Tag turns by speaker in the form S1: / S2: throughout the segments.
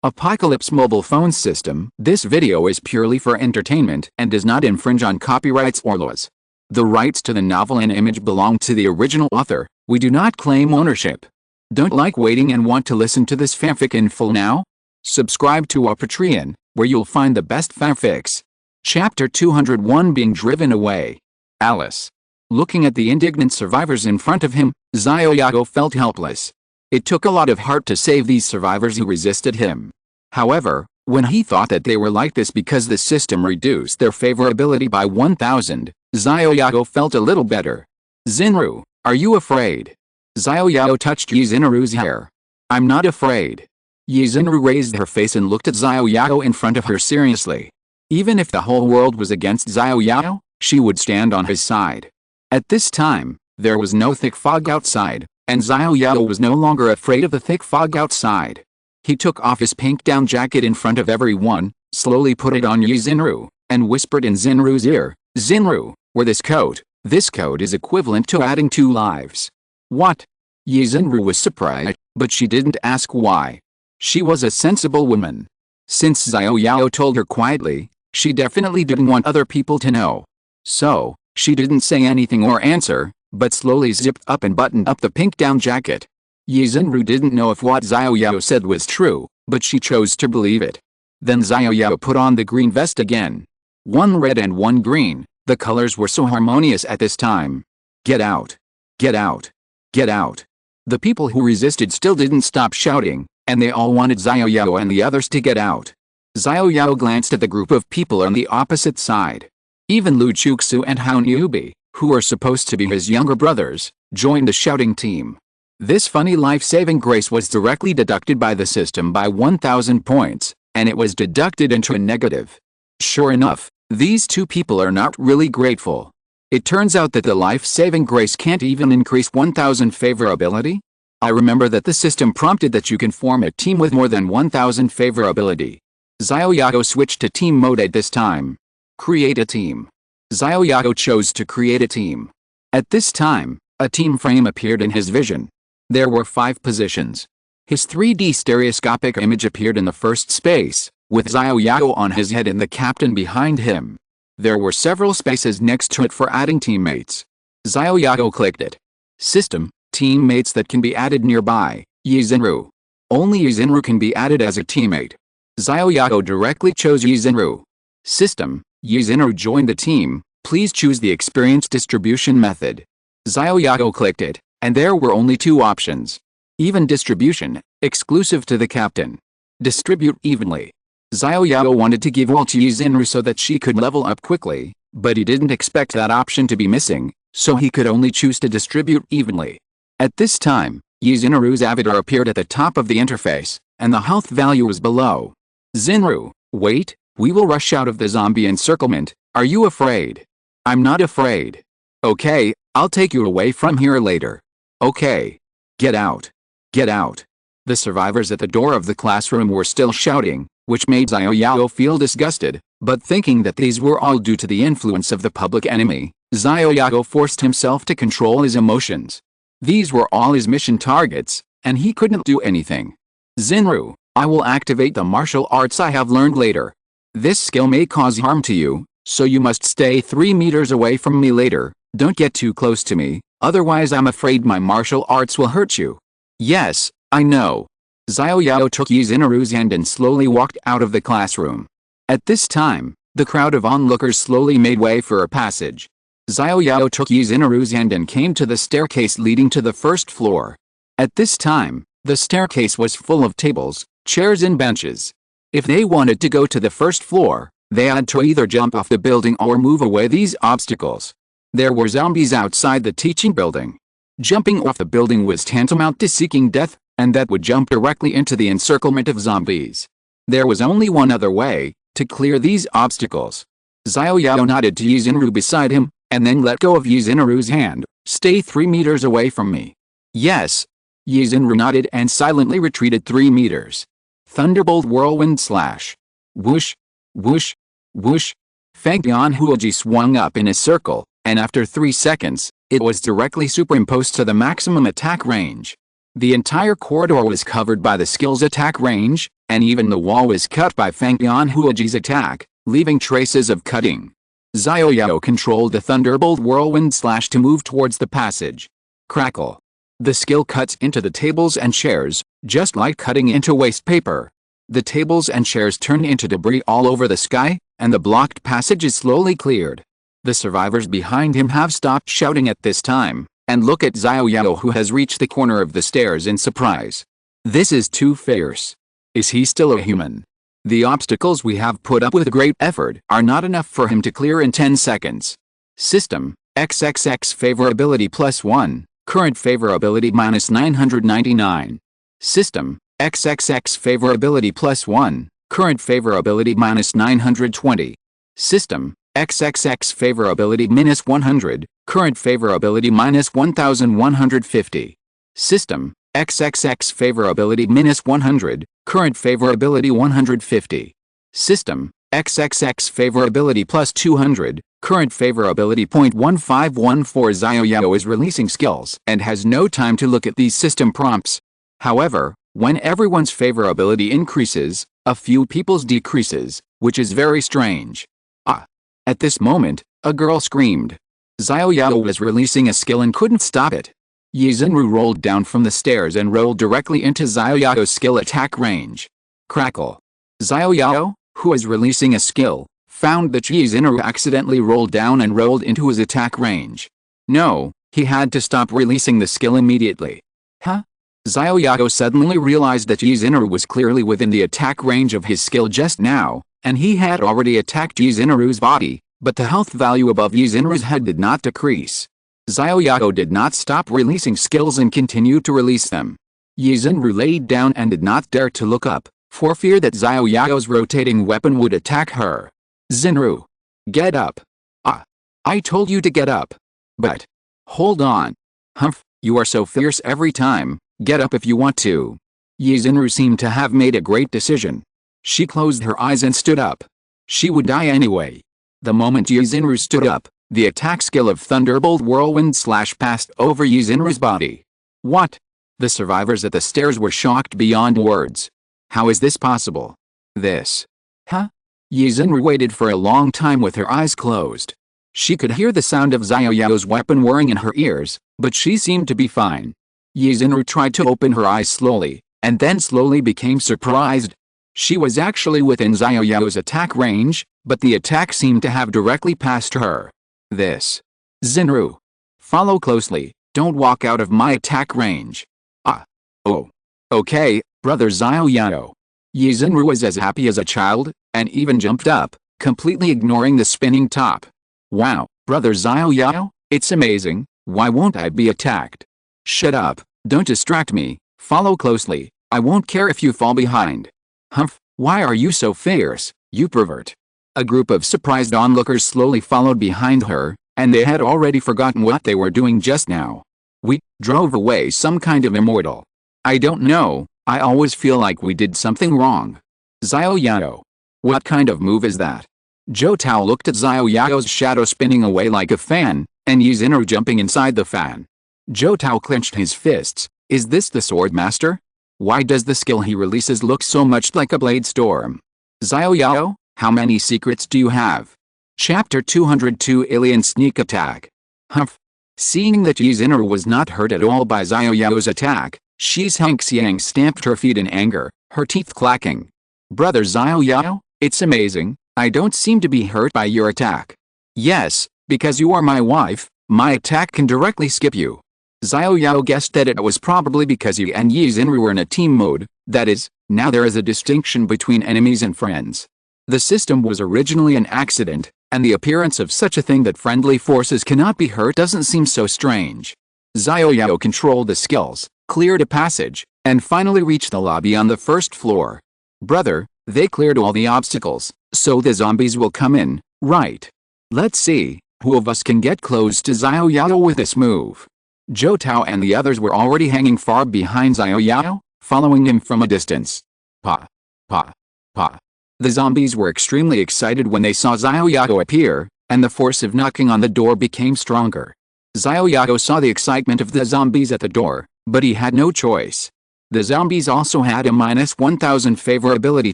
S1: Apocalypse mobile phone system. This video is purely for entertainment and does not infringe on copyrights or laws. The rights to the novel and image belong to the original author. We do not claim ownership. Don't like waiting and want to listen to this fanfic in full now? Subscribe to our Patreon, where you'll find the best fanfics. Chapter 201 Being Driven Away. Alice. Looking at the indignant survivors in front of him, Xiao Yao felt helpless. It took a lot of heart to save these survivors who resisted him. However, when he thought that they were like this because the system reduced their favorability by 1,000, Xiao Yao felt a little better. Xinru, are you afraid? Xiao Yao touched Yi Xinru's hair. I'm not afraid. Yi Xinru raised her face and looked at Xiao Yao in front of her seriously. Even if the whole world was against Xiao Yao, she would stand on his side. At this time, there was no thick fog outside, and Xiao Yao was no longer afraid of the thick fog outside. He took off his pink down jacket in front of everyone, slowly put it on Yi Xinru, and whispered in Xinru's ear, Xinru, wear this coat. This coat is equivalent to adding 2 lives. What? Yi Xinru was surprised, but she didn't ask why. She was a sensible woman. Since Xiao Yao told her quietly, she definitely didn't want other people to know. So, she didn't say anything or answer, but slowly zipped up and buttoned up the pink down jacket. Yi Xinru didn't know if what Xiao Yao said was true, but she chose to believe it. Then Xiao Yao put on the green vest again. 1 red and 1 green, the colors were so harmonious at this time. Get out! Get out! Get out! The people who resisted still didn't stop shouting, and they all wanted Xiao Yao and the others to get out. Xiao Yao glanced at the group of people on the opposite side. Even Lu Chuxu and Hao Niubi, who are supposed to be his younger brothers, joined the shouting team. This funny life-saving grace was directly deducted by the system by 1,000 points, and it was deducted into a negative. Sure enough, these 2 people are not really grateful. It turns out that the life-saving grace can't even increase 1,000 favorability? I remember that the system prompted that you can form a team with more than 1,000 favorability. Xiao Yao switched to team mode at this time. Create a team. Xiao Yao chose to create a team. At this time, a team frame appeared in his vision. There were 5 positions. His 3D stereoscopic image appeared in the first space, with Xiao Yao on his head and the captain behind him. There were several spaces next to it for adding teammates. Xiao Yao clicked it. System, teammates that can be added nearby, Yi Xinru. Only Yi Xinru can be added as a teammate. Xiao Yao directly chose Yi Xinru. System, Yi Xinru joined the team, please choose the experience distribution method. Xiao Yao clicked it, and there were only 2 options. Even distribution, exclusive to the captain. Distribute evenly. Xiao Yao wanted to give all to Yi Xinru so that she could level up quickly, but he didn't expect that option to be missing, so he could only choose to distribute evenly. At this time, Yi Xinru's avatar appeared at the top of the interface, and the health value was below. Xinru, wait, we will rush out of the zombie encirclement, are you afraid? I'm not afraid. Okay, I'll take you away from here later. Okay. Get out. Get out. The survivors at the door of the classroom were still shouting, which made Xiao Yao feel disgusted, but thinking that these were all due to the influence of the public enemy, Xiao Yao forced himself to control his emotions. These were all his mission targets, and he couldn't do anything. Xinru, I will activate the martial arts I have learned later. This skill may cause harm to you, so you must stay 3 meters away from me later. Don't get too close to me, otherwise I'm afraid my martial arts will hurt you. Yes, I know. Xiao Yao took Yi Xinru's hand and slowly walked out of the classroom. At this time, the crowd of onlookers slowly made way for a passage. Xiao Yao took Yi Xinru's hand and came to the staircase leading to the first floor. At this time, the staircase was full of tables, chairs and benches. If they wanted to go to the first floor, they had to either jump off the building or move away these obstacles. There were zombies outside the teaching building. Jumping off the building was tantamount to seeking death, and that would jump directly into the encirclement of zombies. There was only one other way, to clear these obstacles. Xiao Yao nodded to Yi Xinru beside him, and then let go of Yi Xinru's hand. Stay 3 meters away from me. Yes. Yi Xinru nodded and silently retreated 3 meters. Thunderbolt whirlwind slash. Whoosh. Whoosh. Whoosh. Feng Dian Huoji swung up in a circle, and after 3 seconds, it was directly superimposed to the maximum attack range. The entire corridor was covered by the skill's attack range, and even the wall was cut by Fang Yanhuaji's attack, leaving traces of cutting. Xiao Yao controlled the Thunderbolt Whirlwind Slash to move towards the passage. Crackle. The skill cuts into the tables and chairs, just like cutting into waste paper. The tables and chairs turn into debris all over the sky, and the blocked passage is slowly cleared. The survivors behind him have stopped shouting at this time, and look at Xiao Yao, who has reached the corner of the stairs in surprise. This is too fierce. Is he still a human? The obstacles we have put up with great effort are not enough for him to clear in 10 seconds. System, XXX favorability +1, current favorability -999. System, XXX favorability +1, current favorability -920. System, XXX favorability -100, current favorability -1150. System, XXX favorability -100, current favorability 150. System, XXX favorability +200, current favorability .1514. Xiao Yao is releasing skills and has no time to look at these system prompts. However, when everyone's favorability increases, a few people's decreases, which is very strange. Ah! At this moment, a girl screamed. Xiao Yao was releasing a skill and couldn't stop it. Yizhenru rolled down from the stairs and rolled directly into Xiao Yao's skill attack range. Crackle. Xiao Yao, who was releasing a skill, found that Yizhenru accidentally rolled down and rolled into his attack range. No, he had to stop releasing the skill immediately. Huh? Xiao Yao suddenly realized that Yizhenru was clearly within the attack range of his skill just now, and he had already attacked Yizhenru's body, but the health value above Yizhenru's head did not decrease. Xiao Yao did not stop releasing skills and continued to release them. Yizhenru laid down and did not dare to look up, for fear that Xiao Yao's rotating weapon would attack her. Zhenru. Get up. Ah. I told you to get up. But. Hold on. Humph, you are so fierce every time, get up if you want to. Yizhenru seemed to have made a great decision. She closed her eyes and stood up. She would die anyway. The moment Yizhenru stood up, the attack skill of Thunderbolt Whirlwind Slash passed over Yizhenru's body. What? The survivors at the stairs were shocked beyond words. How is this possible? This. Huh? Yizhenru waited for a long time with her eyes closed. She could hear the sound of Xiao Yao's weapon whirring in her ears, but she seemed to be fine. Yizhenru tried to open her eyes slowly, and then slowly became surprised. She was actually within Xiao Yao's attack range, but the attack seemed to have directly passed her. This. Zhenru. Follow closely, don't walk out of my attack range. Ah. Oh. Okay, brother Xiao Yao. Yizhenru was as happy as a child, and even jumped up, completely ignoring the spinning top. Wow, brother Xiao Yao, it's amazing, why won't I be attacked? Shut up, don't distract me, follow closely, I won't care if you fall behind. Humph, why are you so fierce, you pervert? A group of surprised onlookers slowly followed behind her, and they had already forgotten what they were doing just now. We drove away some kind of immortal. I don't know, I always feel like we did something wrong. Xiao Yao. What kind of move is that? Zhou Tao looked at Xiao Yao's shadow spinning away like a fan, and Yizhenru jumping inside the fan. Zhou Tao clenched his fists. Is this the sword master? Why does the skill he releases look so much like a blade storm? Xiao Yao, how many secrets do you have? Chapter 202 Alien Sneak Attack. Humph. Seeing that Yizhenru was not hurt at all by Xiao Yao's attack, Shi Hangxiang stamped her feet in anger, her teeth clacking. Brother Xiao Yao, it's amazing, I don't seem to be hurt by your attack. Yes, because you are my wife, my attack can directly skip you. Xiao Yao guessed that it was probably because he and Yizhenru were in a team mode, that is, now there is a distinction between enemies and friends. The system was originally an accident, and the appearance of such a thing that friendly forces cannot be hurt doesn't seem so strange. Xiao Yao controlled the skills, cleared a passage, and finally reached the lobby on the first floor. Brother, they cleared all the obstacles, so the zombies will come in, right? Let's see, who of us can get close to Xiao Yao with this move? Zhou Tao and the others were already hanging far behind Xiao Yao, following him from a distance. Pa. Pa. Pa. The zombies were extremely excited when they saw Xiao Yao appear, and the force of knocking on the door became stronger. Xiao Yao saw the excitement of the zombies at the door, but he had no choice. The zombies also had a -1000 favorability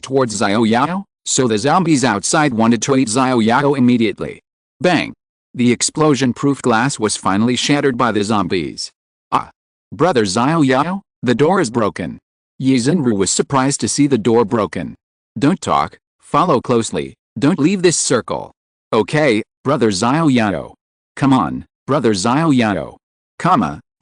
S1: towards Xiao Yao, so the zombies outside wanted to eat Xiao Yao immediately. Bang! The explosion-proof glass was finally shattered by the zombies. Ah! Brother Xiao Yao, the door is broken. Yi Xinru was surprised to see the door broken. Don't talk, follow closely, don't leave this circle. Okay, brother Xiao Yao. Come on, brother Xiao Yao.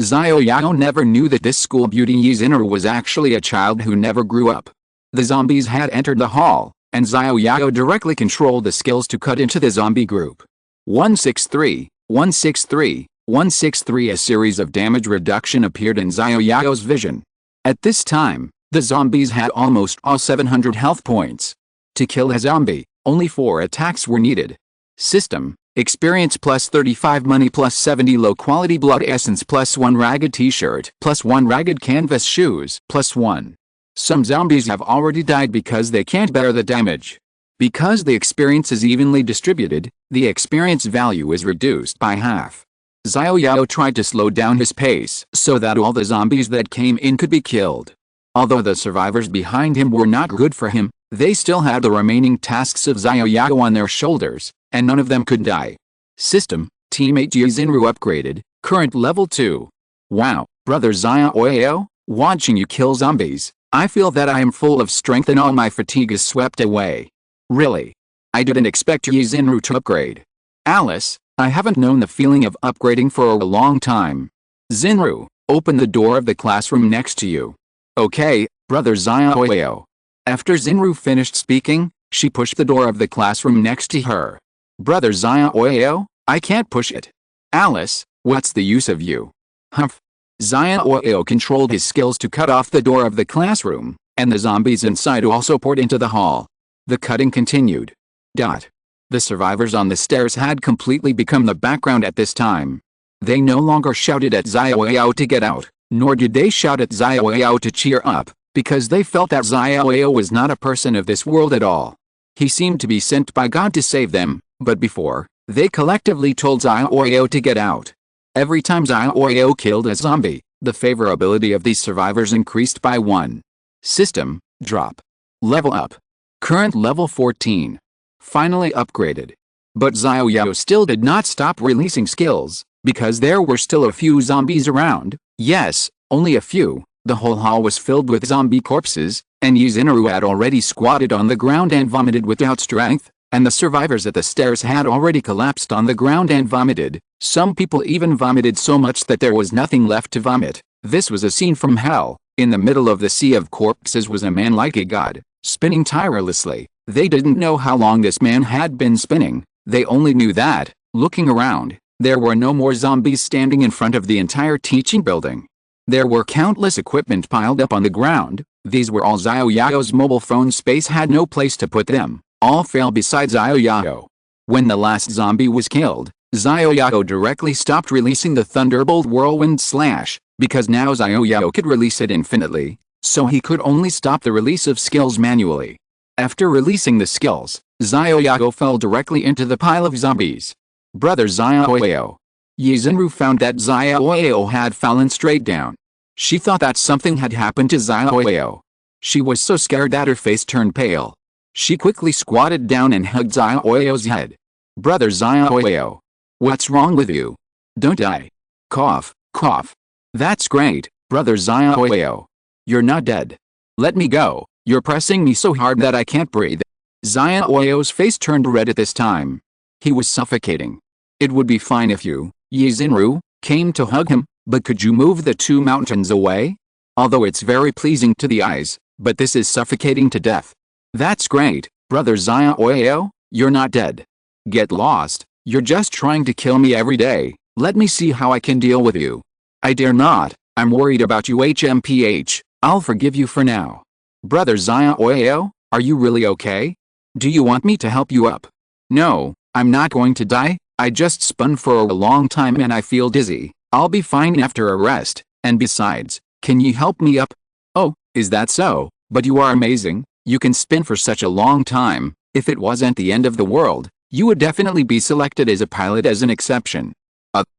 S1: Xiao Yao never knew that this school beauty Yi Xinru was actually a child who never grew up. The zombies had entered the hall, and Xiao Yao directly controlled the skills to cut into the zombie group. 163, 163, 163. A series of damage reduction appeared in Xiao Yao's vision. At this time, the zombies had almost all 700 health points. To kill a zombie, only 4 attacks were needed. System: experience plus 35 money plus 70 low quality blood essence plus 1 ragged t-shirt plus 1 ragged canvas shoes plus 1. Some zombies have already died because they can't bear the damage. Because the experience is evenly distributed, the experience value is reduced by half. Xiao Yao tried to slow down his pace so that all the zombies that came in could be killed. Although the survivors behind him were not good for him, they still had the remaining tasks of Xiao Yao on their shoulders, and none of them could die. System: teammate Yi Xinru upgraded, current level 2. Wow, brother Xiao Yao, watching you kill zombies, I feel that I am full of strength and all my fatigue is swept away. Really? I didn't expect Yi Xinru to upgrade. Alice, I haven't known the feeling of upgrading for a long time. Xinru, open the door of the classroom next to you. Okay, brother Xiao Yao. After Xinru finished speaking, she pushed the door of the classroom next to her. Brother Xiao Yao, I can't push it. Alice, what's the use of you? Humph. Xiao Yao controlled his skills to cut off the door of the classroom, and the zombies inside also poured into the hall. The cutting continued. The survivors on the stairs had completely become the background at this time. They no longer shouted at Xiao Yao to get out, nor did they shout at Xiao Yao to cheer up, because they felt that Xiao Yao was not a person of this world at all. He seemed to be sent by God to save them, but before, they collectively told Xiao Yao to get out. Every time Xiao Yao killed a zombie, the favorability of these survivors increased by 1. System: drop. Level up. Current level 14. Finally upgraded. But Xiao Yao still did not stop releasing skills, because there were still a few zombies around. Yes, only a few. The whole hall was filled with zombie corpses, and Yi Xinru had already squatted on the ground and vomited without strength, and the survivors at the stairs had already collapsed on the ground and vomited. Some people even vomited so much that there was nothing left to vomit. This was a scene from hell. In the middle of the sea of corpses was a man like a god, spinning tirelessly. They didn't know how long this man had been spinning. They only knew that, looking around, there were no more zombies standing in front of the entire teaching building. There were countless equipment piled up on the ground. These were all Xiao Yao's mobile phone. Space had no place to put them. All failed besides Xiao Yao. When the last zombie was killed, Xiao Yao directly stopped releasing the Thunderbolt Whirlwind Slash, because now Xiao Yao could release it infinitely, so he could only stop the release of skills manually. After releasing the skills, Xiao Yao fell directly into the pile of zombies. Brother Xiao Yao. Yi Xinru found that Xiao Yao had fallen straight down. She thought that something had happened to Xiao Yao. She was so scared that her face turned pale. She quickly squatted down and hugged Xiao Yao's head. Brother Xiao Yao. What's wrong with you? Don't die. Cough, cough. That's great, brother Xiao Yao. You're not dead. Let me go. You're pressing me so hard that I can't breathe. Xiao Yao's face turned red at this time. He was suffocating. It would be fine if you, Yi Xinru, came to hug him, but could you move the 2 mountains away? Although it's very pleasing to the eyes, but this is suffocating to death. That's great, brother Xiao Yao, you're not dead. Get lost, you're just trying to kill me every day. Let me see how I can deal with you. I dare not, I'm worried about you HMPH, I'll forgive you for now. Brother Xiao Yao, are you really okay? Do you want me to help you up? No, I'm not going to die. I just spun for a long time and I feel dizzy. I'll be fine after a rest, and besides, can you help me up? Oh, is that so? But you are amazing. You can spin for such a long time. If it wasn't the end of the world, you would definitely be selected as a pilot as an exception.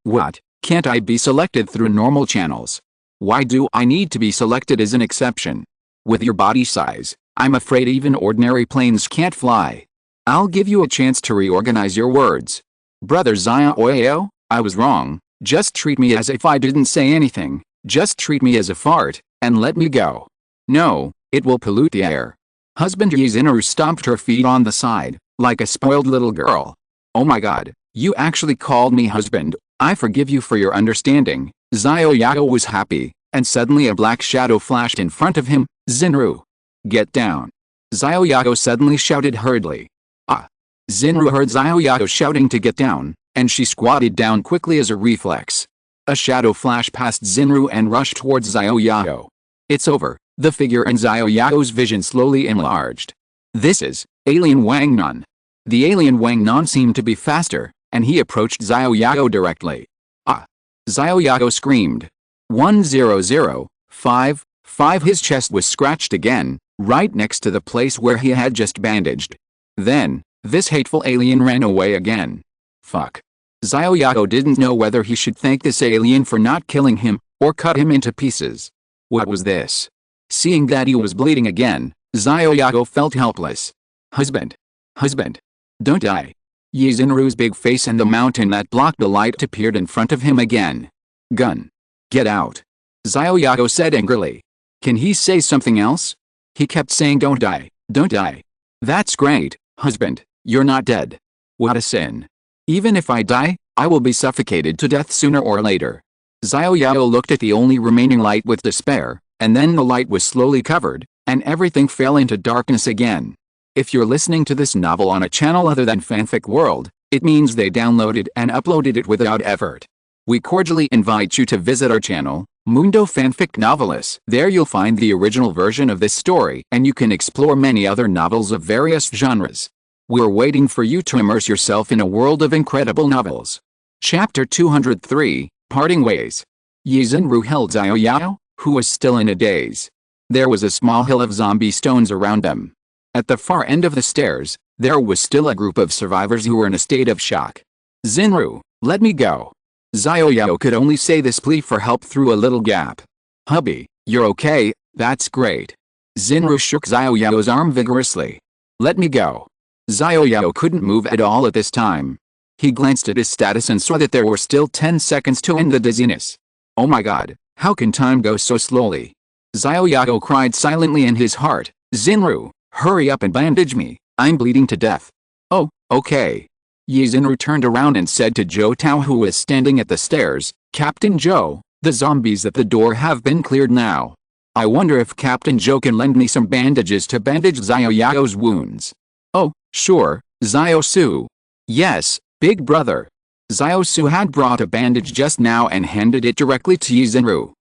S1: What? Can't I be selected through normal channels? Why do I need to be selected as an exception? With your body size, I'm afraid even ordinary planes can't fly. I'll give you a chance to reorganize your words. Brother Xiao Yao, I was wrong. Just treat me as if I didn't say anything. Just treat me as a fart, and let me go. No, it will pollute the air. Husband Yizinaru stomped her feet on the side, like a spoiled little girl. Oh my god, you actually called me husband. I forgive you for your understanding. Xiao Yao was happy, and suddenly a black shadow flashed in front of him. Xinru. Get down. Xiao Yao suddenly shouted hurriedly. Ah. Xinru heard Xiao Yao shouting to get down, and she squatted down quickly as a reflex. A shadow flashed past Xinru and rushed towards Xiao Yao. It's over. The figure in Xiao Yao's vision slowly enlarged. This is Alien Wang Nan. The alien Wang Nan seemed to be faster, and he approached Xiao Yao directly. Ah! Xiao Yao screamed. 1005. His chest was scratched again, right next to the place where he had just bandaged. Then, this hateful alien ran away again. Fuck. Xiao Yao didn't know whether he should thank this alien for not killing him, or cut him into pieces. What was this? Seeing that he was bleeding again, Xiao Yao felt helpless. Husband. Husband. Don't die. Yizinaru's big face and the mountain that blocked the light appeared in front of him again. Gun. Get out. Xiao Yao said angrily. Can he say something else? He kept saying don't die, don't die. That's great, husband, you're not dead. What a sin. Even if I die, I will be suffocated to death sooner or later. Xiao Yao looked at the only remaining light with despair, and then the light was slowly covered, and everything fell into darkness again. If you're listening to this novel on a channel other than Fanfic World, it means they downloaded and uploaded it without effort. We cordially invite you to visit our channel, Mundo Fanfic Novelis. There you'll find the original version of this story, and you can explore many other novels of various genres. We're waiting for you to immerse yourself in a world of incredible novels. Chapter 203, Parting Ways. Yizinaru held Xiao Yao, who was still in a daze. There was a small hill of zombie stones around them. At the far end of the stairs, there was still a group of survivors who were in a state of shock. Xinru, let me go. Xiao Yao could only say this plea for help through a little gap. Hubby, you're okay, that's great. Xinru shook Xiao Yao's arm vigorously. Let me go. Xiao Yao couldn't move at all at this time. He glanced at his status and saw that there were still 10 seconds to end the dizziness. Oh my god, how can time go so slowly? Xiao Yao cried silently in his heart. Xinru, hurry up and bandage me, I'm bleeding to death. Oh, okay. Yizinaru turned around and said to Zhou Tao, who was standing at the stairs, Captain Zhou, the zombies at the door have been cleared now. I wonder if Captain Zhou can lend me some bandages to bandage Xiao Yao's wounds. Oh, sure, Xiao Su. Yes, big brother. Xiao Su had brought a bandage just now and handed it directly to Yizinaru.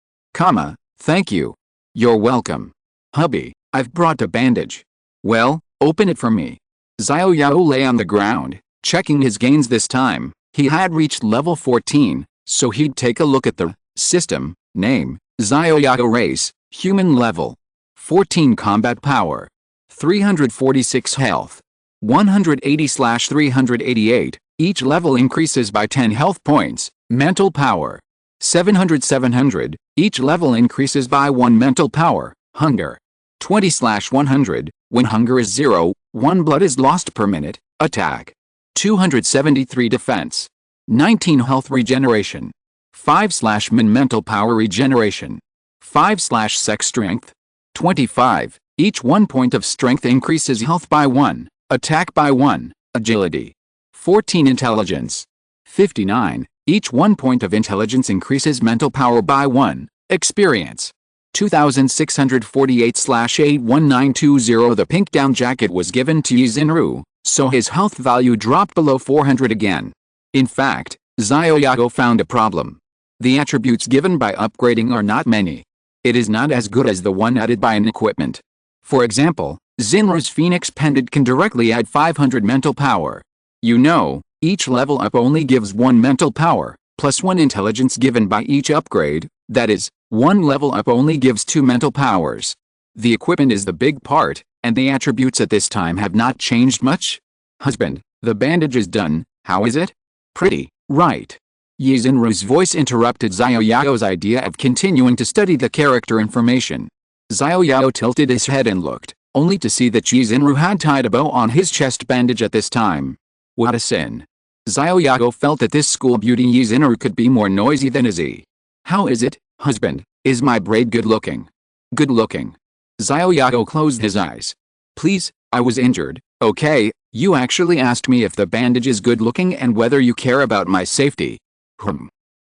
S1: Thank you. You're welcome. Hubby, I've brought a bandage. Well, open it for me. Xiao Yao lay on the ground, checking his gains this time. He had reached level 14, so he'd take a look at the system. Name, Xiao Yao race, human level. 14 combat power. 346 health. 180/388, each level increases by 10 health points. Mental power. 700/700, each level increases by 1 mental power. Hunger. 20/100, when hunger is 0, 1 blood is lost per minute. Attack. 273 defense. 19 health regeneration. 5/min mental power regeneration. 5/sex strength. 25, each 1 point of strength increases health by 1, attack by 1, agility. 14 intelligence. 59, each 1 point of intelligence increases mental power by 1, experience. 2648/81920. The pink down jacket was given to Yizinaru, so his health value dropped below 400 again. In fact, Xiao Yao found a problem. The attributes given by upgrading are not many. It is not as good as the one added by an equipment. For example, Xinru's Phoenix Pendant can directly add 500 mental power. You know, each level up only gives 1 mental power, plus 1 intelligence given by each upgrade, that is, 1 level up only gives 2 mental powers. The equipment is the big part, and the attributes at this time have not changed much. Husband, the bandage is done, how is it? Pretty, right? Yizunru's voice interrupted Xiao Yao's idea of continuing to study the character information. Xiao Yao tilted his head and looked, only to see that Yizunru had tied a bow on his chest bandage at this time. What a sin. Xiao Yao felt that this school beauty Yizunru could be more noisy than Izzy. How is it, husband? Is my braid good looking? Good looking. Xiao Yao closed his eyes. Please, I was injured. Okay, you actually asked me if the bandage is good looking and whether you care about my safety.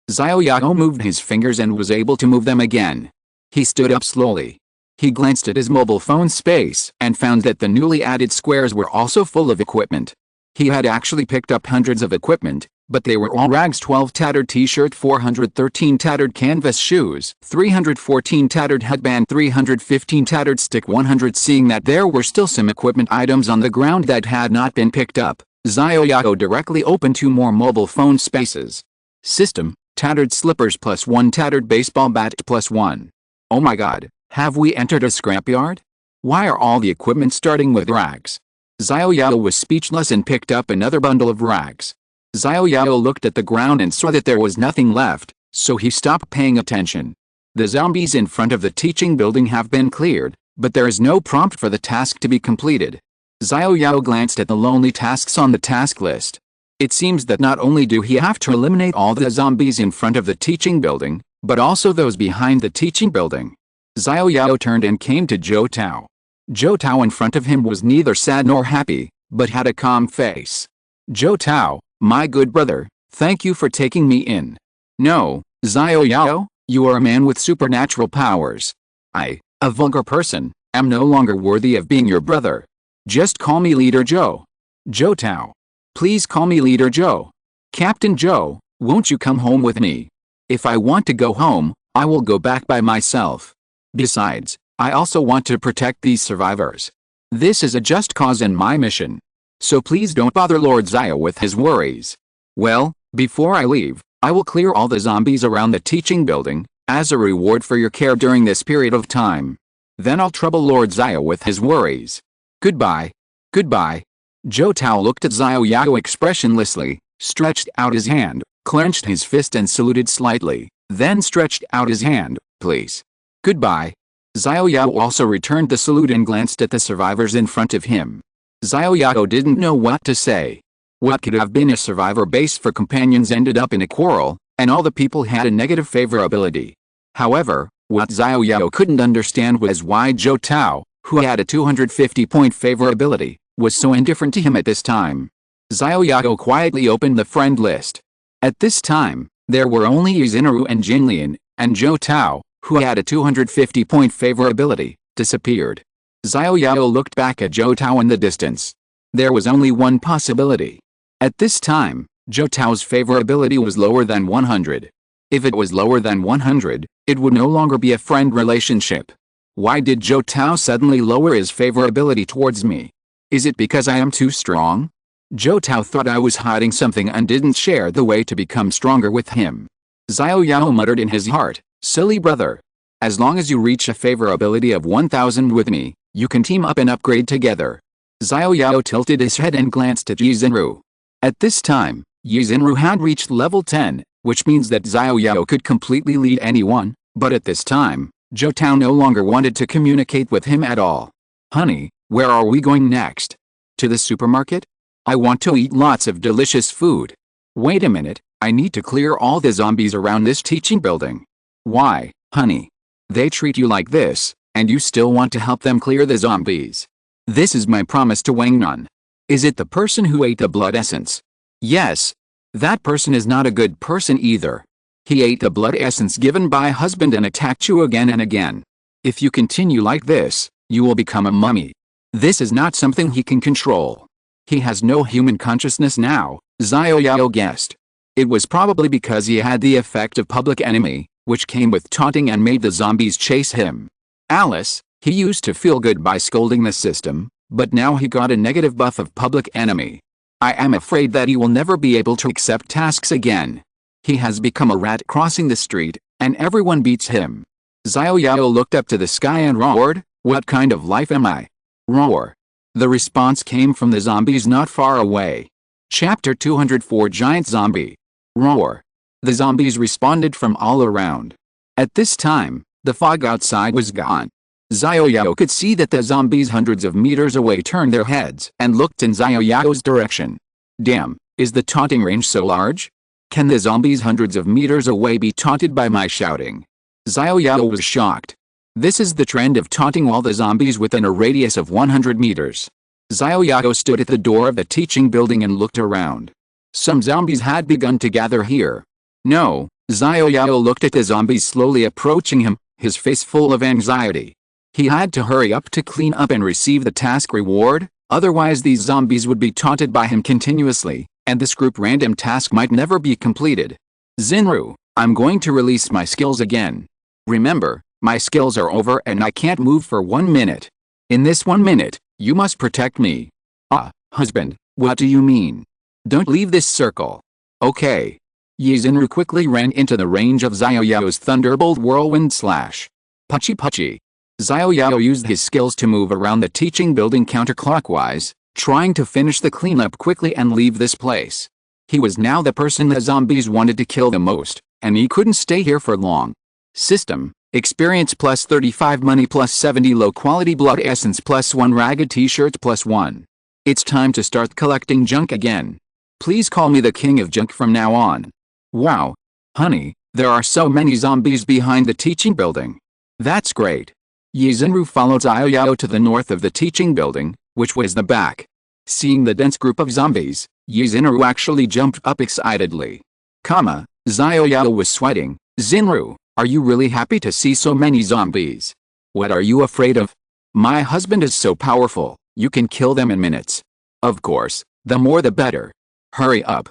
S1: Xiao Yao moved his fingers and was able to move them again. He stood up slowly. He glanced at his mobile phone space and found that the newly added squares were also full of equipment. He had actually picked up hundreds of equipment, but they were all rags: 12 tattered t-shirt, 413 tattered canvas shoes, 314 tattered headband, 315 tattered stick, 100. Seeing that there were still some equipment items on the ground that had not been picked up, Xiao Yao directly opened 2 more mobile phone spaces. System, tattered slippers +1, tattered baseball bat +1. Oh my god, have we entered a scrapyard? Why are all the equipment starting with rags? Xiao Yao was speechless and picked up another bundle of rags. Xiao Yao looked at the ground and saw that there was nothing left, so he stopped paying attention. The zombies in front of the teaching building have been cleared, but there is no prompt for the task to be completed. Xiao Yao glanced at the lonely tasks on the task list. It seems that not only do he have to eliminate all the zombies in front of the teaching building, but also those behind the teaching building. Xiao Yao turned and came to Zhou Tao. Zhou Tao in front of him was neither sad nor happy, but had a calm face. Zhou Tao, my good brother, thank you for taking me in. No, Xiao Yao, you are a man with supernatural powers. I, a vulgar person, am no longer worthy of being your brother. Just call me Leader Zhou. Zhou Tao. Please call me Leader Zhou. Captain Zhou, won't you come home with me? If I want to go home, I will go back by myself. Besides, I also want to protect these survivors. This is a just cause and my mission. So please don't bother Lord Xiao with his worries. Well, before I leave, I will clear all the zombies around the teaching building, as a reward for your care during this period of time. Then I'll trouble Lord Xiao with his worries. Goodbye. Goodbye. Zhou Tao looked at Xiao Yao expressionlessly, stretched out his hand, clenched his fist and saluted slightly, then stretched out his hand. Please. Goodbye. Xiao Yao also returned the salute and glanced at the survivors in front of him. Xiao Yao didn't know what to say. What could have been a survivor base for companions ended up in a quarrel, and all the people had a negative favorability. However, what Xiao Yao couldn't understand was why Zhou Tao, who had a 250-point favorability, was so indifferent to him at this time. Xiao Yao quietly opened the friend list. At this time, there were only Yizunru and Jinlian, and Zhou Tao, who had a 250-point favorability, disappeared. Xiao Yao looked back at Zhou Tao in the distance. There was only one possibility. At this time, Zhou Tao's favorability was lower than 100. If it was lower than 100, it would no longer be a friend relationship. Why did Zhou Tao suddenly lower his favorability towards me? Is it because I am too strong? Zhou Tao thought I was hiding something and didn't share the way to become stronger with him. Xiao Yao muttered in his heart, silly brother. As long as you reach a favorability of 1000 with me, you can team up and upgrade together. Xiao Yao tilted his head and glanced at Yizunru. At this time, Yizunru had reached level 10, which means that Xiao Yao could completely lead anyone, but at this time, Zhou Tao no longer wanted to communicate with him at all. Honey, where are we going next? To the supermarket? I want to eat lots of delicious food. Wait a minute, I need to clear all the zombies around this teaching building. Why, honey? They treat you like this, and you still want to help them clear the zombies. This is my promise to Wang Nun. Is it the person who ate the blood essence? Yes. That person is not a good person either. He ate the blood essence given by husband and attacked you again and again. If you continue like this, you will become a mummy. This is not something he can control. He has no human consciousness now, Xiao Yao guessed. It was probably because he had the effect of public enemy, which came with taunting and made the zombies chase him. Alice, he used to feel good by scolding the system, but now he got a negative buff of public enemy. I am afraid that he will never be able to accept tasks again. He has become a rat crossing the street, and everyone beats him. Xiao Yao looked up to the sky and roared, what kind of life am I? Roar. The response came from the zombies not far away. Chapter 204 Giant Zombie. Roar. The zombies responded from all around. At this time, the fog outside was gone. Xiao Yao could see that the zombies hundreds of meters away turned their heads and looked in Xiao Yao's direction. Damn, is the taunting range so large? Can the zombies hundreds of meters away be taunted by my shouting? Xiao Yao was shocked. This is the trend of taunting all the zombies within a radius of 100 meters. Xiao Yao stood at the door of the teaching building and looked around. Some zombies had begun to gather here. No, Xiao Yao looked at the zombies slowly approaching him, his face full of anxiety. He had to hurry up to clean up and receive the task reward, otherwise these zombies would be taunted by him continuously, and this group random task might never be completed. Xinru, I'm going to release my skills again. Remember, my skills are over and I can't move for 1 minute. In this 1 minute, you must protect me. Ah, husband, what do you mean? Don't leave this circle. Okay. Xinru quickly ran into the range of Xiao Yao's thunderbolt whirlwind slash. Puchy puchy. Xiao Yao used his skills to move around the teaching building counterclockwise, trying to finish the cleanup quickly and leave this place. He was now the person the zombies wanted to kill the most, and he couldn't stay here for long. System, experience plus 35 money plus 70 low quality blood essence plus 1 ragged t-shirt plus 1. It's time to start collecting junk again. Please call me the king of junk from now on. Wow. Honey, there are so many zombies behind the teaching building. That's great. Xinru followed Xiao Yao to the north of the teaching building, which was the back. Seeing the dense group of zombies, Xinru actually jumped up excitedly. Xiao Yao was sweating. Xinru, are you really happy to see so many zombies? What are you afraid of? My husband is so powerful, you can kill them in minutes. Of course, the more the better. Hurry up,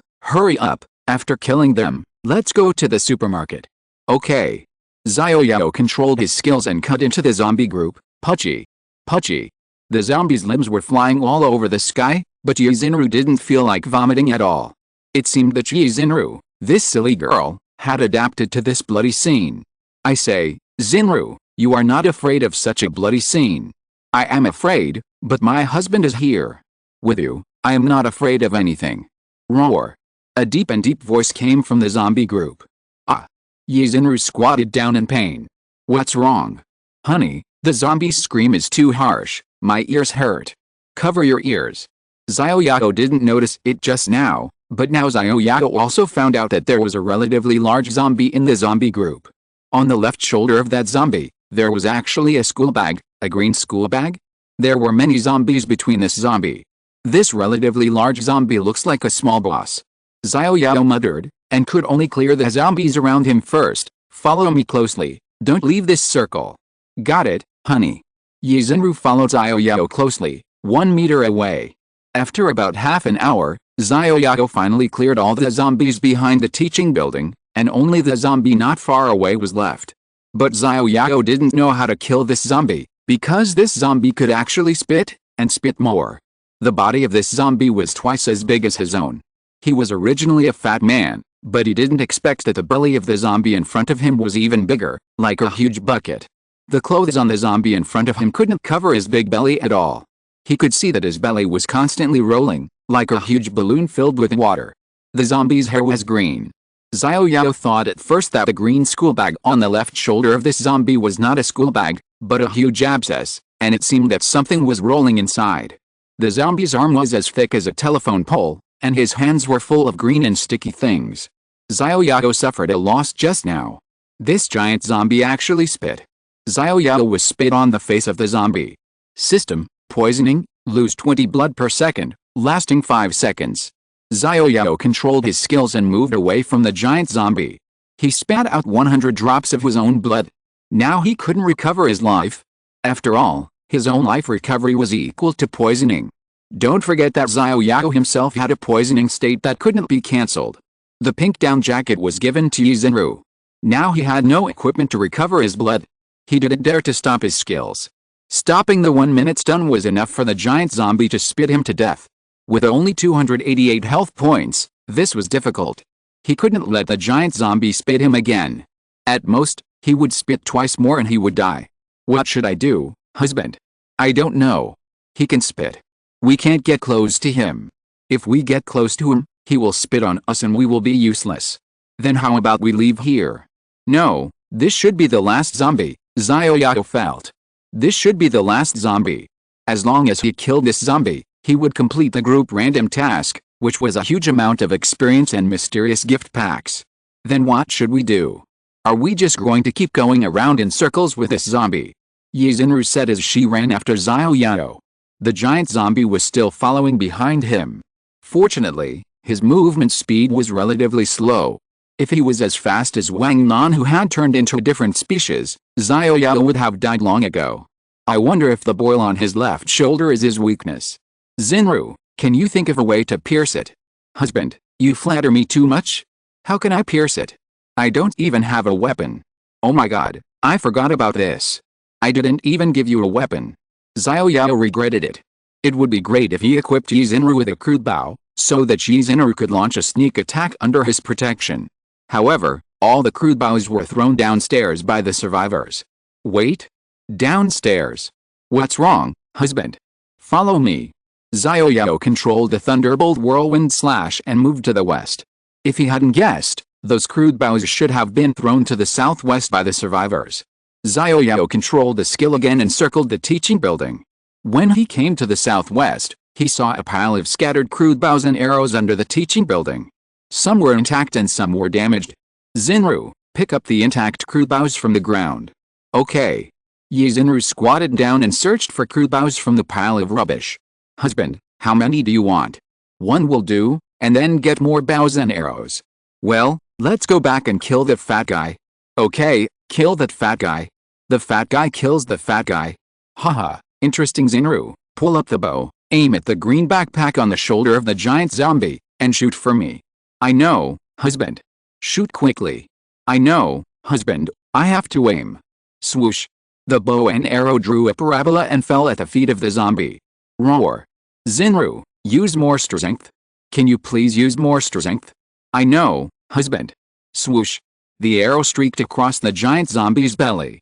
S1: after killing them, let's go to the supermarket. Okay. Xiao Yao controlled his skills and cut into the zombie group. Puchy. Puchy. The zombies' limbs were flying all over the sky, but Xinru didn't feel like vomiting at all. It seemed that Xinru, this silly girl, had adapted to this bloody scene. I say, Xinru, you are not afraid of such a bloody scene. I am afraid, but my husband is here. With you, I am not afraid of anything. Roar. A deep voice came from the zombie group. Ah. Xinru squatted down in pain. What's wrong? Honey, the zombie's scream is too harsh, my ears hurt. Cover your ears. Xiao Yao didn't notice it just now, but now Xiao Yao also found out that there was a relatively large zombie in the zombie group. On the left shoulder of that zombie, there was actually a school bag, a green school bag. There were many zombies between this zombie. This relatively large zombie looks like a small boss. Xiao Yao muttered, and could only clear the zombies around him first. Follow me closely, don't leave this circle. Got it, honey. Xinru followed Xiao Yao closely, 1 meter away. After about half an hour, Xiao Yao finally cleared all the zombies behind the teaching building, and only the zombie not far away was left. But Xiao Yao didn't know how to kill this zombie, because this zombie could actually spit, and spit more. The body of this zombie was twice as big as his own. He was originally a fat man, but he didn't expect that the belly of the zombie in front of him was even bigger, like a huge bucket. The clothes on the zombie in front of him couldn't cover his big belly at all. He could see that his belly was constantly rolling, like a huge balloon filled with water. The zombie's hair was green. Xiao Yao thought at first that the green school bag on the left shoulder of this zombie was not a school bag, but a huge abscess, and it seemed that something was rolling inside. The zombie's arm was as thick as a telephone pole, and his hands were full of green and sticky things. Xiao Yao suffered a loss just now. This giant zombie actually spit. Xiao Yao was spit on the face of the zombie. System, poisoning, lose 20 blood per second, lasting 5 seconds. Xiao Yao controlled his skills and moved away from the giant zombie. He spat out 100 drops of his own blood. Now he couldn't recover his life. After all, his own life recovery was equal to poisoning. Don't forget that Xiao Yao himself had a poisoning state that couldn't be cancelled. The pink down jacket was given to Xinru. Now he had no equipment to recover his blood. He didn't dare to stop his skills. Stopping the 1 minute stun was enough for the giant zombie to spit him to death. With only 288 health points, this was difficult. He couldn't let the giant zombie spit him again. At most, he would spit twice more and he would die. What should I do, husband? I don't know. He can spit. We can't get close to him. If we get close to him, he will spit on us and we will be useless. Then how about we leave here? No, this should be the last zombie, Xiao Yao felt. This should be the last zombie. As long as he killed this zombie, he would complete the group random task, which was a huge amount of experience and mysterious gift packs. Then what should we do? Are we just going to keep going around in circles with this zombie? Yizunru said as she ran after Xiao Yao. The giant zombie was still following behind him. Fortunately, his movement speed was relatively slow. If he was as fast as Wang Nan, who had turned into a different species, Xiao Yao would have died long ago. I wonder if the boil on his left shoulder is his weakness. Xinru, can you think of a way to pierce it? Husband, you flatter me too much? How can I pierce it? I don't even have a weapon. Oh my god, I forgot about this. I didn't even give you a weapon. Xiao Yao regretted it. It would be great if he equipped Yizunru with a crude bow, so that Yizunru could launch a sneak attack under his protection. However, all the crude bows were thrown downstairs by the survivors. Wait? Downstairs? What's wrong, husband? Follow me. Xiao Yao controlled the thunderbolt whirlwind slash and moved to the west. If he hadn't guessed, those crude bows should have been thrown to the southwest by the survivors. Xiao Yao controlled the skill again and circled the teaching building. When he came to the southwest, he saw a pile of scattered crude bows and arrows under the teaching building. Some were intact and some were damaged. Xinru, pick up the intact crude bows from the ground. Okay. Yizunru squatted down and searched for crude bows from the pile of rubbish. Husband, how many do you want? One will do, and then get more bows and arrows. Well, let's go back and kill the fat guy. Okay, kill that fat guy. The fat guy kills the fat guy. Haha, interesting. Xinru, pull up the bow, aim at the green backpack on the shoulder of the giant zombie, and shoot for me. I know, husband. Shoot quickly. I know, husband, I have to aim. Swoosh. The bow and arrow drew a parabola and fell at the feet of the zombie. Roar. Xinru, use more strength. Can you please use more strength? I know, husband. Swoosh. The arrow streaked across the giant zombie's belly.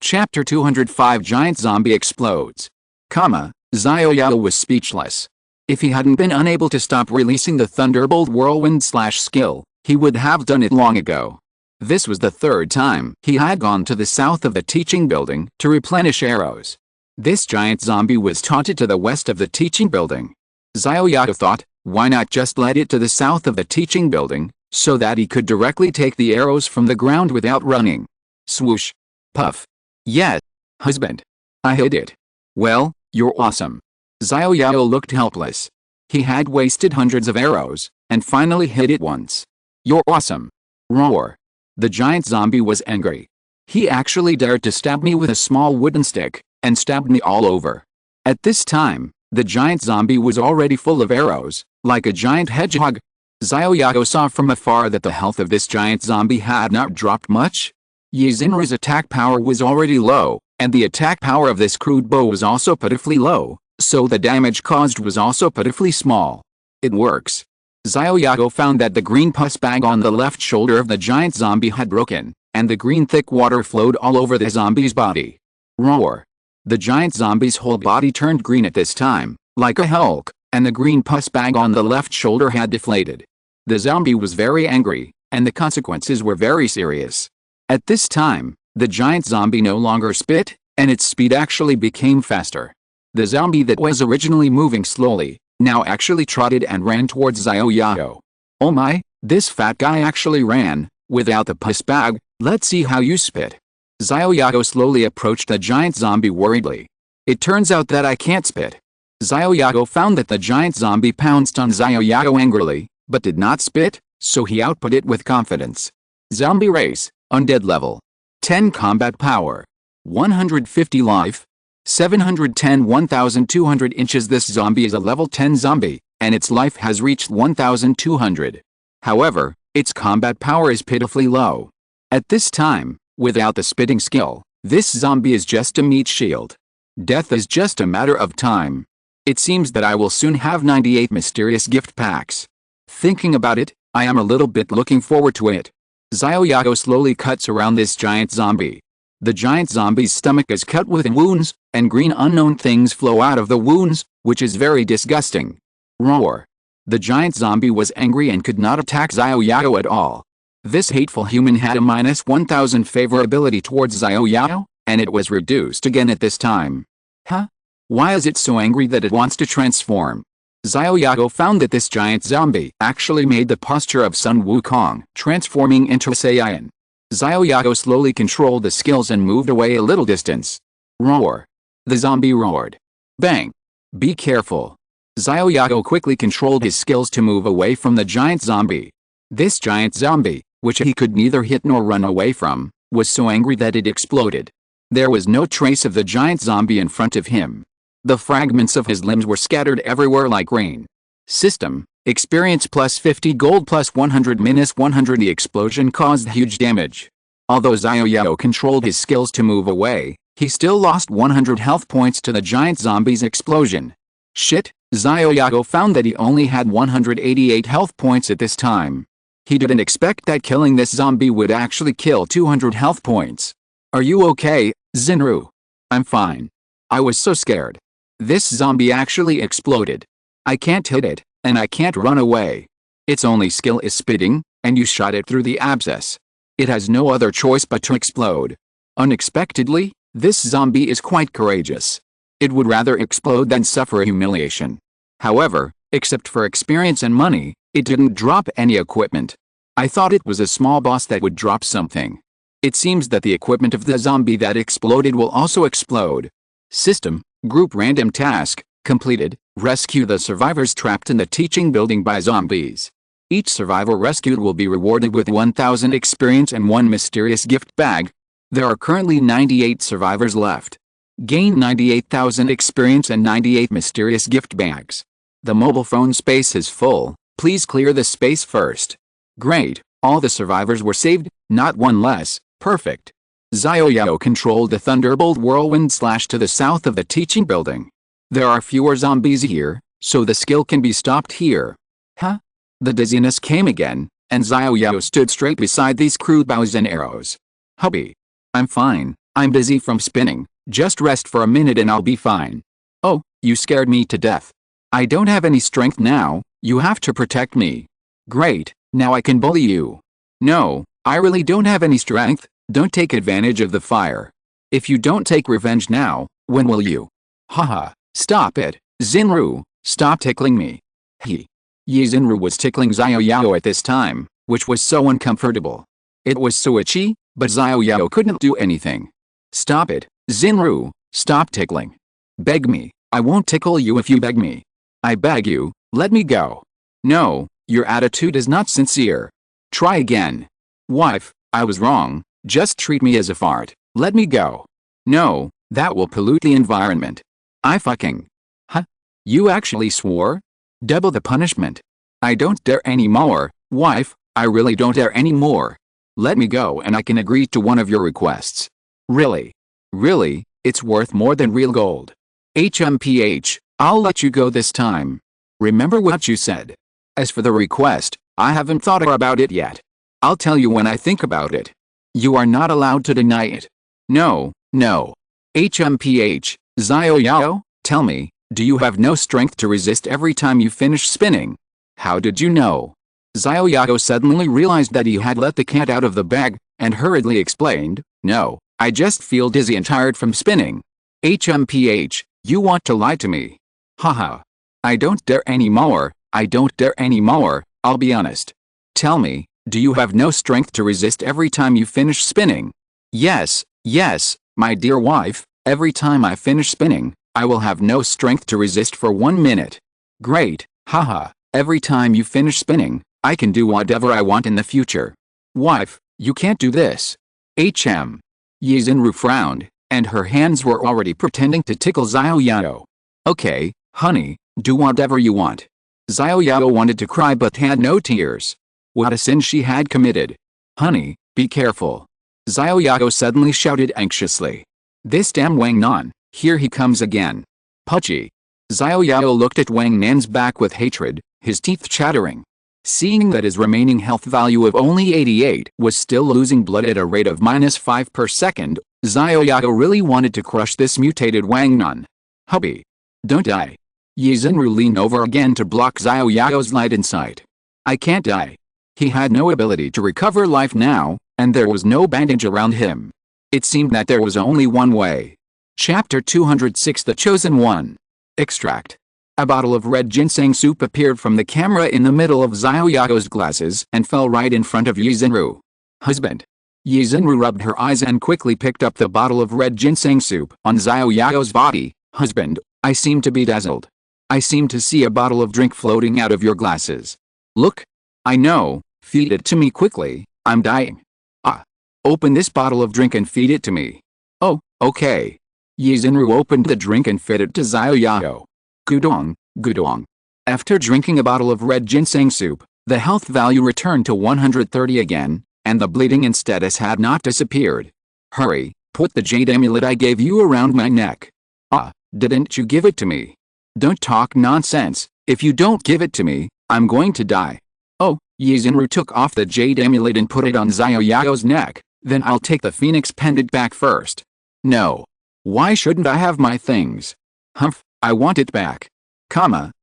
S1: Chapter 205 Giant Zombie Explodes. Xiao Yao was speechless. If he hadn't been unable to stop releasing the thunderbolt whirlwind slash skill, he would have done it long ago. This was the third time he had gone to the south of the teaching building to replenish arrows. This giant zombie was taunted to the west of the teaching building. Xiao Yao thought, why not just let it to the south of the teaching building, so that he could directly take the arrows from the ground without running. Swoosh. Puff. Yes, husband. I hit it. Well, you're awesome. Xiao Yao looked helpless. He had wasted hundreds of arrows, and finally hit it once. You're awesome. Roar. The giant zombie was angry. He actually dared to stab me with a small wooden stick, and stabbed me all over. At this time, the giant zombie was already full of arrows, like a giant hedgehog. Xiao Yao saw from afar that the health of this giant zombie had not dropped much. Yizunru's attack power was already low, and the attack power of this crude bow was also pitifully low, so the damage caused was also pitifully small. It works. Xiao Yao found that the green pus bag on the left shoulder of the giant zombie had broken, and the green thick water flowed all over the zombie's body. Roar. The giant zombie's whole body turned green at this time, like a Hulk, and the green pus bag on the left shoulder had deflated. The zombie was very angry, and the consequences were very serious. At this time, the giant zombie no longer spit, and its speed actually became faster. The zombie that was originally moving slowly, now actually trotted and ran towards Xiao Yao. Oh my, this fat guy actually ran, without the pus bag. Let's see how you spit. Xiao Yao slowly approached the giant zombie worriedly. It turns out that I can't spit. Xiao Yao found that the giant zombie pounced on Xiao Yao angrily, but did not spit, so he output it with confidence. Zombie race, undead level. 10 combat power. 150 life. 710 1200 inches. This zombie is a level 10 zombie, and its life has reached 1200. However, its combat power is pitifully low. At this time, without the spitting skill, this zombie is just a meat shield. Death is just a matter of time. It seems that I will soon have 98 mysterious gift packs. Thinking about it, I am a little bit looking forward to it. Xiao Yao slowly cuts around this giant zombie. The giant zombie's stomach is cut with wounds, and green unknown things flow out of the wounds, which is very disgusting. Roar. The giant zombie was angry and could not attack Xiao Yao at all. This hateful human had a -1000 favorability towards Xiao Yao, and it was reduced again at this time. Huh? Why is it so angry that it wants to transform? Xiao Yao found that this giant zombie actually made the posture of Sun Wukong, transforming into a Saiyan. Xiao Yao slowly controlled the skills and moved away a little distance. Roar. The zombie roared. Bang. Be careful. Xiao Yao quickly controlled his skills to move away from the giant zombie. This giant zombie, which he could neither hit nor run away from, was so angry that it exploded. There was no trace of the giant zombie in front of him. The fragments of his limbs were scattered everywhere like rain. System, experience +50 gold +100 -100. The explosion caused huge damage. Although Xiao Yao controlled his skills to move away, he still lost 100 health points to the giant zombie's explosion. Shit, Xiao Yao found that he only had 188 health points at this time. He didn't expect that killing this zombie would actually kill 200 health points. Are you okay, Xinru? I'm fine. I was so scared. This zombie actually exploded. I can't hit it, and I can't run away. Its only skill is spitting, and you shot it through the abscess. It has no other choice but to explode. Unexpectedly, this zombie is quite courageous. It would rather explode than suffer humiliation. However, except for experience and money, it didn't drop any equipment. I thought it was a small boss that would drop something. It seems that the equipment of the zombie that exploded will also explode. System, group random task, completed, rescue the survivors trapped in the teaching building by zombies. Each survivor rescued will be rewarded with 1000 experience and 1 mysterious gift bag. There are currently 98 survivors left. Gain 98,000 experience and 98 mysterious gift bags. The mobile phone space is full, please clear the space first. Great, all the survivors were saved, not one less, perfect. Xiao Yao controlled the Thunderbolt whirlwind slash to the south of the teaching building. There are fewer zombies here, so the skill can be stopped here. Huh? The dizziness came again, and Xiao Yao stood straight beside these crude bows and arrows. Hubby. I'm fine, I'm busy from spinning. Just rest for a minute and I'll be fine. Oh, you scared me to death. I don't have any strength now, you have to protect me. Great, now I can bully you. No, I really don't have any strength, don't take advantage of the fire. If you don't take revenge now, when will you? Haha, stop it, Xinru, stop tickling me. Xinru was tickling Xiao Yao at this time, which was so uncomfortable. It was so itchy, but Xiao Yao couldn't do anything. Stop it. Xinru, stop tickling. Beg me, I won't tickle you if you beg me. I beg you, let me go. No, your attitude is not sincere. Try again. Wife, I was wrong, just treat me as a fart, let me go. No, that will pollute the environment. I fucking. Huh? You actually swore? Double the punishment. I don't dare anymore, wife, I really don't dare anymore. Let me go and I can agree to one of your requests. Really? Really, it's worth more than real gold. HMPH, I'll let you go this time. Remember what you said. As for the request, I haven't thought about it yet. I'll tell you when I think about it. You are not allowed to deny it. No, no. HMPH, Xiao Yao, tell me, do you have no strength to resist every time you finish spinning? How did you know? Xiao Yao suddenly realized that he had let the cat out of the bag, and hurriedly explained, no. I just feel dizzy and tired from spinning. HMPH, you want to lie to me. Haha. I don't dare anymore, I don't dare anymore, I'll be honest. Tell me, do you have no strength to resist every time you finish spinning? Yes, yes, my dear wife, every time I finish spinning, I will have no strength to resist for 1 minute. Great, haha, every time you finish spinning, I can do whatever I want in the future. Wife, you can't do this. HM. Xinru frowned, and her hands were already pretending to tickle Xiao Yao. Okay, honey, do whatever you want. Xiao Yao wanted to cry but had no tears. What a sin she had committed. Honey, be careful. Xiao Yao suddenly shouted anxiously. This damn Wang Nan, here he comes again. Pudgy. Xiao Yao looked at Wang Nan's back with hatred, his teeth chattering. Seeing that his remaining health value of only 88 was still losing blood at a rate of -5 per second, Xiao Yao really wanted to crush this mutated Wang Nan. Hubby. Don't die. Yizunru leaned over again to block Xiao Yao's light in sight. I can't die. He had no ability to recover life now, and there was no bandage around him. It seemed that there was only one way. Chapter 206 The Chosen One. Extract. A bottle of red ginseng soup appeared from the camera in the middle of Xiao Yao's glasses and fell right in front of Yizunru. Husband. Yizunru rubbed her eyes and quickly picked up the bottle of red ginseng soup on Xiao Yao's body. Husband, I seem to be dazzled. I seem to see a bottle of drink floating out of your glasses. Look. I know, feed it to me quickly, I'm dying. Ah. Open this bottle of drink and feed it to me. Oh, okay. Yizunru opened the drink and fed it to Xiao Yao. Gudong, gudong. After drinking a bottle of red ginseng soup, the health value returned to 130 again, and the bleeding and status had not disappeared. Hurry, put the jade amulet I gave you around my neck. Ah, didn't you give it to me? Don't talk nonsense, if you don't give it to me, I'm going to die. Oh, Yizunru took off the jade amulet and put it on Xiao Yao's neck, then I'll take the phoenix pendant back first. No. Why shouldn't I have my things? Humph, I want it back.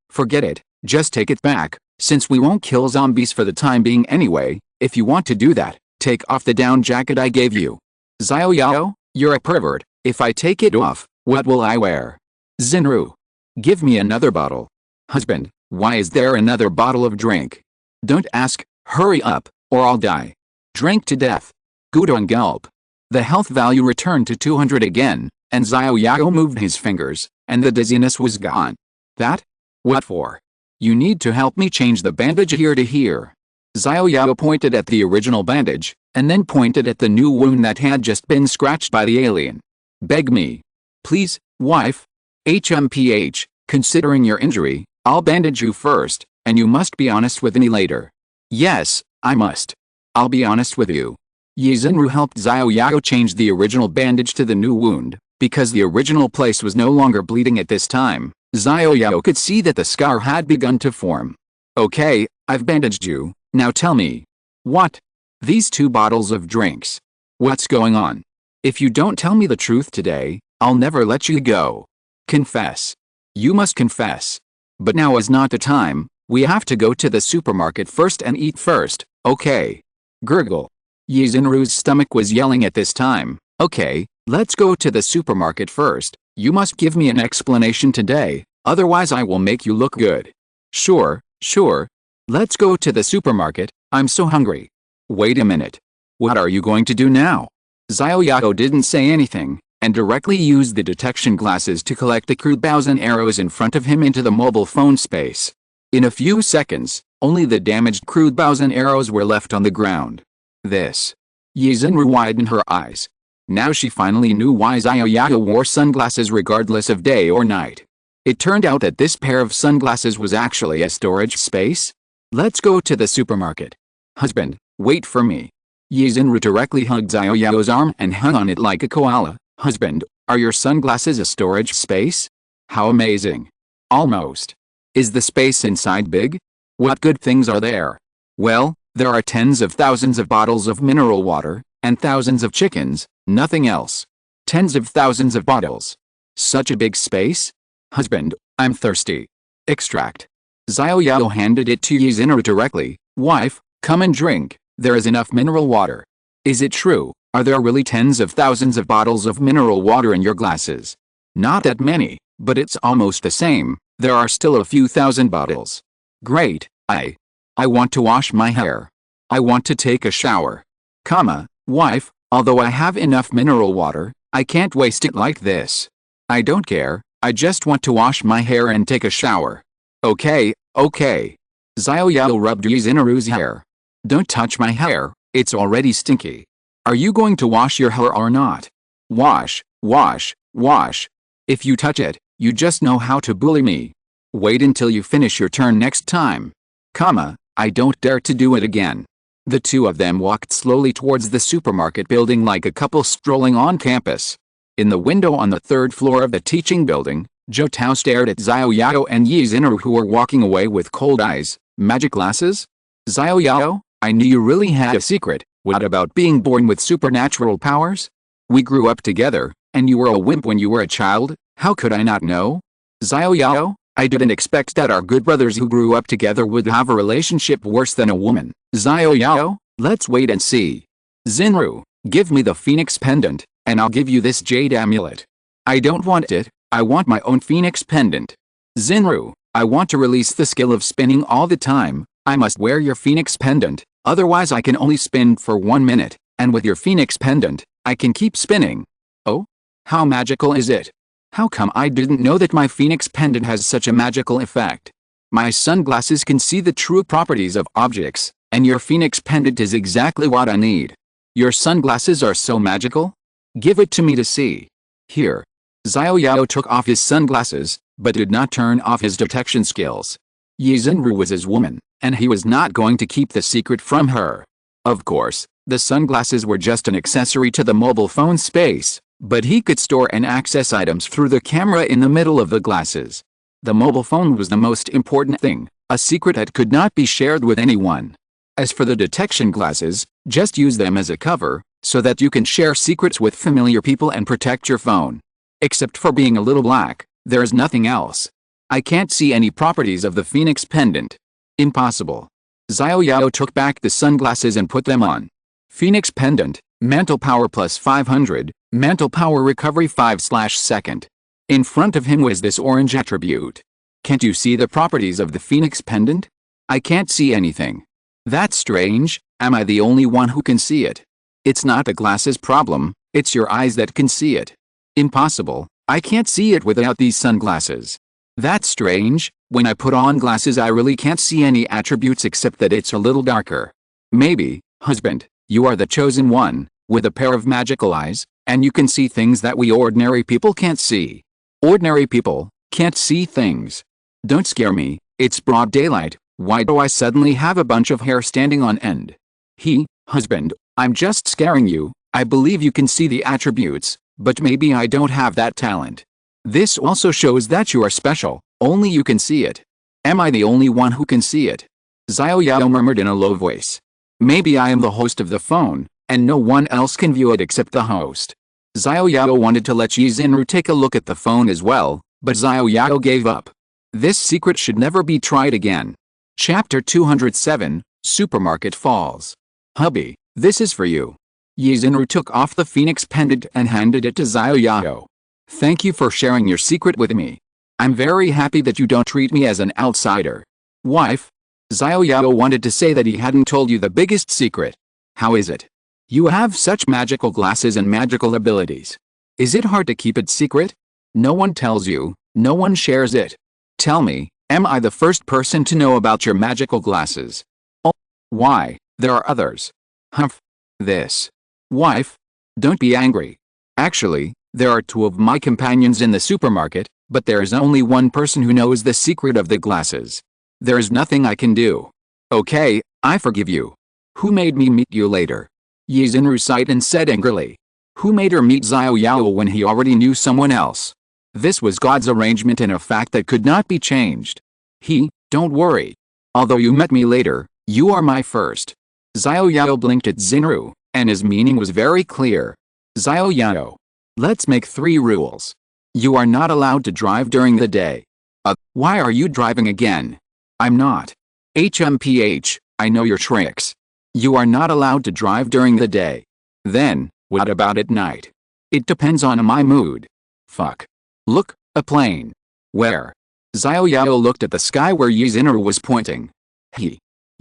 S1: Forget it, just take it back, since we won't kill zombies for the time being anyway. If you want to do that, take off the down jacket I gave you. Xiao Yao, you're a pervert. If I take it off, what will I wear? Zinru. Give me another bottle. Husband, why is there another bottle of drink? Don't ask, hurry up, or I'll die. Drink to death. Gudong gulp. The health value returned to 200 again, and Xiao Yao moved his fingers, and the dizziness was gone. That? What for? You need to help me change the bandage here to here. Xiao Yao pointed at the original bandage, and then pointed at the new wound that had just been scratched by the alien. Beg me. Please, wife. HMPH, considering your injury, I'll bandage you first, and you must be honest with me later. Yes, I must. I'll be honest with you. Yizunru helped Xiao Yao change the original bandage to the new wound, because the original place was no longer bleeding at this time. Xiao Yao could see that the scar had begun to form. Okay, I've bandaged you, now tell me. What? These 2 bottles of drinks. What's going on? If you don't tell me the truth today, I'll never let you go. Confess. You must confess. But now is not the time, we have to go to the supermarket first and eat first, okay? Gurgle. Yizunru's stomach was yelling at this time. Okay, let's go to the supermarket first. You must give me an explanation today, otherwise I will make you look good. Sure. Let's go to the supermarket, I'm so hungry. Wait a minute. What are you going to do now? Xiao Yao didn't say anything, and directly used the detection glasses to collect the crude bows and arrows in front of him into the mobile phone space. In a few seconds, only the damaged crude bows and arrows were left on the ground. This. Yizunru widened her eyes. Now she finally knew why Xiao Yao wore sunglasses regardless of day or night. It turned out that this pair of sunglasses was actually a storage space. Let's go to the supermarket. Husband, wait for me. Yizunru directly hugged Xiao Yao's arm and hung on it like a koala. Husband, are your sunglasses a storage space? How amazing. Almost. Is the space inside big? What good things are there? Well, there are tens of thousands of bottles of mineral water, and thousands of chickens, nothing else. Tens of thousands of bottles. Such a big space? Husband, I'm thirsty. Extract. Xiao Yao handed it to Yizunru directly. Wife, come and drink, there is enough mineral water. Is it true, are there really tens of thousands of bottles of mineral water in your glasses? Not that many, but it's almost the same, there are still a few thousand bottles. Great, I want to wash my hair. I want to take a shower. Wife, although I have enough mineral water, I can't waste it like this. I don't care, I just want to wash my hair and take a shower. Okay. Xiao Yao rubbed Yizunuru's hair. Don't touch my hair, it's already stinky. Are you going to wash your hair or not? Wash. If you touch it, you just know how to bully me. Wait until you finish your turn next time. I don't dare to do it again. The two of them walked slowly towards the supermarket building like a couple strolling on campus. In the window on the 3rd floor of the teaching building, Zhou Tao stared at Xiao Yao and Yizunru who were walking away with cold eyes. Magic glasses? Xiao Yao, I knew you really had a secret. What about being born with supernatural powers? We grew up together, and you were a wimp when you were a child, how could I not know? Xiao Yao, I didn't expect that our good brothers who grew up together would have a relationship worse than a woman. Xiao Yao, let's wait and see. Xinru, give me the phoenix pendant, and I'll give you this jade amulet. I don't want it, I want my own phoenix pendant. Xinru, I want to release the skill of spinning all the time. I must wear your phoenix pendant, otherwise I can only spin for 1 minute, and with your phoenix pendant, I can keep spinning. Oh? How magical is it? How come I didn't know that my phoenix pendant has such a magical effect? My sunglasses can see the true properties of objects, and your phoenix pendant is exactly what I need. Your sunglasses are so magical? Give it to me to see. Here. Xiao Yao took off his sunglasses, but did not turn off his detection skills. Xinru was his woman, and he was not going to keep the secret from her. Of course, the sunglasses were just an accessory to the mobile phone space, but he could store and access items through the camera in the middle of the glasses. The mobile phone was the most important thing, a secret that could not be shared with anyone. As for the detection glasses, just use them as a cover, so that you can share secrets with familiar people and protect your phone. Except for being a little black, there is nothing else. I can't see any properties of the phoenix pendant. Impossible. Xiao Yao took back the sunglasses and put them on. Phoenix pendant, mental power plus 500, mental power recovery 5/2. In front of him was this orange attribute. Can't you see the properties of the phoenix pendant? I can't see anything. That's strange, am I the only one who can see it? It's not the glasses problem, it's your eyes that can see it. Impossible, I can't see it without these sunglasses. That's strange, when I put on glasses I really can't see any attributes except that it's a little darker. Maybe, husband, you are the chosen one, with a pair of magical eyes, and you can see things that we ordinary people can't see. Ordinary people can't see things. Don't scare me, it's broad daylight, why do I suddenly have a bunch of hair standing on end? Husband, I'm just scaring you, I believe you can see the attributes, but maybe I don't have that talent. This also shows that you are special, only you can see it. Am I the only one who can see it? Xiao Yao murmured in a low voice. Maybe I am the host of the phone, and no one else can view it except the host. Xiao Yao wanted to let Xinru take a look at the phone as well, but Xiao Yao gave up. This secret should never be tried again. Chapter 207, Supermarket Falls. Hubby, this is for you. Xinru took off the phoenix pendant and handed it to Xiao Yao. Thank you for sharing your secret with me. I'm very happy that you don't treat me as an outsider. Wife? Xiao Yao wanted to say that he hadn't told you the biggest secret. How is it? You have such magical glasses and magical abilities. Is it hard to keep it secret? No one tells you, no one shares it. Tell me, am I the first person to know about your magical glasses? Oh, why, there are others. Humph. This. Wife? Don't be angry. Actually, there are 2 of my companions in the supermarket, but there is only one person who knows the secret of the glasses. There is nothing I can do. Okay, I forgive you. Who made me meet you later? Xinru sighed and said angrily. Who made her meet Xiao Yao when he already knew someone else? This was God's arrangement and a fact that could not be changed. Don't worry. Although you met me later, you are my first. Xiao Yao blinked at Xinru, and his meaning was very clear. Xiao Yao. Let's make 3 rules. You are not allowed to drive during the day. Why are you driving again? I'm not. HMPH, I know your tricks. You are not allowed to drive during the day. Then, what about at night? It depends on my mood. Fuck. Look, a plane. Where? Xiao Yao looked at the sky where Xinru was pointing.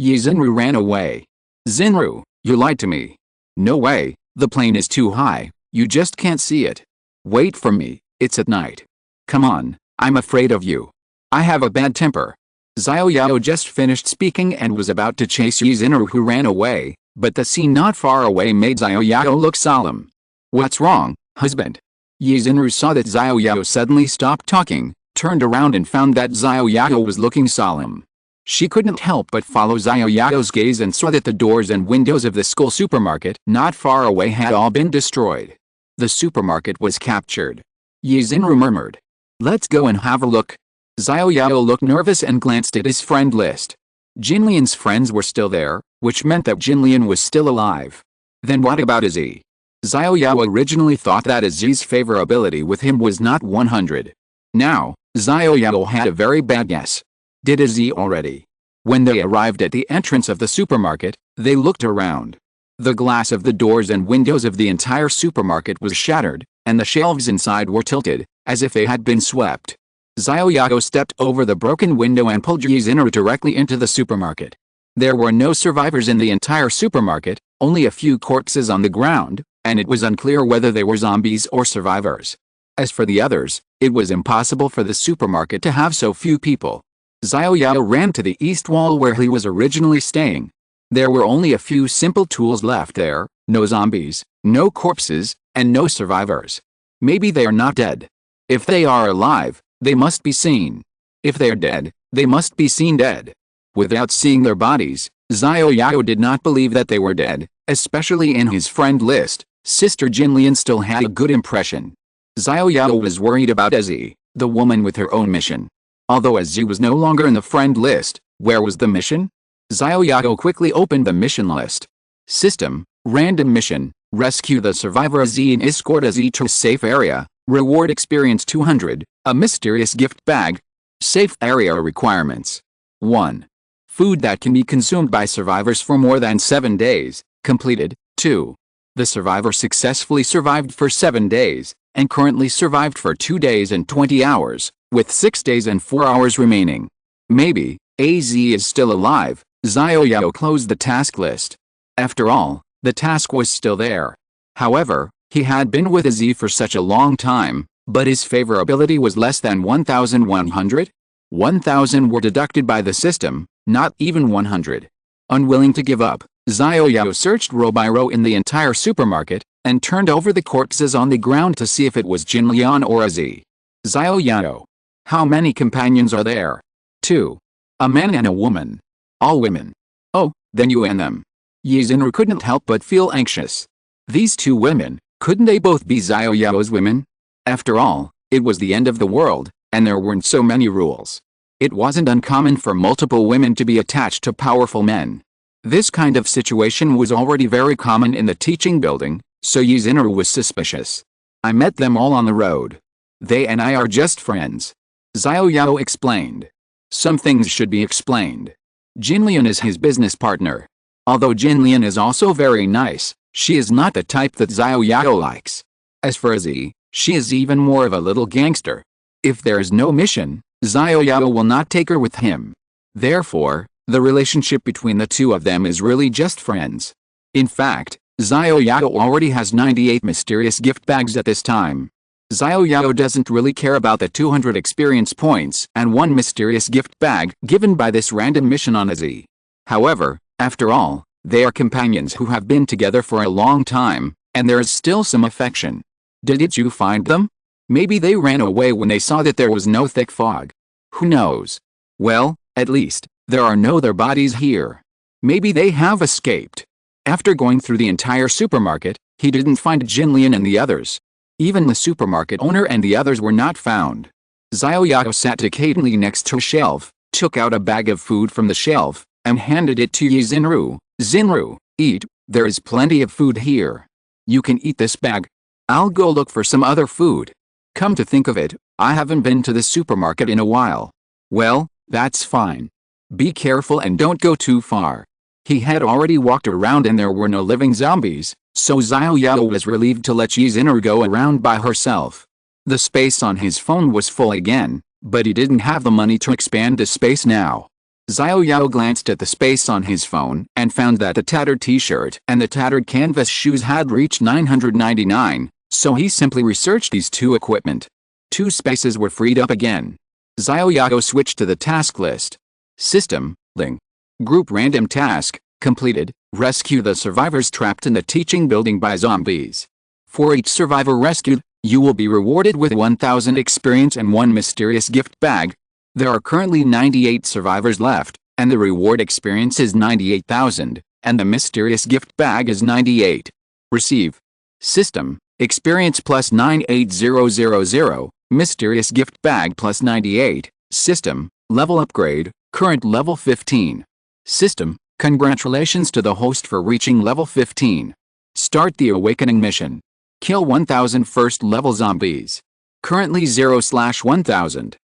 S1: Xinru ran away. Xinru, you lied to me. No way, the plane is too high, you just can't see it. Wait for me, it's at night. Come on, I'm afraid of you. I have a bad temper. Xiao Yao just finished speaking and was about to chase Xinru who ran away, but the scene not far away made Xiao Yao look solemn. What's wrong, husband? Xinru saw that Xiao Yao suddenly stopped talking, turned around and found that Xiao Yao was looking solemn. She couldn't help but follow Xiao Yao's gaze and saw that the doors and windows of the school supermarket not far away had all been destroyed. The supermarket was captured. Xinru murmured. Let's go and have a look. Xiao Yao looked nervous and glanced at his friend list. Jinlian's friends were still there, which meant that Jinlian was still alive. Then what about Izzy? Xiao Yao originally thought that Izzy's favorability with him was not 100. Now, Xiao Yao had a very bad guess. Did Izzy already? When they arrived at the entrance of the supermarket, they looked around. The glass of the doors and windows of the entire supermarket was shattered, and the shelves inside were tilted, as if they had been swept. Xiao Yao stepped over the broken window and pulled Yizinaru directly into the supermarket. There were no survivors in the entire supermarket, only a few corpses on the ground, and it was unclear whether they were zombies or survivors. As for the others, it was impossible for the supermarket to have so few people. Xiao Yao ran to the east wall where he was originally staying. There were only a few simple tools left there, no zombies, no corpses, and no survivors. Maybe they are not dead. If they are alive, they must be seen. If they are dead, they must be seen dead. Without seeing their bodies, Xiao Yao did not believe that they were dead, especially in his friend list. Sister Jinlian still had a good impression. Xiao Yao was worried about Izzy, the woman with her own mission. Although Izzy was no longer in the friend list, where was the mission? Xiao Yao quickly opened the mission list. System, random mission, rescue the survivor Izzy and escort Izzy to a safe area, reward experience 200, a mysterious gift bag. Safe area requirements. 1. Food that can be consumed by survivors for more than 7 days, completed. 2. The survivor successfully survived for 7 days, and currently survived for 2 days and 20 hours, with 6 days and 4 hours remaining. Maybe, AZ is still alive. Xiao Yao closed the task list. After all, the task was still there. However, he had been with AZ for such a long time, but his favorability was less than 1,100? 1,000 were deducted by the system, not even 100. Unwilling to give up, Xiao Yao searched row by row in the entire supermarket, and turned over the corpses on the ground to see if it was Jinlian or Izzy. Xiao Yao. How many companions are there? 2. A man and a woman. All women. Oh, then you and them. Yizinaru couldn't help but feel anxious. These 2 women, couldn't they both be Xiao Yao's women? After all, it was the end of the world, and there weren't so many rules. It wasn't uncommon for multiple women to be attached to powerful men. This kind of situation was already very common in the teaching building, so Yizinaru was suspicious. I met them all on the road. They and I are just friends. Xiao Yao explained. Some things should be explained. Jinlian is his business partner. Although Jinlian is also very nice, she is not the type that Xiao Yao likes. As for Izzy, she is even more of a little gangster. If there is no mission, Xiao Yao will not take her with him. Therefore, the relationship between the 2 of them is really just friends. In fact, Xiao Yao already has 98 mysterious gift bags at this time. Xiao Yao doesn't really care about the 200 experience points and 1 mysterious gift bag given by this random mission on Izzy. However, after all, they are companions who have been together for a long time, and there is still some affection. Did you find them? Maybe they ran away when they saw that there was no thick fog. Who knows? Well, at least, there are no other bodies here. Maybe they have escaped. After going through the entire supermarket, he didn't find Jinlian and the others. Even the supermarket owner and the others were not found. Xiao Yao sat decadently next to a shelf, took out a bag of food from the shelf, and handed it to Yizinaru. Zinru, eat, there is plenty of food here. You can eat this bag. I'll go look for some other food. Come to think of it, I haven't been to the supermarket in a while. Well, that's fine. Be careful and don't go too far. He had already walked around and there were no living zombies, so Xiao Yao was relieved to let Yizinaru go around by herself. The space on his phone was full again, but he didn't have the money to expand the space now. Xiao Yao glanced at the space on his phone and found that the tattered t-shirt and the tattered canvas shoes had reached 999, so he simply researched these 2 equipment. 2 spaces were freed up again. Xiao Yao switched to the task list. System, Ling. Group random task, completed, rescue the survivors trapped in the teaching building by zombies. For each survivor rescued, you will be rewarded with 1,000 experience and 1 mysterious gift bag. There are currently 98 survivors left, and the reward experience is 98,000, and the mysterious gift bag is 98. Receive. System, experience plus 98000, mysterious gift bag plus 98. System, level upgrade, current level 15. System, congratulations to the host for reaching level 15. Start the awakening mission. Kill 1,000 first level zombies. Currently 0/1000.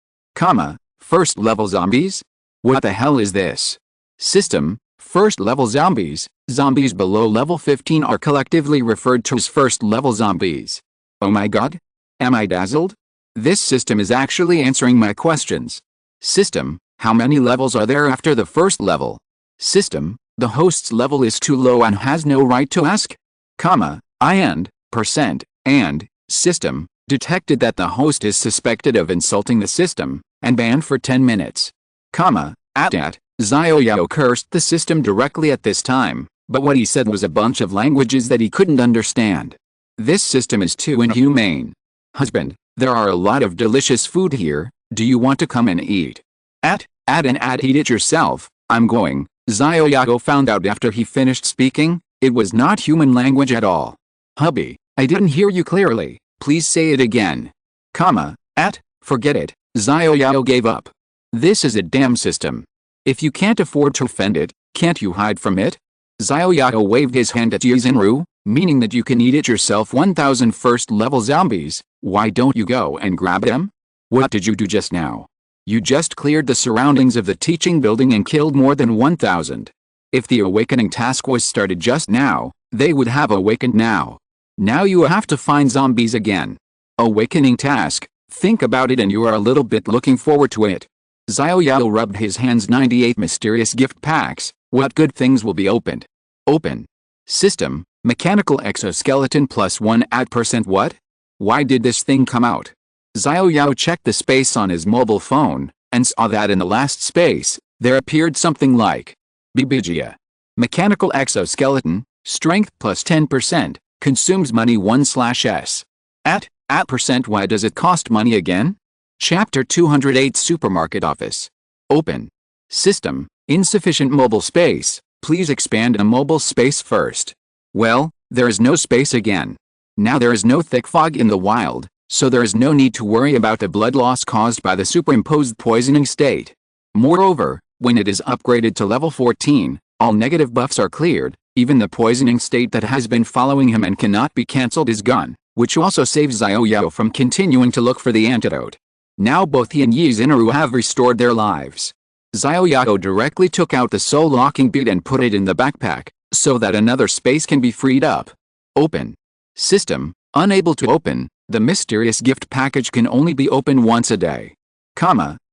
S1: First level zombies? What the hell is this? System, first level zombies. Zombies below level 15 are collectively referred to as first level zombies. Oh my god? Am I dazzled? This system is actually answering my questions. System, how many levels are there after the first level? System, the host's level is too low and has no right to ask. And system, detected that the host is suspected of insulting the system, and banned for 10 minutes. Xiao Yao cursed the system directly at this time, but what he said was a bunch of languages that he couldn't understand. This system is too inhumane. Husband, there are a lot of delicious food here, do you want to come and eat? Eat it yourself, I'm going. Xiao Yao found out after he finished speaking, it was not human language at all. Hubby, I didn't hear you clearly, please say it again. Forget it, Xiao Yao gave up. This is a damn system. If you can't afford to offend it, can't you hide from it? Xiao Yao waved his hand at Yizinru, meaning that you can eat it yourself. 1000 first level zombies, why don't you go and grab them? What did you do just now? You just cleared the surroundings of the teaching building and killed more than 1000. If the awakening task was started just now, they would have awakened now. Now you have to find zombies again. Awakening task, think about it and you are a little bit looking forward to it. Xiao Yao rubbed his hands. 98 mysterious gift packs, what good things will be opened? Open. System, mechanical exoskeleton +1 at %. What? Why did this thing come out? Xiao Yao checked the space on his mobile phone, and saw that in the last space, there appeared something like Bibigia. Mechanical exoskeleton, strength +10%, consumes money 1/s. At %. Why does it cost money again? Chapter 208 Supermarket Office. Open. System, insufficient mobile space, please expand a mobile space first. Well, there is no space again. Now there is no thick fog in the wild, so there is no need to worry about the blood loss caused by the superimposed poisoning state. Moreover, when it is upgraded to level 14, all negative buffs are cleared, even the poisoning state that has been following him and cannot be cancelled is gone, which also saves Xiao Yao from continuing to look for the antidote. Now both he and Yizinru have restored their lives. Xiao Yao directly took out the soul locking bead and put it in the backpack, so that another space can be freed up. Open. System, unable to open, the mysterious gift package can only be opened once a day.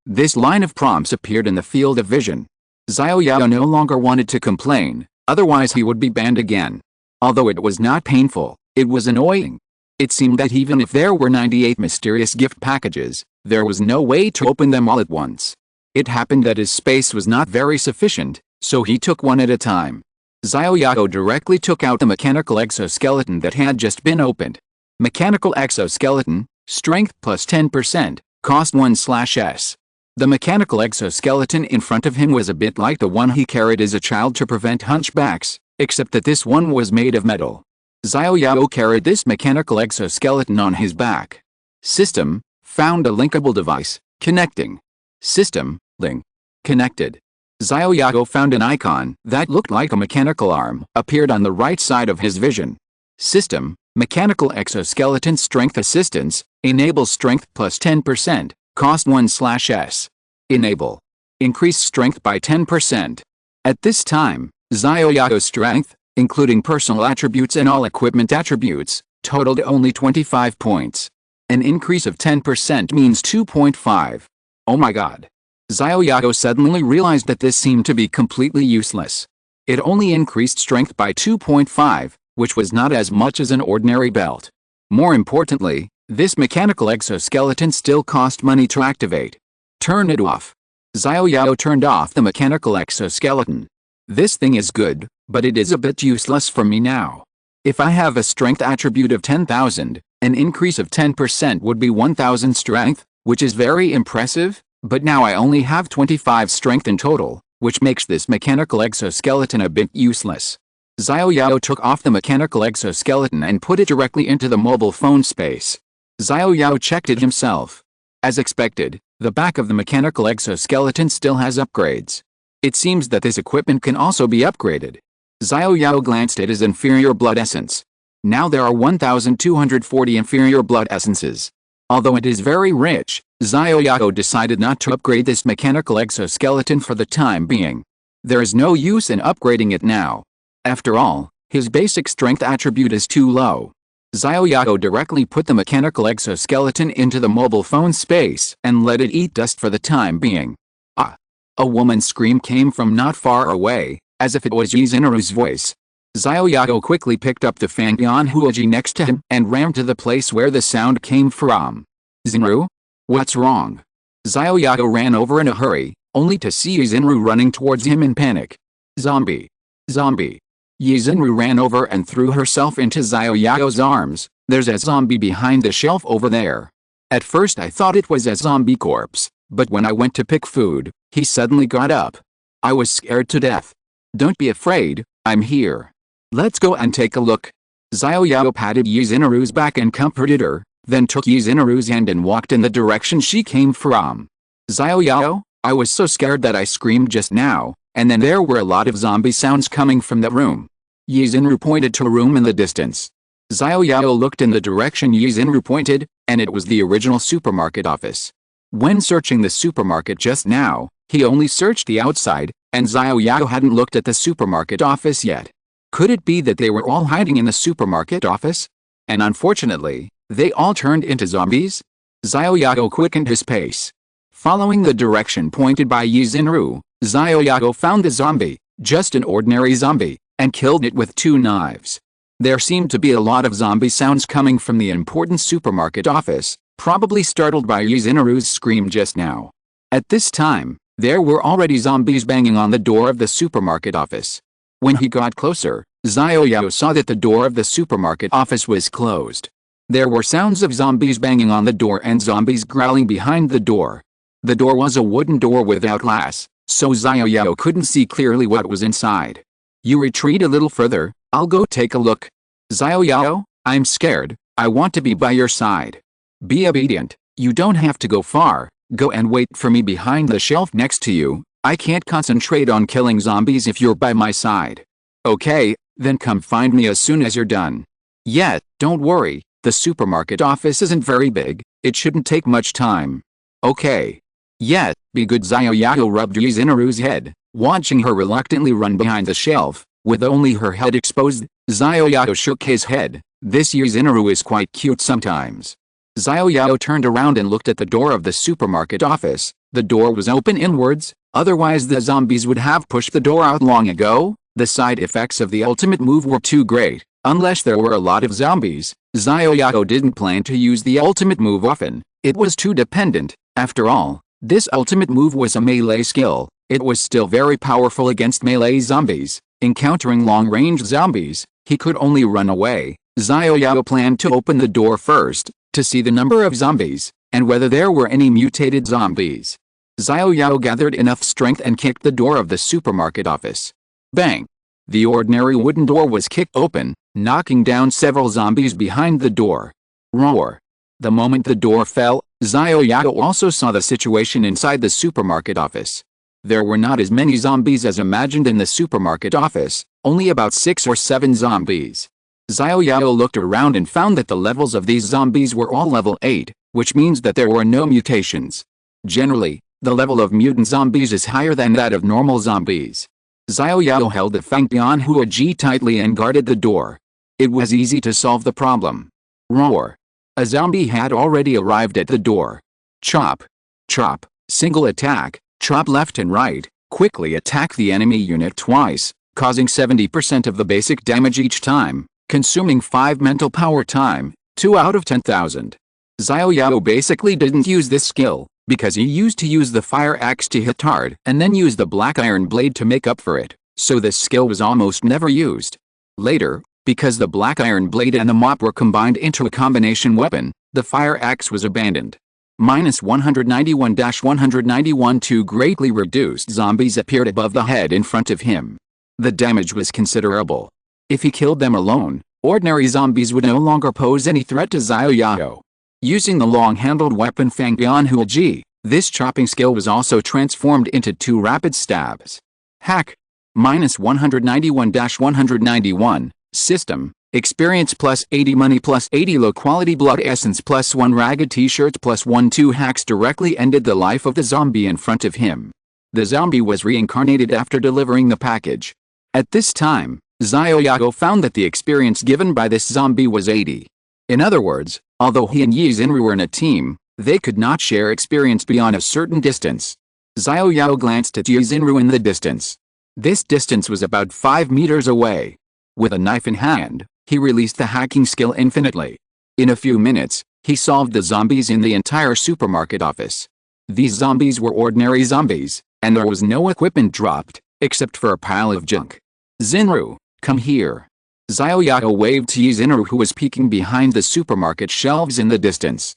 S1: This line of prompts appeared in the field of vision. Xiao Yao no longer wanted to complain, otherwise he would be banned again. Although it was not painful, it was annoying. It seemed that even if there were 98 mysterious gift packages, there was no way to open them all at once. It happened that his space was not very sufficient, so he took one at a time. Xiao Yao directly took out the mechanical exoskeleton that had just been opened. Mechanical exoskeleton, strength +10%, cost 1/s. The mechanical exoskeleton in front of him was a bit like the one he carried as a child to prevent hunchbacks, except that this one was made of metal. Xiao Yao carried this mechanical exoskeleton on his back. System, found a linkable device, connecting. System, link. Connected. Xiao Yao found an icon that looked like a mechanical arm, appeared on the right side of his vision. System, mechanical exoskeleton strength assistance, enables strength +10%, cost 1/s. Enable. Increase strength by 10%. At this time, Xiao Yao's strength, including personal attributes and all equipment attributes, totaled only 25 points. An increase of 10% means 2.5. Oh my god. Xiao Yao suddenly realized that this seemed to be completely useless. It only increased strength by 2.5, which was not as much as an ordinary belt. More importantly, this mechanical exoskeleton still cost money to activate. Turn it off. Xiao Yao turned off the mechanical exoskeleton. This thing is good, but it is a bit useless for me now. If I have a strength attribute of 10,000, an increase of 10% would be 1,000 strength, which is very impressive, but now I only have 25 strength in total, which makes this mechanical exoskeleton a bit useless. Xiao Yao took off the mechanical exoskeleton and put it directly into the mobile phone space. Xiao Yao checked it himself. As expected, the back of the mechanical exoskeleton still has upgrades. It seems that this equipment can also be upgraded. Xiao Yao glanced at his inferior blood essence. Now there are 1,240 inferior blood essences. Although it is very rich, Xiao Yao decided not to upgrade this mechanical exoskeleton for the time being. There is no use in upgrading it now. After all, his basic strength attribute is too low. Xiao Yao directly put the mechanical exoskeleton into the mobile phone space and let it eat dust for the time being. Ah! A woman's scream came from not far away, as if it was Yizunaru's voice. Xiao Yao quickly picked up the Fangyan Huaji next to him and ran to the place where the sound came from. Yizunaru? What's wrong? Xiao Yao ran over in a hurry, only to see Yizunaru running towards him in panic. Zombie! Zombie! Yizunaru ran over and threw herself into Xiao Yao's arms. There's a zombie behind the shelf over there. At first I thought it was a zombie corpse, but when I went to pick food, he suddenly got up. I was scared to death. Don't be afraid, I'm here. Let's go and take a look. Xiao Yao patted Yizunaru's back and comforted her, then took Yizunaru's hand and walked in the direction she came from. Xiao Yao, I was so scared that I screamed just now, and then there were a lot of zombie sounds coming from that room. Yizunaru pointed to a room in the distance. Xiao Yao looked in the direction Yizunaru pointed, and it was the original supermarket office. When searching the supermarket just now, he only searched the outside, and Xiao Yao hadn't looked at the supermarket office yet. Could it be that they were all hiding in the supermarket office? And unfortunately, they all turned into zombies? Xiao Yao quickened his pace. Following the direction pointed by Yizunaru, Xiao Yao found the zombie, just an ordinary zombie, and killed it with 2 knives. There seemed to be a lot of zombie sounds coming from the important supermarket office, probably startled by Yizunaru's scream just now. At this time, there were already zombies banging on the door of the supermarket office. When he got closer, Xiao Yao saw that the door of the supermarket office was closed. There were sounds of zombies banging on the door and zombies growling behind the door. The door was a wooden door without glass, so Xiao Yao couldn't see clearly what was inside. You retreat a little further, I'll go take a look. Xiao Yao, I'm scared, I want to be by your side. Be obedient, you don't have to go far, go and wait for me behind the shelf next to you. I can't concentrate on killing zombies if you're by my side. Okay, then come find me as soon as you're done. Yet, don't worry, the supermarket office isn't very big, it shouldn't take much time. Okay. Yet, be good. Xiao Yao rubbed Yizunaru's head, watching her reluctantly run behind the shelf, with only her head exposed. Xiao Yao shook his head. This Yizunaru is quite cute sometimes. Xiao Yao turned around and looked at the door of the supermarket office. The door was open inwards, otherwise the zombies would have pushed the door out long ago. The side effects of the ultimate move were too great. Unless there were a lot of zombies, Xiao Yao didn't plan to use the ultimate move often. It was too dependent. After all, this ultimate move was a melee skill. It was still very powerful against melee zombies. Encountering long-range zombies, he could only run away. Xiao Yao planned to open the door first, to see the number of zombies, and whether there were any mutated zombies. Xiao Yao gathered enough strength and kicked the door of the supermarket office. Bang! The ordinary wooden door was kicked open, knocking down several zombies behind the door. Roar! The moment the door fell, Xiao Yao also saw the situation inside the supermarket office. There were not as many zombies as imagined in the supermarket office, only about 6 or 7 zombies. Xiao Yao looked around and found that the levels of these zombies were all level 8, which means that there were no mutations. Generally, the level of mutant zombies is higher than that of normal zombies. Xiao Yao held the Fangyan Huaji tightly and guarded the door. It was easy to solve the problem. Roar! A zombie had already arrived at the door. Chop! Chop! Single attack, chop left and right, quickly attack the enemy unit twice, causing 70% of the basic damage each time, consuming 5 mental power time, 2 out of 10,000. Xiao Yao basically didn't use this skill, because he used to use the fire axe to hit hard and then use the black iron blade to make up for it, so this skill was almost never used. Later, because the black iron blade and the mop were combined into a combination weapon, the fire axe was abandoned. -191-191 Two greatly reduced zombies appeared above the head in front of him. The damage was considerable. If he killed them alone, ordinary zombies would no longer pose any threat to Xiao Yao. Using the long-handled weapon Fangyan Huaji, this chopping skill was also transformed into 2 rapid stabs. Hack! -191-191, system, Experience plus 80 money plus 80 low quality blood essence plus 1 ragged t-shirts plus 1 2 hacks directly ended the life of the zombie in front of him. The zombie was reincarnated after delivering the package. At this time, Xiao Yao found that the experience given by this zombie was 80. In other words, although he and Yi Xinru were in a team, they could not share experience beyond a certain distance. Xiao Yao glanced at Yi Xinru in the distance. This distance was about 5 meters away. With a knife in hand, he released the hacking skill infinitely. In a few minutes, he solved the zombies in the entire supermarket office. These zombies were ordinary zombies, and there was no equipment dropped, except for a pile of junk. Xinru, come here. Xiao Yao waved to Yi Xinru, who was peeking behind the supermarket shelves in the distance.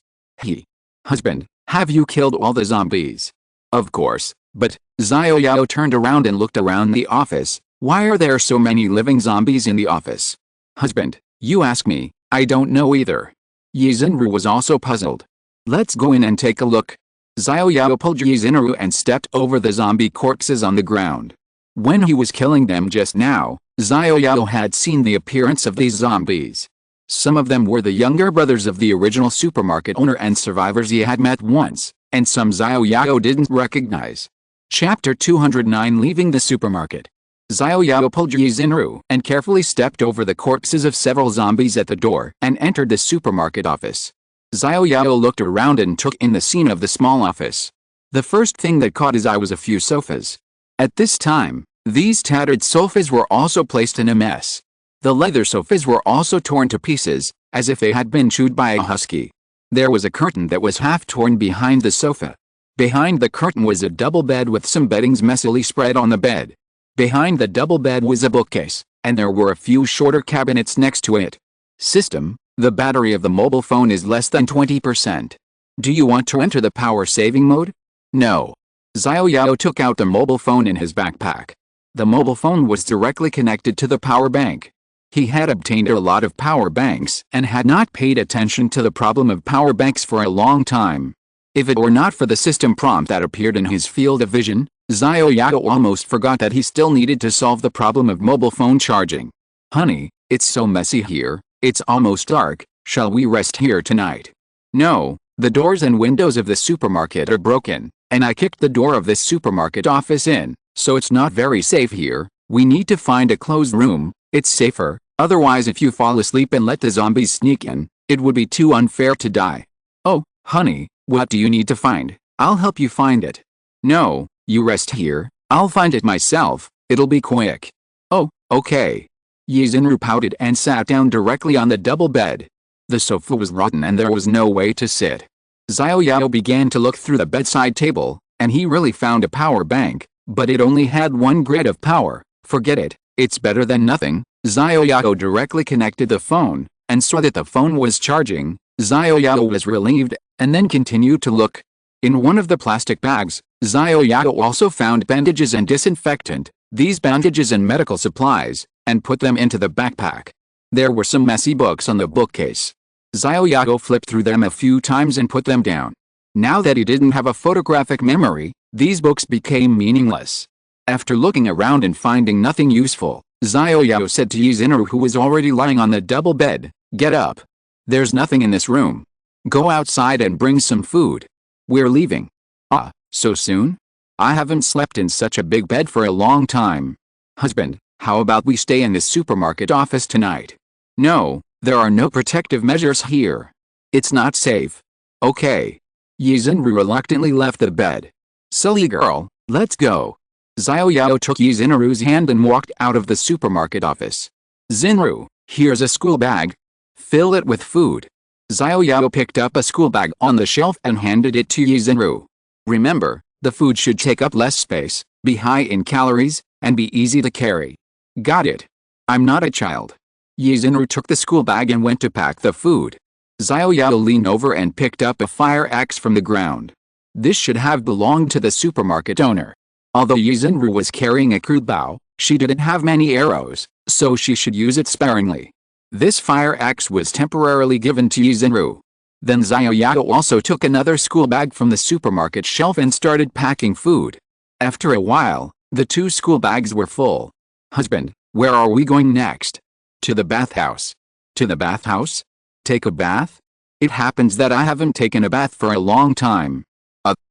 S1: Husband, have you killed all the zombies? Of course, but, Xiao Yao turned around and looked around the office. Why are there so many living zombies in the office? Husband, you ask me, I don't know either. Yi Xinru was also puzzled. Let's go in and take a look. Xiao Yao pulled Yi Xinru and stepped over the zombie corpses on the ground. When he was killing them just now, Xiao Yao had seen the appearance of these zombies. Some of them were the younger brothers of the original supermarket owner and survivors he had met once, and some Xiao Yao didn't recognize. Chapter 209 Leaving the Supermarket. Xiao Yao pulled Yi Xinru and carefully stepped over the corpses of several zombies at the door and entered the supermarket office. Xiao Yao looked around and took in the scene of the small office. The first thing that caught his eye was a few sofas. At this time, these tattered sofas were also placed in a mess. The leather sofas were also torn to pieces, as if they had been chewed by a husky. There was a curtain that was half torn behind the sofa. Behind the curtain was a double bed with some beddings messily spread on the bed. Behind the double bed was a bookcase, and there were a few shorter cabinets next to it. System, the battery of the mobile phone is less than 20%. Do you want to enter the power saving mode? No. Xiao Yao took out the mobile phone in his backpack. The mobile phone was directly connected to the power bank. He had obtained a lot of power banks and had not paid attention to the problem of power banks for a long time. If it were not for the system prompt that appeared in his field of vision, Xiao Yao almost forgot that he still needed to solve the problem of mobile phone charging. Honey, it's so messy here, it's almost dark, shall we rest here tonight? No, the doors and windows of the supermarket are broken, and I kicked the door of this supermarket office in, so it's not very safe here. We need to find a closed room, it's safer, otherwise if you fall asleep and let the zombies sneak in, it would be too unfair to die. Oh, honey, what do you need to find? I'll help you find it. No, you rest here, I'll find it myself, it'll be quick. Oh, okay. Yi Xinru pouted and sat down directly on the double bed. The sofa was rotten and there was no way to sit. Xiao Yao began to look through the bedside table, and he really found a power bank, but it only had 1 grid of power. Forget it, it's better than nothing. Xiao Yao directly connected the phone, and saw that the phone was charging. Xiao Yao was relieved, and then continued to look. In one of the plastic bags, Xiao Yao also found bandages and disinfectant, these bandages and medical supplies, and put them into the backpack. There were some messy books on the bookcase. Xiao Yao flipped through them a few times and put them down. Now that he didn't have a photographic memory, these books became meaningless. After looking around and finding nothing useful, Xiao Yao said to Yi Xinru, who was already lying on the double bed, "Get up. There's nothing in this room. Go outside and bring some food. We're leaving." Ah, so soon? I haven't slept in such a big bed for a long time. Husband, how about we stay in this supermarket office tonight? No, there are no protective measures here. It's not safe. Okay. Yi Xinru reluctantly left the bed. Silly girl, let's go. Xiao Yao took Yi Xinru's hand and walked out of the supermarket office. Xinru, here's a school bag. Fill it with food. Xiao Yao picked up a school bag on the shelf and handed it to Yi Xinru. Remember, the food should take up less space, be high in calories, and be easy to carry. Got it. I'm not a child. Yi Xinru took the school bag and went to pack the food. Xiao Yao leaned over and picked up a fire axe from the ground. This should have belonged to the supermarket owner. Although Yi Xinru was carrying a crude bow, she didn't have many arrows, so she should use it sparingly. This fire axe was temporarily given to Yi Xinru. Then Xiao Yao also took another school bag from the supermarket shelf and started packing food. After a while, the 2 school bags were full. Husband, where are we going next? To the bathhouse. to the bathhouse? Take a bath? It happens that I haven't taken a bath for a long time.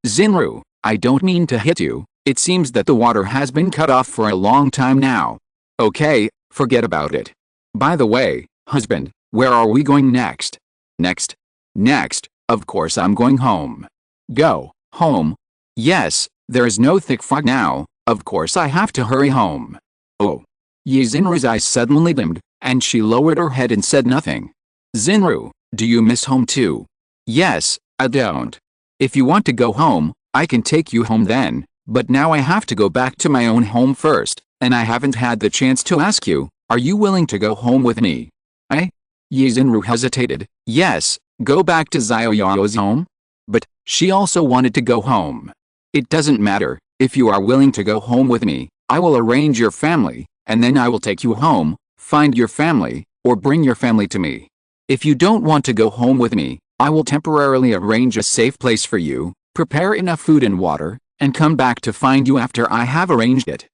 S1: Xinru, I don't mean to hit you. It seems that the water has been cut off for a long time now. Okay, forget about it. By the way, husband, where are we going next? Next, of course I'm going home. Go, home? Yes, there is no thick fog now, of course I have to hurry home. Oh. Xinru's eyes suddenly dimmed, and she lowered her head and said nothing. Xinru, do you miss home too? Yes, I don't. If you want to go home, I can take you home then, but now I have to go back to my own home first, and I haven't had the chance to ask you, are you willing to go home with me? Xinru hesitated. Yes, go back to Xiao Yao's home? But she also wanted to go home. It doesn't matter, if you are willing to go home with me, I will arrange your family, and then I will take you home, find your family, or bring your family to me. If you don't want to go home with me, I will temporarily arrange a safe place for you, prepare enough food and water, and come back to find you after I have arranged it.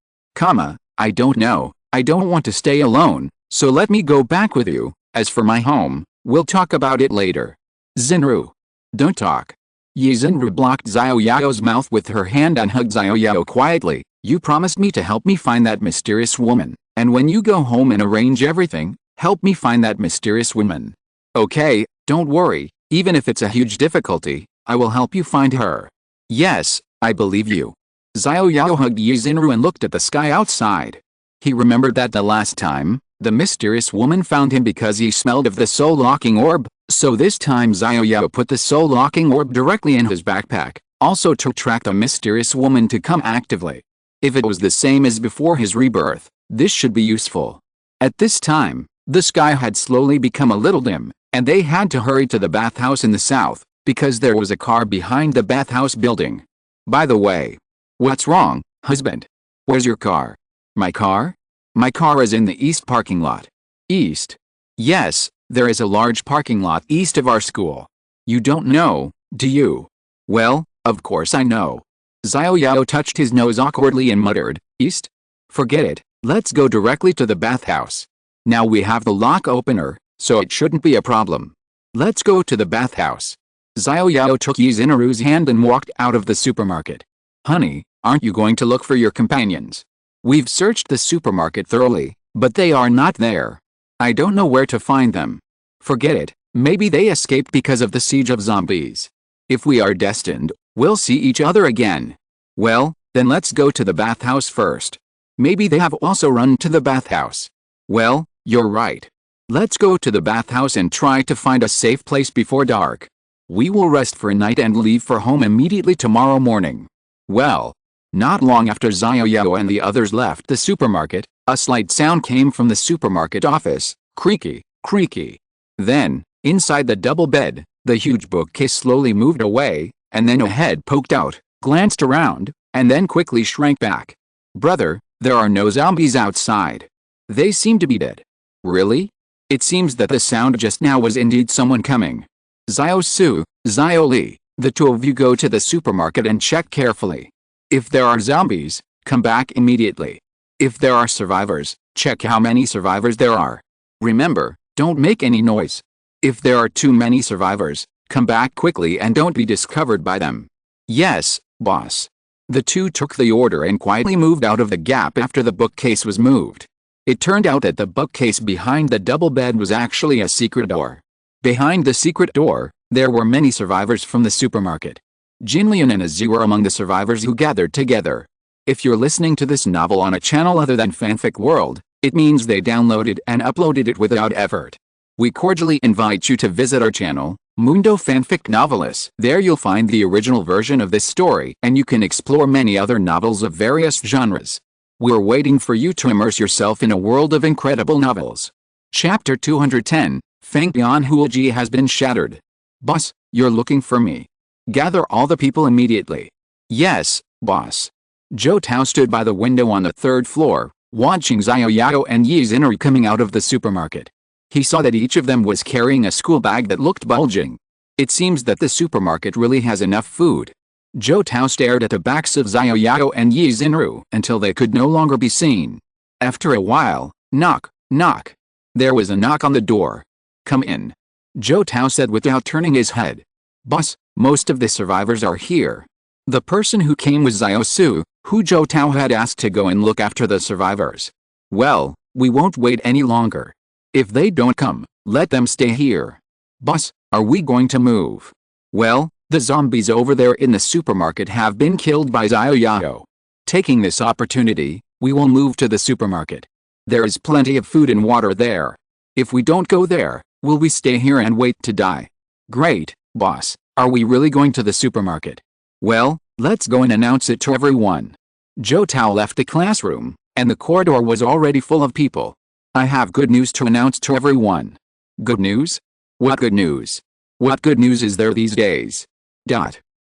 S1: I don't know, I don't want to stay alone, so let me go back with you. As for my home, we'll talk about it later. Xinru. Don't talk. Xinru blocked Xiao Yao's mouth with her hand and hugged Xiao Yao quietly. You promised me to help me find that mysterious woman, and when you go home and arrange everything, help me find that mysterious woman. Okay, don't worry, even if it's a huge difficulty, I will help you find her. Yes, I believe you. Xiao Yao hugged Xinru and looked at the sky outside. He remembered that the last time, the mysterious woman found him because he smelled of the soul-locking orb, so this time Xiao Yao put the soul-locking orb directly in his backpack, also to attract the mysterious woman to come actively. If it was the same as before his rebirth, this should be useful. At this time, the sky had slowly become a little dim, and they had to hurry to the bathhouse in the south, because there was a car behind the bathhouse building. By the way, what's wrong, husband? Where's your car? My car? My car is in the east parking lot. East? Yes, there is a large parking lot east of our school. You don't know, do you? Well, of course I know. Xiao Yao touched his nose awkwardly and muttered, East? Forget it, let's go directly to the bathhouse. Now we have the lock opener, so it shouldn't be a problem. Let's go to the bathhouse. Xiao Yao took Xinru's hand and walked out of the supermarket. Honey, aren't you going to look for your companions? We've searched the supermarket thoroughly, but they are not there. I don't know where to find them. Forget it, maybe they escaped because of the siege of zombies. If we are destined, we'll see each other again. Well, then let's go to the bathhouse first. Maybe they have also run to the bathhouse. Well, you're right. Let's go to the bathhouse and try to find a safe place before dark. We will rest for a night and leave for home immediately tomorrow morning. Well, not long after Xiao Yao and the others left the supermarket, a slight sound came from the supermarket office, creaky, creaky. Then, inside the double bed, the huge bookcase slowly moved away, and then a head poked out, glanced around, and then quickly shrank back. Brother, there are no zombies outside. They seem to be dead. Really? It seems that the sound just now was indeed someone coming. Xiao Su, Xiao Li, the two of you go to the supermarket and check carefully. If there are zombies, come back immediately. If there are survivors, check how many survivors there are. Remember, don't make any noise. If there are too many survivors, come back quickly and don't be discovered by them. Yes, boss. The two took the order and quietly moved out of the gap after the bookcase was moved. It turned out that the bookcase behind the double bed was actually a secret door. Behind the secret door, there were many survivors from the supermarket. Jinlian and Azu were among the survivors who gathered together. If you're listening to this novel on a channel other than Fanfic World, it means they downloaded and uploaded it without effort. We cordially invite you to visit our channel, Mundo Fanfic Novelist. There you'll find the original version of this story and you can explore many other novels of various genres. We're waiting for you to immerse yourself in a world of incredible novels. Chapter 210, Feng Bian Huoji has been shattered. Boss, you're looking for me. Gather all the people immediately. Yes, boss. Zhou Tao stood by the window on the third floor, watching Xiao Yao and Xinru coming out of the supermarket. He saw that each of them was carrying a school bag that looked bulging. It seems that the supermarket really has enough food. Zhou Tao stared at the backs of Xiao Yao and Xinru until they could no longer be seen. After a while, knock, knock. There was a knock on the door. Come in. Zhou Tao said without turning his head. Boss, most of the survivors are here. The person who came was Xiao Su, who Zhou Tao had asked to go and look after the survivors. Well, we won't wait any longer. If they don't come, let them stay here. Boss, are we going to move? Well, the zombies over there in the supermarket have been killed by Xiao Yao. Taking this opportunity, we will move to the supermarket. There is plenty of food and water there. If we don't go there, will we stay here and wait to die? Great, boss. Are we really going to the supermarket? Well, let's go and announce it to everyone. Zhou Tao left the classroom, and the corridor was already full of people. I have good news to announce to everyone. Good news? What good news? What good news is there these days?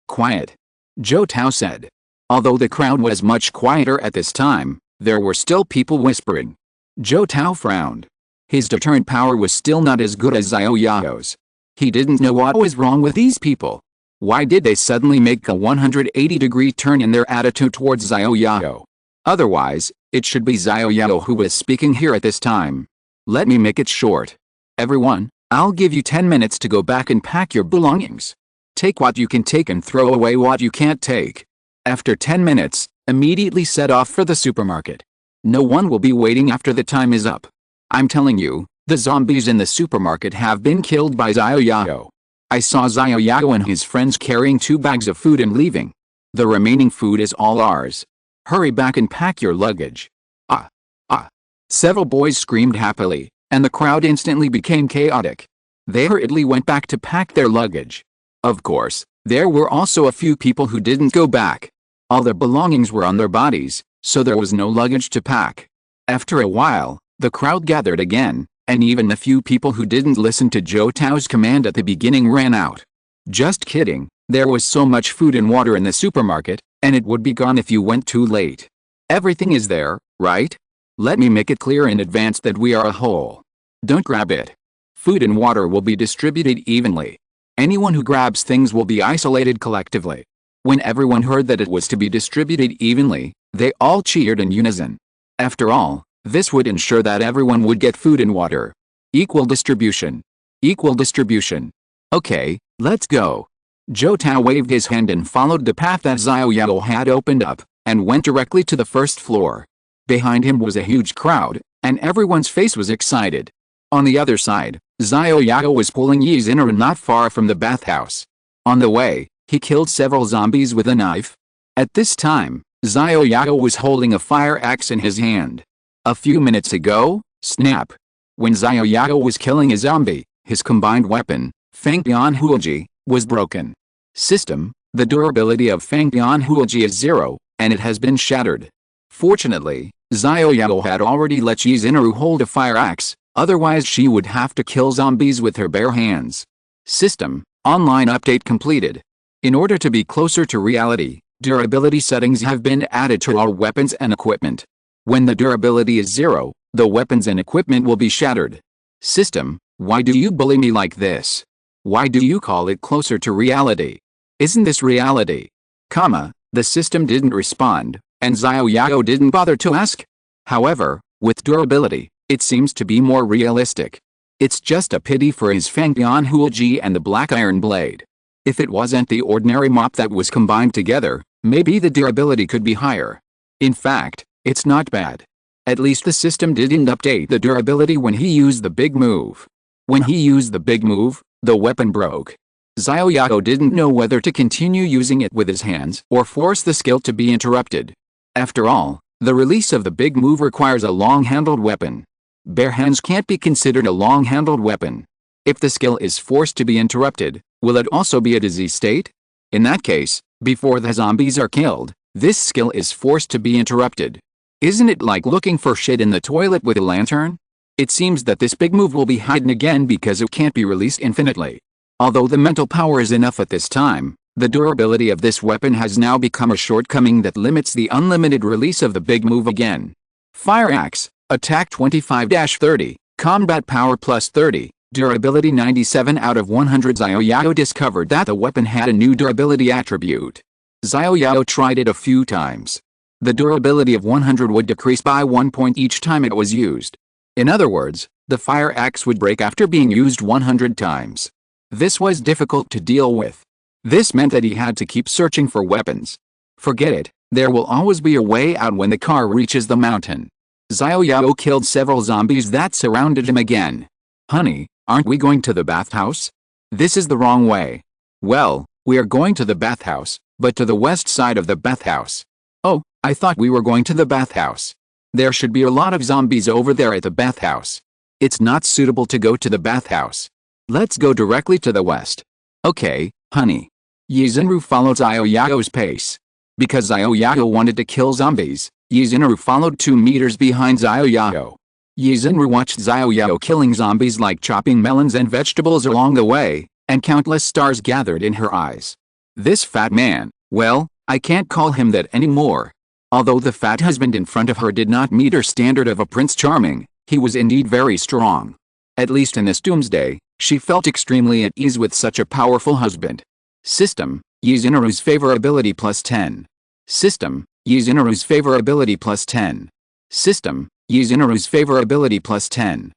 S1: Quiet. Zhou Tao said. Although the crowd was much quieter at this time, there were still people whispering. Zhou Tao frowned. His deterrent power was still not as good as Xiao Yao's. He didn't know what was wrong with these people. Why did they suddenly make a 180-degree turn in their attitude towards Xiao Yao? Otherwise, it should be Xiao Yao who was speaking here at this time. Let me make it short. Everyone, I'll give you 10 minutes to go back and pack your belongings. Take what you can take and throw away what you can't take. After 10 minutes, immediately set off for the supermarket. No one will be waiting after the time is up. I'm telling you, the zombies in the supermarket have been killed by Xiao Yao. I saw Xiao Yao and his friends carrying 2 bags of food and leaving. The remaining food is all ours. Hurry back and pack your luggage. Several boys screamed happily, and the crowd instantly became chaotic. They hurriedly went back to pack their luggage. Of course, there were also a few people who didn't go back. All their belongings were on their bodies, so there was no luggage to pack. After a while, the crowd gathered again, and even the few people who didn't listen to Zhou Tao's command at the beginning ran out. Just kidding, there was so much food and water in the supermarket, and it would be gone if you went too late. Everything is there, right? Let me make it clear in advance that we are a whole. Don't grab it. Food and water will be distributed evenly. Anyone who grabs things will be isolated collectively. When everyone heard that it was to be distributed evenly, they all cheered in unison. After all, this would ensure that everyone would get food and water. Equal distribution. Equal distribution. Okay, let's go. Zhou Tao waved his hand and followed the path that Xiao Yao had opened up, and went directly to the first floor. Behind him was a huge crowd, and everyone's face was excited. On the other side, Xiao Yao was pulling Yi Zinru not far from the bathhouse. On the way, he killed several zombies with a knife. At this time, Xiao Yao was holding a fire axe in his hand. A few minutes ago, snap. When Xiao Yao was killing a zombie, his combined weapon, Fang Bian Huoji, was broken. System, the durability of Fang Bian Huoji is 0, and it has been shattered. Fortunately, Xiao Yao had already let Yi Zinru hold a fire axe, otherwise she would have to kill zombies with her bare hands. System, online update completed. In order to be closer to reality, durability settings have been added to all weapons and equipment. When the durability is 0, the weapons and equipment will be shattered. System, why do you bully me like this? Why do you call it closer to reality? Isn't this reality? The system didn't respond, and Xiao Yao didn't bother to ask. However, with durability, it seems to be more realistic. It's just a pity for his Fang Bian Huoji and the black iron blade. If it wasn't the ordinary mop that was combined together, maybe the durability could be higher. In fact, it's not bad. At least the system didn't update the durability when he used the big move. When he used the big move, the weapon broke. Xiao Yao didn't know whether to continue using it with his hands or force the skill to be interrupted. After all, the release of the big move requires a long-handled weapon. Bare hands can't be considered a long-handled weapon. If the skill is forced to be interrupted, will it also be a disease state? In that case, before the zombies are killed, this skill is forced to be interrupted. Isn't it like looking for shit in the toilet with a lantern? It seems that this big move will be hidden again because it can't be released infinitely. Although the mental power is enough at this time, the durability of this weapon has now become a shortcoming that limits the unlimited release of the big move again. Fire Axe, Attack 25-30, Combat Power plus 30, Durability 97 out of 100. Xiao Yao discovered that the weapon had a new durability attribute. Xiao Yao tried it a few times. The durability of 100 would decrease by 1 point each time it was used. In other words, The fire axe would break after being used 100 times. This was difficult to deal with. This meant that he had to keep searching for weapons. Forget it, there will always be a way out when the car reaches the mountain. Xiao Yao killed several zombies that surrounded him again. Honey, aren't we going to the bathhouse? This is the wrong way. Well, we are going to the bathhouse, but to the west side of the bathhouse. Oh, I thought we were going to the bathhouse. There should be a lot of zombies over there at the bathhouse. It's not suitable to go to the bathhouse. Let's go directly to the west. Okay, honey. Yizunru followed Xiao Yao's pace. Because Xiao Yao wanted to kill zombies, Yizunru followed 2 meters behind Xiao Yao. Yizunru watched Xiao Yao killing zombies like chopping melons and vegetables along the way, and countless stars gathered in her eyes. This fat man, well, I can't call him that anymore. Although the fat husband in front of her did not meet her standard of a Prince Charming, he was indeed very strong. At least in this doomsday, she felt extremely at ease with such a powerful husband. System, Yizunuru's favorability plus 10. System, Yizunuru's favorability plus 10. System, Yizunuru's favorability plus 10.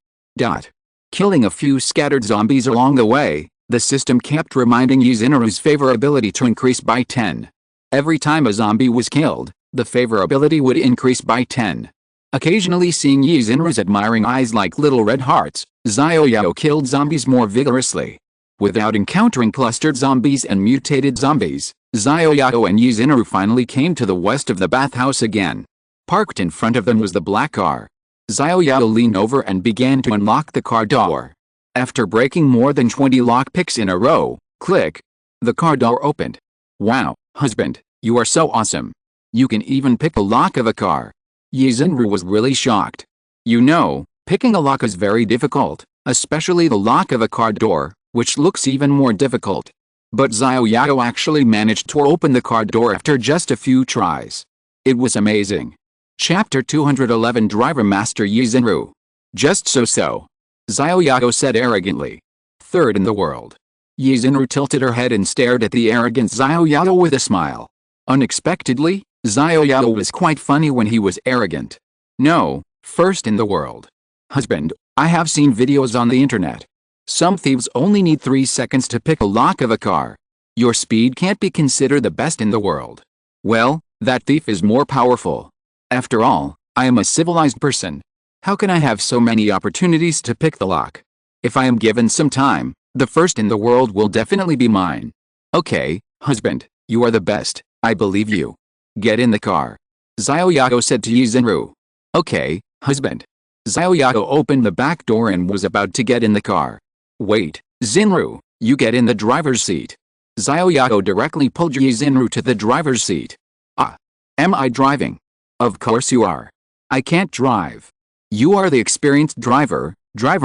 S1: Killing a few scattered zombies along the way, the system kept reminding Yizunuru's favorability to increase by 10. Every time a zombie was killed, the favorability would increase by 10. Occasionally seeing Yizunuru's admiring eyes like little red hearts, Xiao Yao killed zombies more vigorously. Without encountering clustered zombies and mutated zombies, Xiao Yao and Yizunuru finally came to the west of the bathhouse again. Parked in front of them was the black car. Xiao Yao leaned over and began to unlock the car door. After breaking more than 20 lockpicks in a row, click, the car door opened. Wow, husband, you are so awesome. You can even pick the lock of a car. Yizunuru was really shocked. You know, picking a lock is very difficult, especially the lock of a car door, which looks even more difficult. But Xiao Yao actually managed to open the car door after just a few tries. It was amazing. Chapter 211 Driver Master Yizunuru. Just so. Xiao Yao said arrogantly. Third in the world. Yizunuru tilted her head and stared at the arrogant Xiao Yao with a smile. Unexpectedly, Xiao Yao was quite funny when he was arrogant. No, first in the world. Husband, I have seen videos on the internet. Some thieves only need 3 seconds to pick a lock of a car. Your speed can't be considered the best in the world. Well, that thief is more powerful. After all, I am a civilized person. How can I have so many opportunities to pick the lock? If I am given some time, the first in the world will definitely be mine. Okay, husband, you are the best, I believe you. Get in the car. Xiao Yao said to Yizunuru. Okay, husband. Xiao Yao opened the back door and was about to get in the car. Wait, Yizunuru, you get in the driver's seat. Xiao Yao directly pulled Yizunuru to the driver's seat. Ah. Am I driving? Of course you are. I can't drive. You are the experienced driver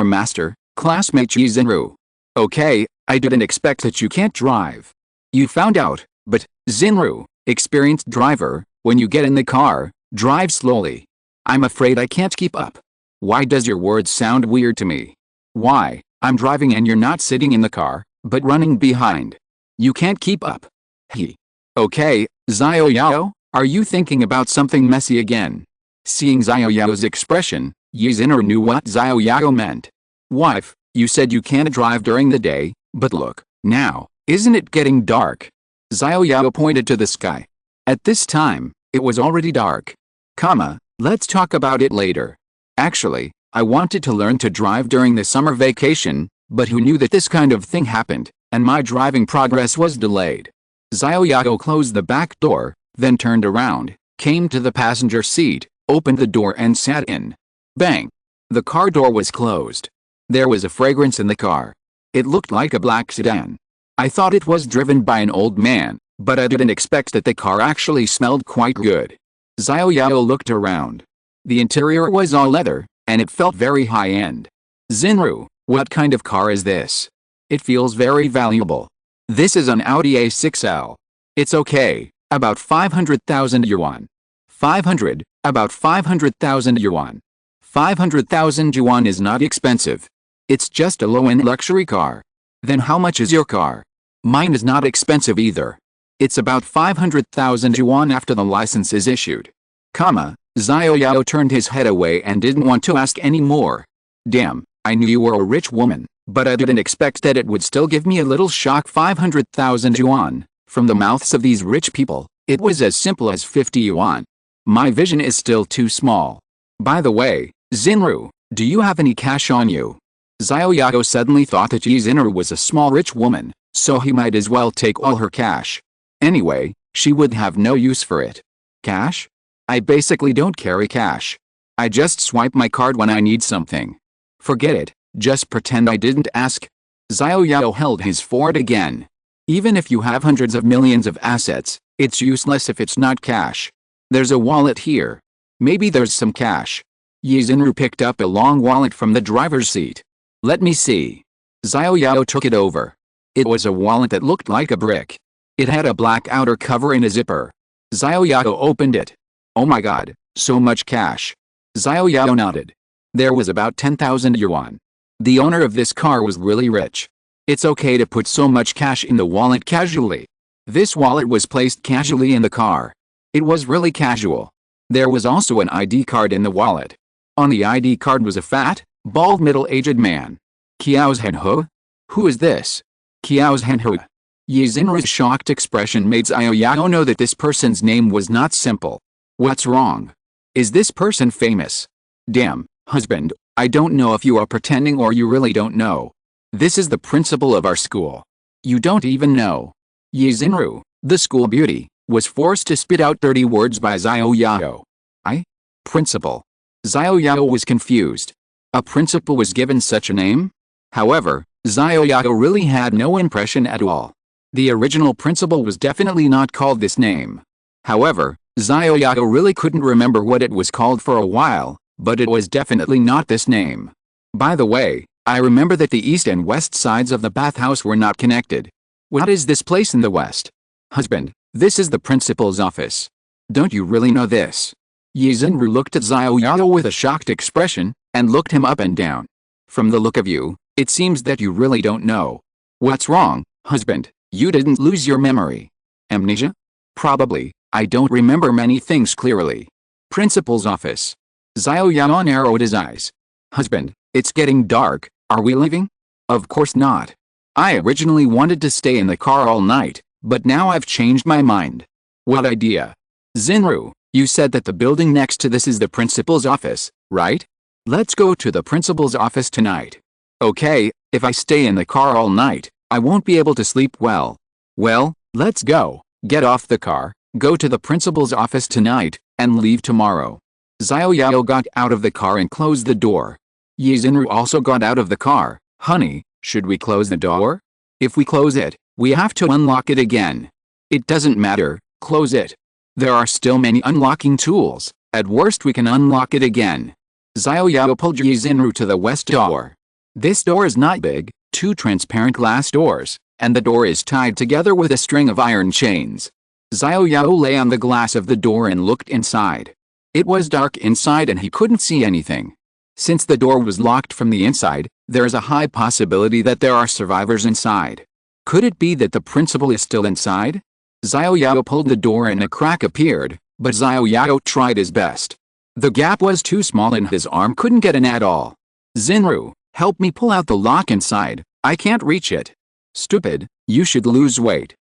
S1: master, classmate Yizunuru. Okay, I didn't expect that you can't drive. You found out, but, Yizunuru, experienced driver, when you get in the car, drive slowly. I'm afraid I can't keep up. Why does your words sound weird to me? Why? I'm driving and you're not sitting in the car, but running behind. You can't keep up. Okay, Xiao Yao, are you thinking about something messy again? Seeing Xiao Yao's expression, Yizunuru knew what Xiao Yao meant. Wife, you said you can't drive during the day, but look, now, isn't it getting dark? Xiao Yao pointed to the sky. At this time, it was already dark. Let's talk about it later. Actually, I wanted to learn to drive during the summer vacation, but who knew that this kind of thing happened, and my driving progress was delayed. Xiao Yao closed the back door, then turned around, came to the passenger seat, opened the door and sat in. Bang! The car door was closed. There was a fragrance in the car. It looked like a black sedan. I thought it was driven by an old man, but I didn't expect that the car actually smelled quite good. Xiao Yao looked around. The interior was all leather, and it felt very high-end. Yizunuru, what kind of car is this? It feels very valuable. This is an Audi A6L. It's okay, about 500,000 yuan. 500, about 500,000 yuan. 500,000 yuan is not expensive. It's just a low-end luxury car. Then how much is your car? Mine is not expensive either. It's about 500,000 yuan after the license is issued. Xiao Yao turned his head away and didn't want to ask any more. Damn, I knew you were a rich woman, but I didn't expect that it would still give me a little shock. 500,000 yuan. From the mouths of these rich people, it was as simple as 50 yuan. My vision is still too small. By the way, Xinru, do you have any cash on you? Xiao Yao suddenly thought that Xinru was a small rich woman, so he might as well take all her cash. Anyway, she would have no use for it. Cash? I basically don't carry cash. I just swipe my card when I need something. Forget it, just pretend I didn't ask. Xiao Yao held his fort again. Even if you have hundreds of millions of assets, it's useless if it's not cash. There's a wallet here. Maybe there's some cash. Xinru picked up a long wallet from the driver's seat. Let me see. Xiao Yao took it over. It was a wallet that looked like a brick. It had a black outer cover and a zipper. Xiao Yao opened it. Oh my god, so much cash. Xiao Yao nodded. There was about 10,000 yuan. The owner of this car was really rich. It's okay to put so much cash in the wallet casually. This wallet was placed casually in the car. It was really casual. There was also an ID card in the wallet. On the ID card was a fat, bald middle-aged man. Qiao's Henhu? Who is this? Qiao's Henhu. Xinru's shocked expression made Xiao Yao know that this person's name was not simple. What's wrong? Is this person famous? Damn, husband, I don't know if you are pretending or you really don't know. This is the principal of our school. You don't even know. Xinru, the school beauty, was forced to spit out 30 words by Xiao Yao. Principal. Xiao Yao was confused. A principal was given such a name? However, Xiao Yao really had no impression at all. The original principal was definitely not called this name. However, Xiao Yao really couldn't remember what it was called for a while, but it was definitely not this name. By the way, I remember that the east and west sides of the bathhouse were not connected. What is this place in the west? Husband, this is the principal's office. Don't you really know this? Xinru looked at Xiao Yao with a shocked expression, and looked him up and down. From the look of you, it seems that you really don't know. What's wrong, husband? You didn't lose your memory. Amnesia? Probably, I don't remember many things clearly. Principal's office. Xiao Yao narrowed his eyes. Husband, it's getting dark, are we leaving? Of course not. I originally wanted to stay in the car all night, but now I've changed my mind. What idea? Xinru, you said that the building next to this is the principal's office, right? Let's go to the principal's office tonight. Okay, if I stay in the car all night, I won't be able to sleep well. Well, let's go. Get off the car, go to the principal's office tonight, and leave tomorrow. Xiao Yao got out of the car and closed the door. Xinru also got out of the car. Honey, should we close the door? If we close it, we have to unlock it again. It doesn't matter, close it. There are still many unlocking tools, at worst we can unlock it again. Xiao Yao pulled Xinru to the west door. This door is not big, 2 transparent glass doors, and the door is tied together with a string of iron chains. Xiao Yao lay on the glass of the door and looked inside. It was dark inside and he couldn't see anything. Since the door was locked from the inside, there is a high possibility that there are survivors inside. Could it be that the principal is still inside? Xiao Yao pulled the door and a crack appeared, but Xiao Yao tried his best. The gap was too small and his arm couldn't get in at all. Xinru, help me pull out the lock inside, I can't reach it. Stupid, you should lose weight.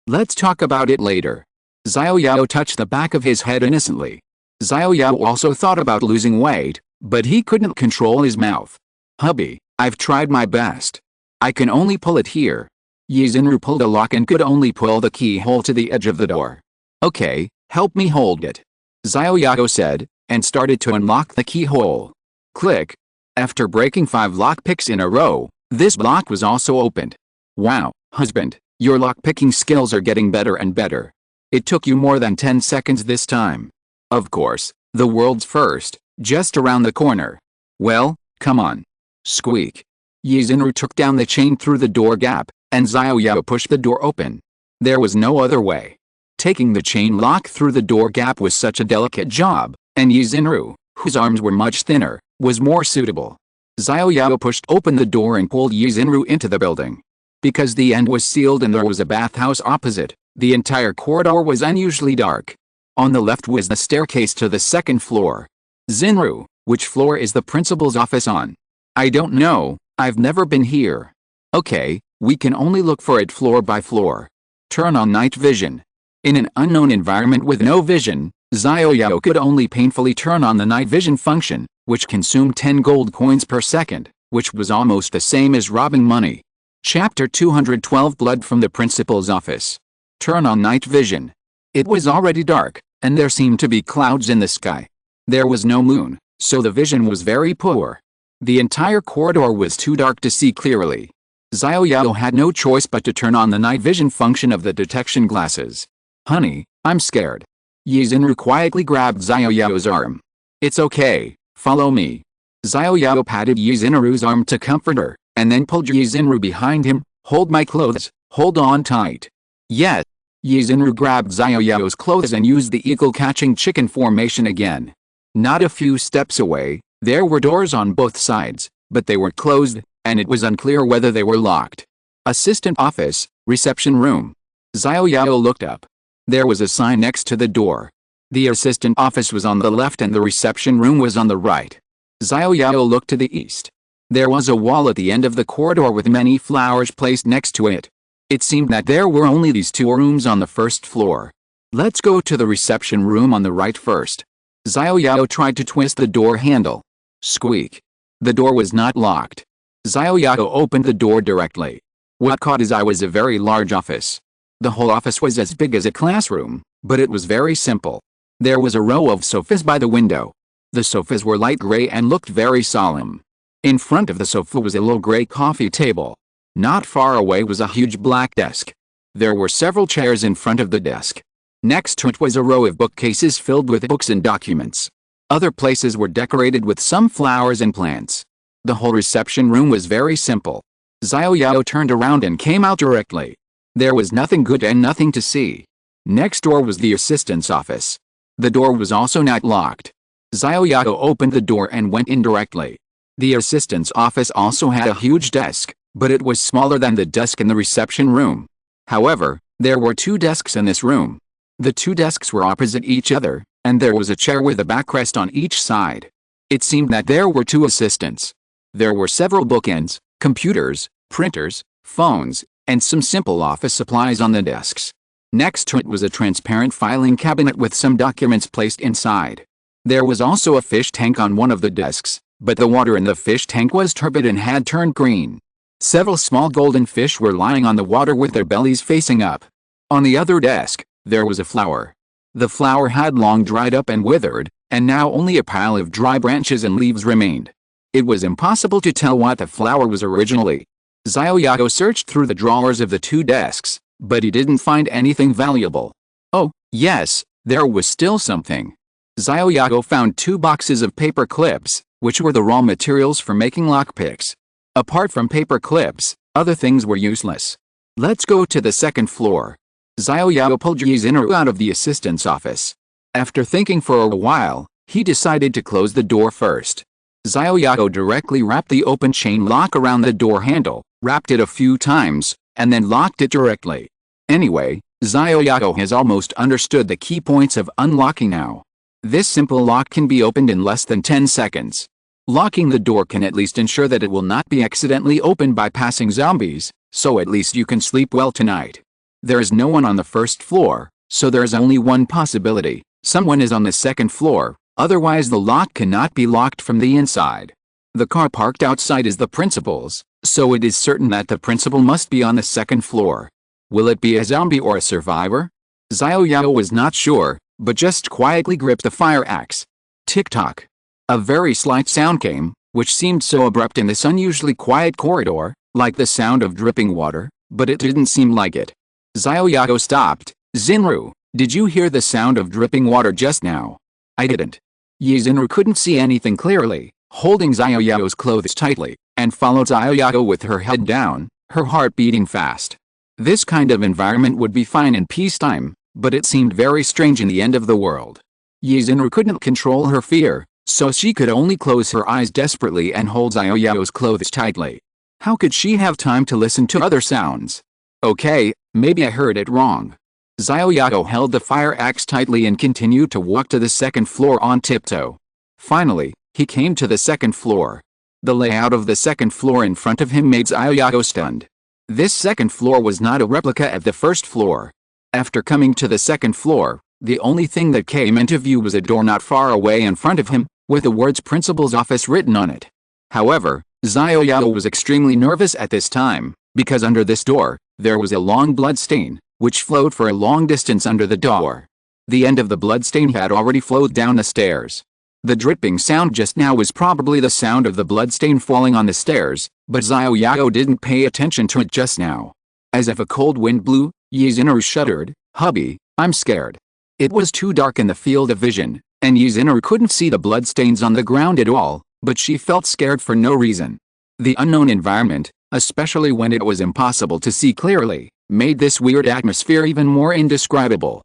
S1: Let's talk about it later. Xiao Yao touched the back of his head innocently. Xiao Yao also thought about losing weight, but he couldn't control his mouth. Hubby, I've tried my best. I can only pull it here. Xinru pulled a lock and could only pull the keyhole to the edge of the door. Okay, help me hold it. Xiao Yao said, and started to unlock the keyhole. Click. After breaking 5 lockpicks in a row, this lock was also opened. Wow, husband, your lockpicking skills are getting better and better. It took you more than 10 seconds this time. Of course, the world's first, just around the corner. Well, come on. Squeak. Xinru took down the chain through the door gap, and Xiao Yao pushed the door open. There was no other way. Taking the chain lock through the door gap was such a delicate job, and Xinru, whose arms were much thinner, was more suitable. Xiao Yao pushed open the door and pulled Xinru into the building. Because the end was sealed and there was a bathhouse opposite, the entire corridor was unusually dark. On the left was the staircase to the 2nd floor. Xinru, which floor is the principal's office on? I don't know, I've never been here. Okay, we can only look for it floor by floor. Turn on night vision. In an unknown environment with no vision, Xiao Yao could only painfully turn on the night vision function, which consumed 10 gold coins per second, which was almost the same as robbing money. Chapter 212 Blood from the Principal's Office. Turn on night vision. It was already dark, and there seemed to be clouds in the sky. There was no moon, so the vision was very poor. The entire corridor was too dark to see clearly. Xiao Yao had no choice but to turn on the night vision function of the detection glasses. Honey, I'm scared. Yi Xinru quietly grabbed Xiao Yao's arm. It's okay, follow me. Xiao Yao patted Yi Xinru's arm to comfort her, and then pulled Yi Xinru behind him. Hold my clothes, hold on tight. Yes. Yi Xinru grabbed Xiao Yao's clothes and used the eagle-catching chicken formation again. Not a few steps away, there were doors on both sides, but they were closed, and it was unclear whether they were locked. Assistant office, reception room. Xiao Yao looked up. There was a sign next to the door. The assistant office was on the left and the reception room was on the right. Xiao Yao looked to the east. There was a wall at the end of the corridor with many flowers placed next to it. It seemed that there were only these two rooms on the first floor. Let's go to the reception room on the right first. Xiao Yao tried to twist the door handle. Squeak. The door was not locked. Xiao Yao opened the door directly. What caught his eye was a very large office. The whole office was as big as a classroom, but it was very simple. There was a row of sofas by the window. The sofas were light gray and looked very solemn. In front of the sofa was a low gray coffee table. Not far away was a huge black desk. There were several chairs in front of the desk. Next to it was a row of bookcases filled with books and documents. Other places were decorated with some flowers and plants. The whole reception room was very simple. Xiao Yao turned around and came out directly. There was nothing good and nothing to see. Next door was the assistant's office. The door was also not locked. Xiao Yao opened the door and went in directly. The assistant's office also had a huge desk, but it was smaller than the desk in the reception room. However, there were two desks in this room. The two desks were opposite each other, and there was a chair with a backrest on each side. It seemed that there were two assistants. There were several bookends, computers, printers, phones, and some simple office supplies on the desks. Next to it was a transparent filing cabinet with some documents placed inside. There was also a fish tank on one of the desks, but the water in the fish tank was turbid and had turned green. Several small golden fish were lying on the water with their bellies facing up. On the other desk, there was a flower. The flower had long dried up and withered, and now only a pile of dry branches and leaves remained. It was impossible to tell what the flower was originally. Xiao Yao searched through the drawers of the two desks, but he didn't find anything valuable. Oh, yes, there was still something. Xiao Yao found 2 boxes of paper clips, which were the raw materials for making lockpicks. Apart from paper clips, other things were useless. Let's go to the second floor. Xiao Yao pulled Yi Xinru out of the assistant's office. After thinking for a while, he decided to close the door first. Xiao Yao directly wrapped the open chain lock around the door handle, wrapped it a few times, and then locked it directly. Anyway, Xiao Yao has almost understood the key points of unlocking now. This simple lock can be opened in less than 10 seconds. Locking the door can at least ensure that it will not be accidentally opened by passing zombies, so at least you can sleep well tonight. There is no one on the first floor, so there is only one possibility: someone is on the second floor, otherwise the lock cannot be locked from the inside. The car parked outside is the principal's, so it is certain that the principal must be on the second floor. Will it be a zombie or a survivor? Xiao Yao was not sure, but just quietly gripped the fire axe. Tick-tock. A very slight sound came, which seemed so abrupt in this unusually quiet corridor, like the sound of dripping water, but it didn't seem like it. Xiao Yao stopped. Xinru, did you hear the sound of dripping water just now? I didn't. Yi Xinru couldn't see anything clearly, holding Xiao Yao's clothes tightly, and followed Xiao Yao with her head down, her heart beating fast. This kind of environment would be fine in peacetime, but it seemed very strange in the end of the world. Yi Xinru couldn't control her fear, so she could only close her eyes desperately and hold Xiao Yao's clothes tightly. How could she have time to listen to other sounds? Okay, maybe I heard it wrong. Xiao Yao held the fire axe tightly and continued to walk to the second floor on tiptoe. Finally, he came to the second floor. The layout of the second floor in front of him made Xiao Yao stunned. This second floor was not a replica of the first floor. After coming to the second floor, the only thing that came into view was a door not far away in front of him, with the words Principal's Office written on it. However, Xiao Yao was extremely nervous at this time, because under this door, there was a long blood stain, which flowed for a long distance under the door. The end of the blood stain had already flowed down the stairs. The dripping sound just now was probably the sound of the blood stain falling on the stairs, but Xiao Yao didn't pay attention to it just now. As if a cold wind blew, Yizinaru shuddered. "Hubby, I'm scared." It was too dark in the field of vision, and Yizinaru couldn't see the bloodstains on the ground at all, but she felt scared for no reason. The unknown environment, especially when it was impossible to see clearly, made this weird atmosphere even more indescribable.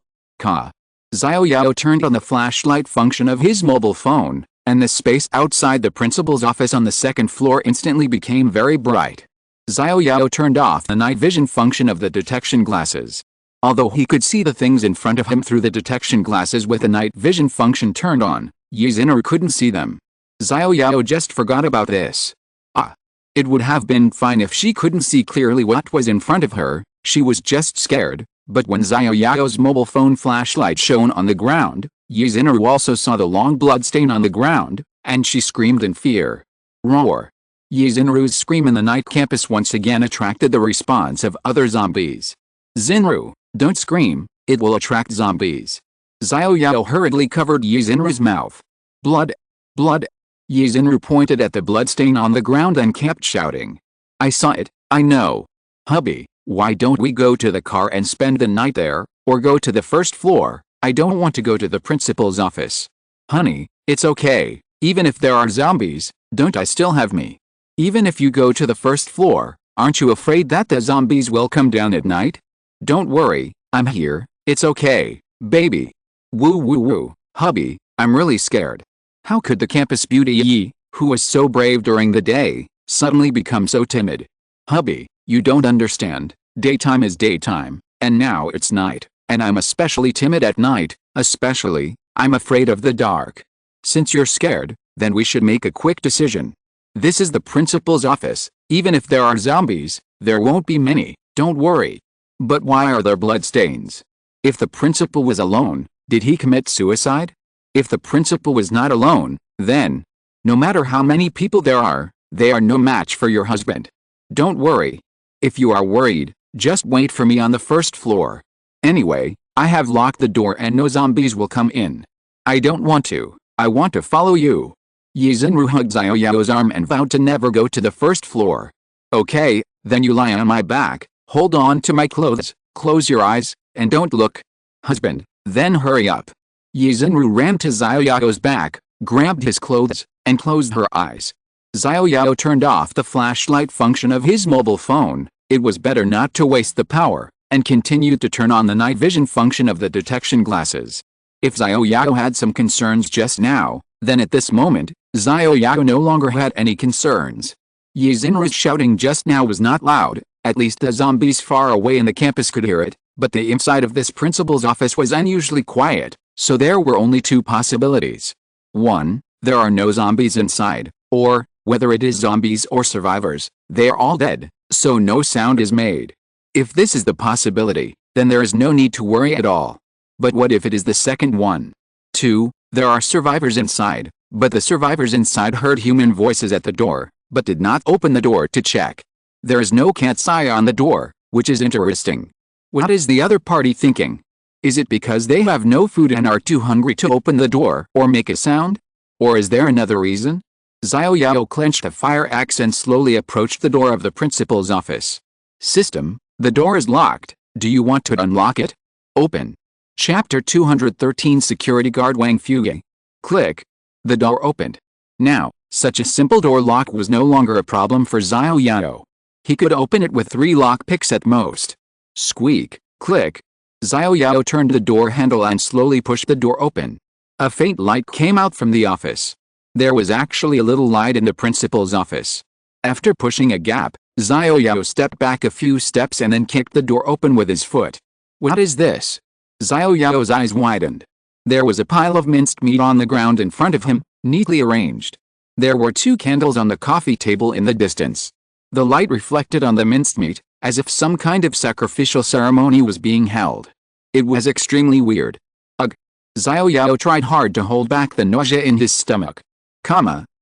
S1: Xiao Yao turned on the flashlight function of his mobile phone, and the space outside the principal's office on the second floor instantly became very bright. Xiao Yao turned off the night vision function of the detection glasses. Although he could see the things in front of him through the detection glasses with the night vision function turned on, Yizinaru couldn't see them. Xiao Yao just forgot about this. It would have been fine if she couldn't see clearly what was in front of her, she was just scared, but when Xiao Yao's mobile phone flashlight shone on the ground, Yizinaru also saw the long blood stain on the ground, and she screamed in fear. Roar! Yizinaru's scream in the night campus once again attracted the response of other zombies. "Zinru, don't scream, it will attract zombies." Xiao Yao hurriedly covered Yizinaru's mouth. "Blood! Blood!" Yizinaru pointed at the bloodstain on the ground and kept shouting. "I saw it, I know. Hubby, why don't we go to the car and spend the night there, or go to the first floor? I don't want to go to the principal's office." "Honey, it's okay, even if there are zombies, don't I still have me? Even if you go to the first floor, aren't you afraid that the zombies will come down at night? Don't worry, I'm here, it's okay, baby." "Woo woo woo, hubby, I'm really scared." How could the campus beauty Yi, who was so brave during the day, suddenly become so timid? "Hubby, you don't understand, daytime is daytime, and now it's night, and I'm especially timid at night, especially, I'm afraid of the dark. Since you're scared, then we should make a quick decision. This is the principal's office, even if there are zombies, there won't be many, don't worry. But why are there bloodstains? If the principal was alone, did he commit suicide? If the principal was not alone, then, no matter how many people there are, they are no match for your husband. Don't worry. If you are worried, just wait for me on the first floor. Anyway, I have locked the door and no zombies will come in. I don't want to, I want to follow you." Yizinaru hugged Xiao Yao's arm and vowed to never go to the first floor. "Okay, then you lie on my back, hold on to my clothes, close your eyes, and don't look. Husband, then hurry up." Yizinaru ran to Xiao Yao's back, grabbed his clothes, and closed her eyes. Xiao Yao turned off the flashlight function of his mobile phone, it was better not to waste the power, and continued to turn on the night vision function of the detection glasses. If Xiao Yao had some concerns just now, then at this moment, Xiao Yao no longer had any concerns. Yizinaru's shouting just now was not loud, at least the zombies far away in the campus could hear it, but the inside of this principal's office was unusually quiet, so there were only two possibilities. 1. There are no zombies inside, or, whether it is zombies or survivors, they are all dead, so no sound is made. If this is the possibility, then there is no need to worry at all. But what if it is the second one? 2. There are survivors inside, but the survivors inside heard human voices at the door, but did not open the door to check. There is no cat's eye on the door, which is interesting. What is the other party thinking? Is it because they have no food and are too hungry to open the door or make a sound? Or is there another reason? Xiao Yao clenched a fire axe and slowly approached the door of the principal's office. "System, the door is locked, do you want to unlock it? Open." Chapter 213 Security Guard Wang Fuge. Click. The door opened. Now, such a simple door lock was no longer a problem for Xiao Yao. He could open it with 3 lockpicks at most. Squeak, click. Xiao Yao turned the door handle and slowly pushed the door open. A faint light came out from the office. There was actually a little light in the principal's office. After pushing a gap, Xiao Yao stepped back a few steps and then kicked the door open with his foot. What is this? Xiao Yao's eyes widened. There was a pile of minced meat on the ground in front of him, neatly arranged. There were 2 candles on the coffee table in the distance. The light reflected on the minced meat, as if some kind of sacrificial ceremony was being held. It was extremely weird. Ugh. Xiao Yao tried hard to hold back the nausea in his stomach.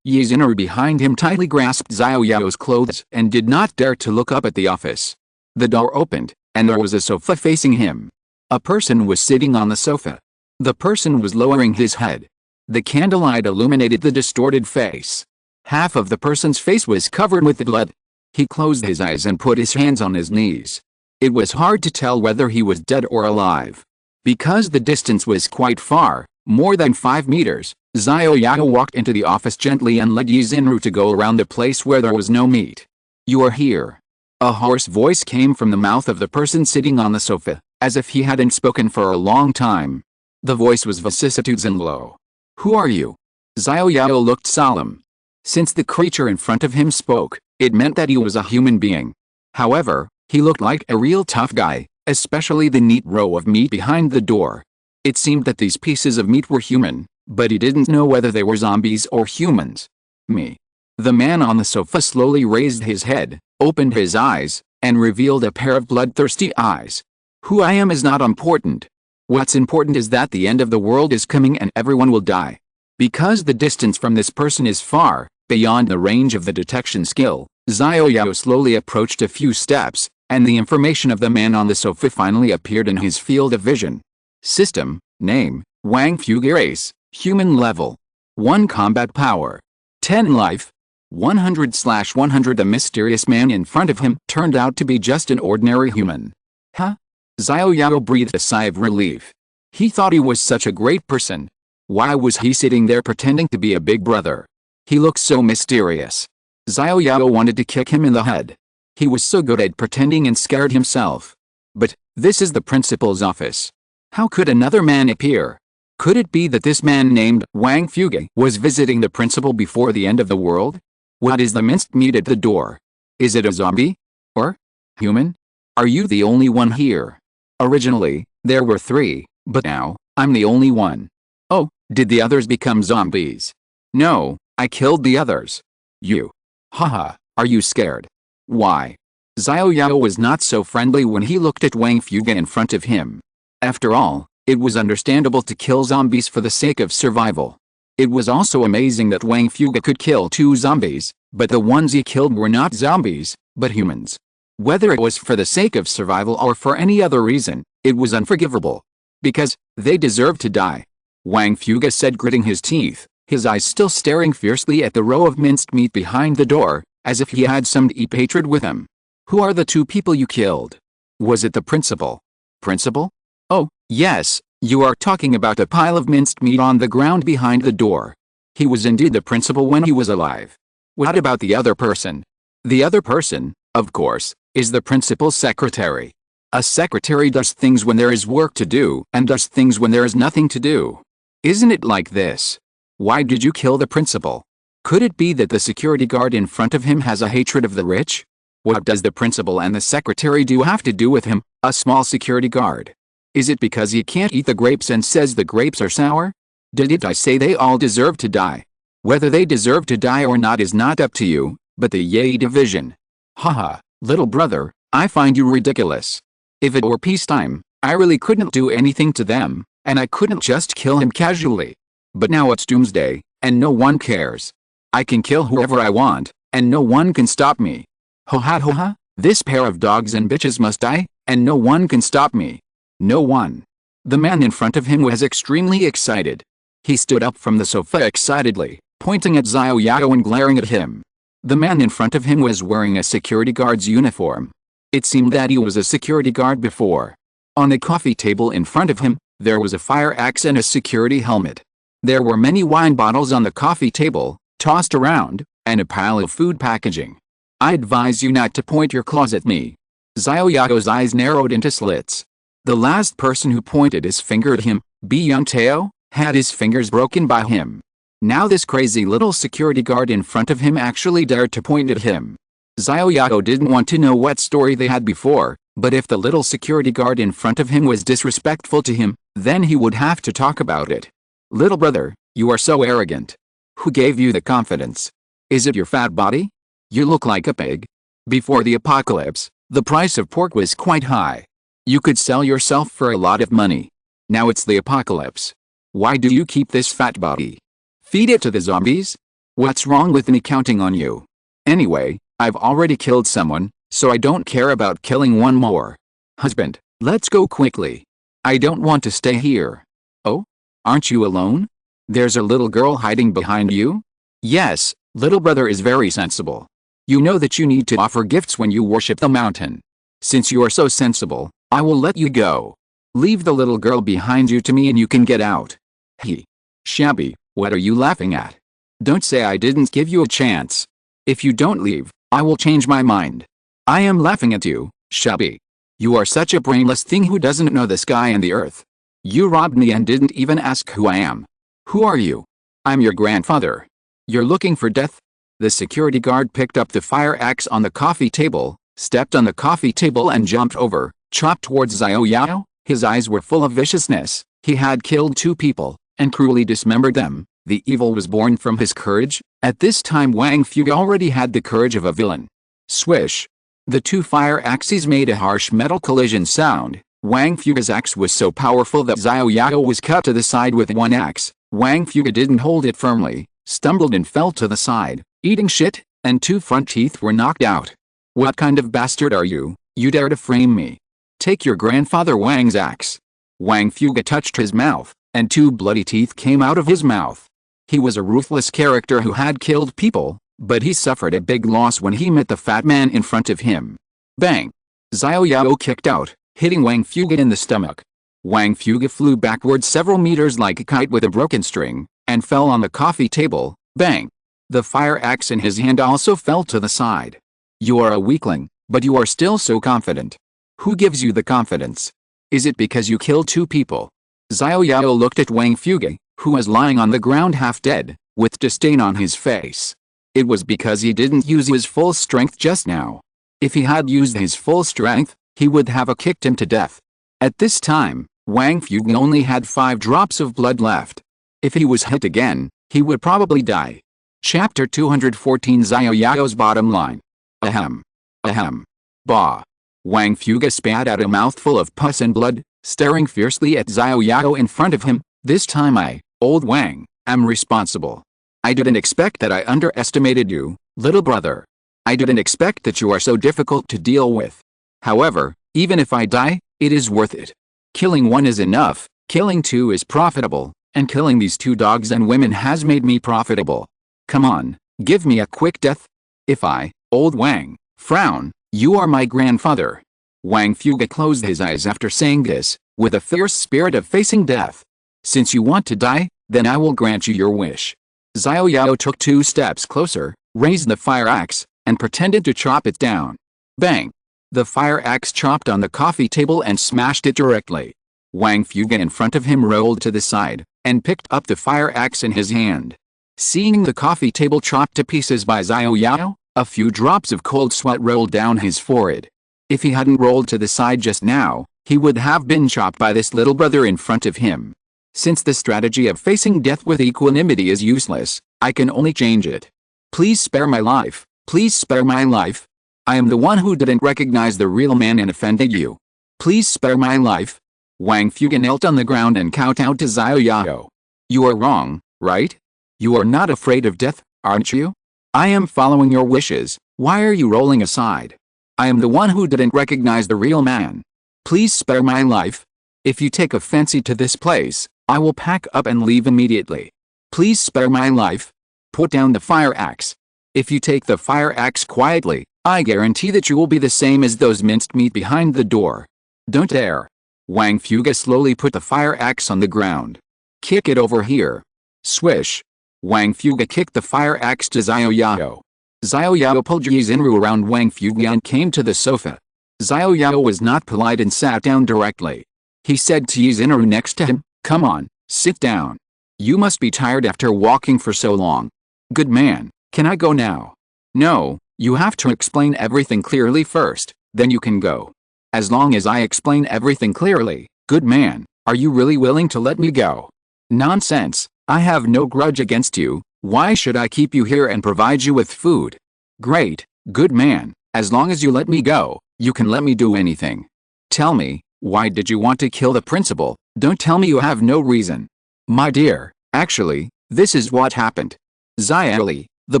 S1: Ye Xinru behind him tightly grasped Xiao Yao's clothes and did not dare to look up at the office. The door opened, and there was a sofa facing him. A person was sitting on the sofa. The person was lowering his head. The candlelight illuminated the distorted face. Half of the person's face was covered with blood. He closed his eyes and put his hands on his knees. It was hard to tell whether he was dead or alive. Because the distance was quite far, more than 5 meters, Xiao Yao walked into the office gently and led Ye Xinru to go around the place where there was no meat. You are here. A hoarse voice came from the mouth of the person sitting on the sofa, as if he hadn't spoken for a long time. The voice was vicissitudes and low. Who are you? Xiao Yao looked solemn. Since the creature in front of him spoke, it meant that he was a human being. However, he looked like a real tough guy, especially the neat row of meat behind the door. It seemed that these pieces of meat were human, but he didn't know whether they were zombies or humans. Me. The man on the sofa slowly raised his head, opened his eyes, and revealed a pair of bloodthirsty eyes. Who I am is not important. What's important is that the end of the world is coming and everyone will die. Because the distance from this person is far, beyond the range of the detection skill, Xiao Yao slowly approached a few steps, and the information of the man on the sofa finally appeared in his field of vision. System, name, Wang Fuge race, human level. 1 combat power. 10 life. 100/100. The mysterious man in front of him turned out to be just an ordinary human. Huh? Xiao Yao breathed a sigh of relief. He thought he was such a great person. Why was he sitting there pretending to be a big brother? He looked so mysterious. Xiao Yao wanted to kick him in the head. He was so good at pretending and scared himself. But, this is the principal's office. How could another man appear? Could it be that this man named Wang Fuge was visiting the principal before the end of the world? What is the minced meat at the door? Is it a zombie? Or human? Are you the only one here? Originally, there were 3, but now, I'm the only one. Oh, did the others become zombies? No, I killed the others. You. Haha, are you scared? Why? Xiao Yao was not so friendly when he looked at Wang Fuge in front of him. After all, it was understandable to kill zombies for the sake of survival. It was also amazing that Wang Fuge could kill 2 zombies, but the ones he killed were not zombies, but humans. Whether it was for the sake of survival or for any other reason, it was unforgivable. Because, they deserved to die. Wang Fuge said, gritting his teeth, his eyes still staring fiercely at the row of minced meat behind the door, as if he had some deep hatred with him. Who are the 2 people you killed? Was it the principal? Principal? Oh, yes, you are talking about a pile of minced meat on the ground behind the door. He was indeed the principal when he was alive. What about the other person? The other person, of course, is the principal's secretary. A secretary does things when there is work to do and does things when there is nothing to do. Isn't it like this? Why did you kill the principal? Could it be that the security guard in front of him has a hatred of the rich? What does the principal and the secretary have to do with him, a small security guard? Is it because he can't eat the grapes and says the grapes are sour? Didn't I say they all deserve to die? Whether they deserve to die or not is not up to you, but the Yei division. Haha, little brother, I find you ridiculous. If it were peacetime, I really couldn't do anything to them, and I couldn't just kill him casually. But now it's doomsday, and no one cares. I can kill whoever I want, and no one can stop me. Ho ha ho ha, this pair of dogs and bitches must die, and no one can stop me. No one. The man in front of him was extremely excited. He stood up from the sofa excitedly, pointing at Xiao Yao and glaring at him. The man in front of him was wearing a security guard's uniform. It seemed that he was a security guard before. On the coffee table in front of him, there was a fire axe and a security helmet. There were many wine bottles on the coffee table, tossed around, and a pile of food packaging. I advise you not to point your claws at me. Xiao Yao's eyes narrowed into slits. The last person who pointed his finger at him, Young Teo, had his fingers broken by him. Now this crazy little security guard in front of him actually dared to point at him. Xiao Yao didn't want to know what story they had before, but if the little security guard in front of him was disrespectful to him, then he would have to talk about it. Little brother, you are so arrogant. Who gave you the confidence? Is it your fat body? You look like a pig. Before the apocalypse, the price of pork was quite high. You could sell yourself for a lot of money. Now it's the apocalypse. Why do you keep this fat body? Feed it to the zombies? What's wrong with me counting on you? Anyway, I've already killed someone, so I don't care about killing one more. Husband, let's go quickly. I don't want to stay here. Oh? Aren't you alone? There's a little girl hiding behind you? Yes, little brother is very sensible. You know that you need to offer gifts when you worship the mountain. Since you are so sensible, I will let you go. Leave the little girl behind you to me and you can get out. He. Shabby, what are you laughing at? Don't say I didn't give you a chance. If you don't leave, I will change my mind. I am laughing at you, Shabby. You are such a brainless thing who doesn't know the sky and the earth. You robbed me and didn't even ask who I am. Who are you? I'm your grandfather. You're looking for death? The security guard picked up the fire axe on the coffee table, stepped on the coffee table and jumped over, chopped towards Xiao Yao. His eyes were full of viciousness. He had killed 2 people, and cruelly dismembered them. The evil was born from his courage. At this time Wang Fuge already had the courage of a villain. Swish. The 2 fire axes made a harsh metal collision sound. Wang Fuge's axe was so powerful that Xiao Yao was cut to the side with one axe. Wang Fuge didn't hold it firmly, stumbled and fell to the side, eating shit, and 2 front teeth were knocked out. What kind of bastard are you? You dare to frame me? Take your grandfather Wang's axe. Wang Fuge touched his mouth, and 2 bloody teeth came out of his mouth. He was a ruthless character who had killed people, but he suffered a big loss when he met the fat man in front of him. Bang! Xiao Yao kicked out, hitting Wang Fuge in the stomach. Wang Fuge flew backwards several meters like a kite with a broken string, and fell on the coffee table. Bang! The fire axe in his hand also fell to the side. You are a weakling, but you are still so confident. Who gives you the confidence? Is it because you killed 2 people? Xiao Yao looked at Wang Fuge, who was lying on the ground half dead, with disdain on his face. It was because he didn't use his full strength just now. If he had used his full strength, he would have kicked him to death. At this time, Wang Fuge only had 5 drops of blood left. If he was hit again, he would probably die. Chapter 214 Xiao Yao's bottom line. Ahem. Ahem. Bah. Wang Fuge spat out a mouthful of pus and blood, staring fiercely at Xiao Yao in front of him. This time I, old Wang, am responsible. I didn't expect that I underestimated you, little brother. I didn't expect that you are so difficult to deal with. However, even if I die, it is worth it. Killing 1 is enough, killing 2 is profitable, and killing these 2 dogs and women has made me profitable. Come on, give me a quick death. If I, old Wang, frown, you are my grandfather. Wang Fuge closed his eyes after saying this, with a fierce spirit of facing death. Since you want to die, then I will grant you your wish. Xiao Yao took 2 steps closer, raised the fire axe, and pretended to chop it down. Bang! The fire axe chopped on the coffee table and smashed it directly. Wang Fuge in front of him rolled to the side, and picked up the fire axe in his hand. Seeing the coffee table chopped to pieces by Xiao Yao, a few drops of cold sweat rolled down his forehead. If he hadn't rolled to the side just now, he would have been chopped by this little brother in front of him. Since the strategy of facing death with equanimity is useless, I can only change it. Please spare my life, please spare my life. I am the one who didn't recognize the real man and offended you. Please spare my life. Wang Fuge knelt on the ground and kowtowed to Xiao Yao. You are wrong, right? You are not afraid of death, aren't you? I am following your wishes. Why are you rolling aside? I am the one who didn't recognize the real man. Please spare my life. If you take a fancy to this place, I will pack up and leave immediately. Please spare my life. Put down the fire axe. If you take the fire axe quietly, I guarantee that you will be the same as those minced meat behind the door. Don't dare. Wang Fuge slowly put the fire axe on the ground. Kick it over here. Swish. Wang Fuge kicked the fire axe to Xiao Yao. Xiao Yao pulled Zinru around Wang Fuge and came to the sofa. Xiao Yao was not polite and sat down directly. He said to Zinru next to him, "Come on, sit down. You must be tired after walking for so long. Good man, can I go now?" "No, you have to explain everything clearly first, then you can go." "As long as I explain everything clearly, good man, are you really willing to let me go?" "Nonsense, I have no grudge against you, Why should I keep you here and provide you with food? Great, good man, as long as you let me go, you can let me do anything. Tell me, why did you want to kill the principal? Don't tell me you have no reason. My dear, actually, this is what happened. Xiao, the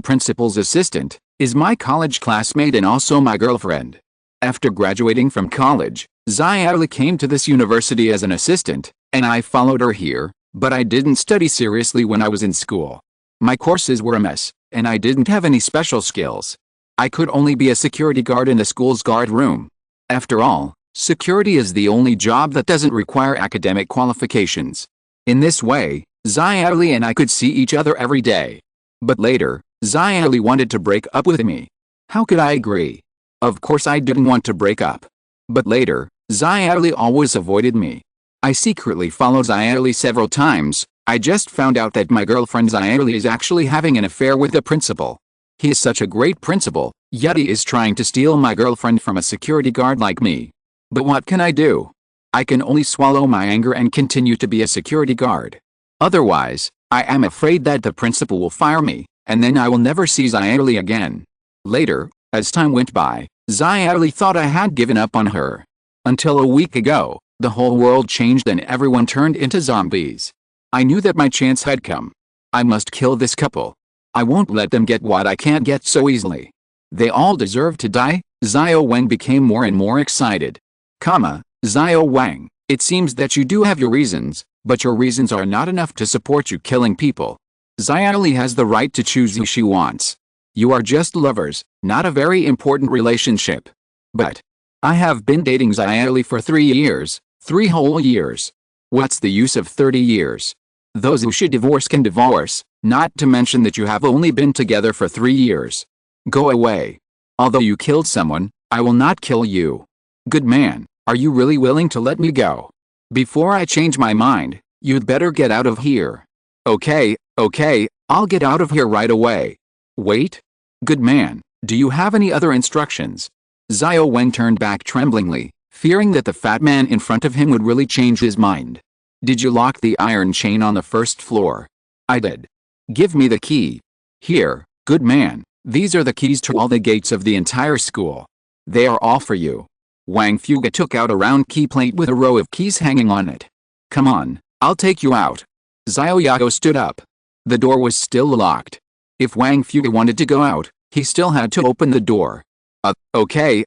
S1: principal's assistant, is my college classmate and also my girlfriend. After graduating from college, Xiao came to this university as an assistant, and I followed her here, but I didn't study seriously when I was in school. My courses were a mess, and I didn't have any special skills. I could only be a security guard in the school's guard room. After all, security is the only job that doesn't require academic qualifications. In this way, Xiao and I could see each other every day. But later, Xiao wanted to break up with me. How could I agree? Of course I didn't want to break up. But later, Xiao always avoided me. I secretly followed Xiao several times. I just found out that my girlfriend Xiao is actually having an affair with the principal. He is such a great principal, yet he is trying to steal my girlfriend from a security guard like me. But what can I do? I can only swallow my anger and continue to be a security guard. Otherwise, I am afraid that the principal will fire me, and then I will never see Xiao again. Later, as time went by, Xiao thought I had given up on her. Until a week ago, the whole world changed and everyone turned into zombies. I knew that my chance had come. I must kill this couple. I won't let them get what I can't get so easily. They all deserve to die. Xiao Wang became more and more excited. Xiao Wang, it seems that you do have your reasons, but your reasons are not enough to support you killing people. Xiao has the right to choose who she wants. You are just lovers, not a very important relationship. But I have been dating Xiao for 3 years, 3 whole years. What's the use of 30 years? Those who should divorce can divorce, not to mention that you have only been together for 3 years. Go away. Although you killed someone, I will not kill you. Good man, are you really willing to let me go? Before I change my mind, you'd better get out of here. Okay, I'll get out of here right away. Wait. Good man, do you have any other instructions? Xiao Wang turned back tremblingly, fearing that the fat man in front of him would really change his mind. Did you lock the iron chain on the first floor? I did. Give me the key. Here, good man, these are the keys to all the gates of the entire school. They are all for you. Wang Fuge took out a round key plate with a row of keys hanging on it. Come on, I'll take you out. Xiao Yao stood up. The door was still locked. If Wang Fuge wanted to go out, he still had to open the door. Okay.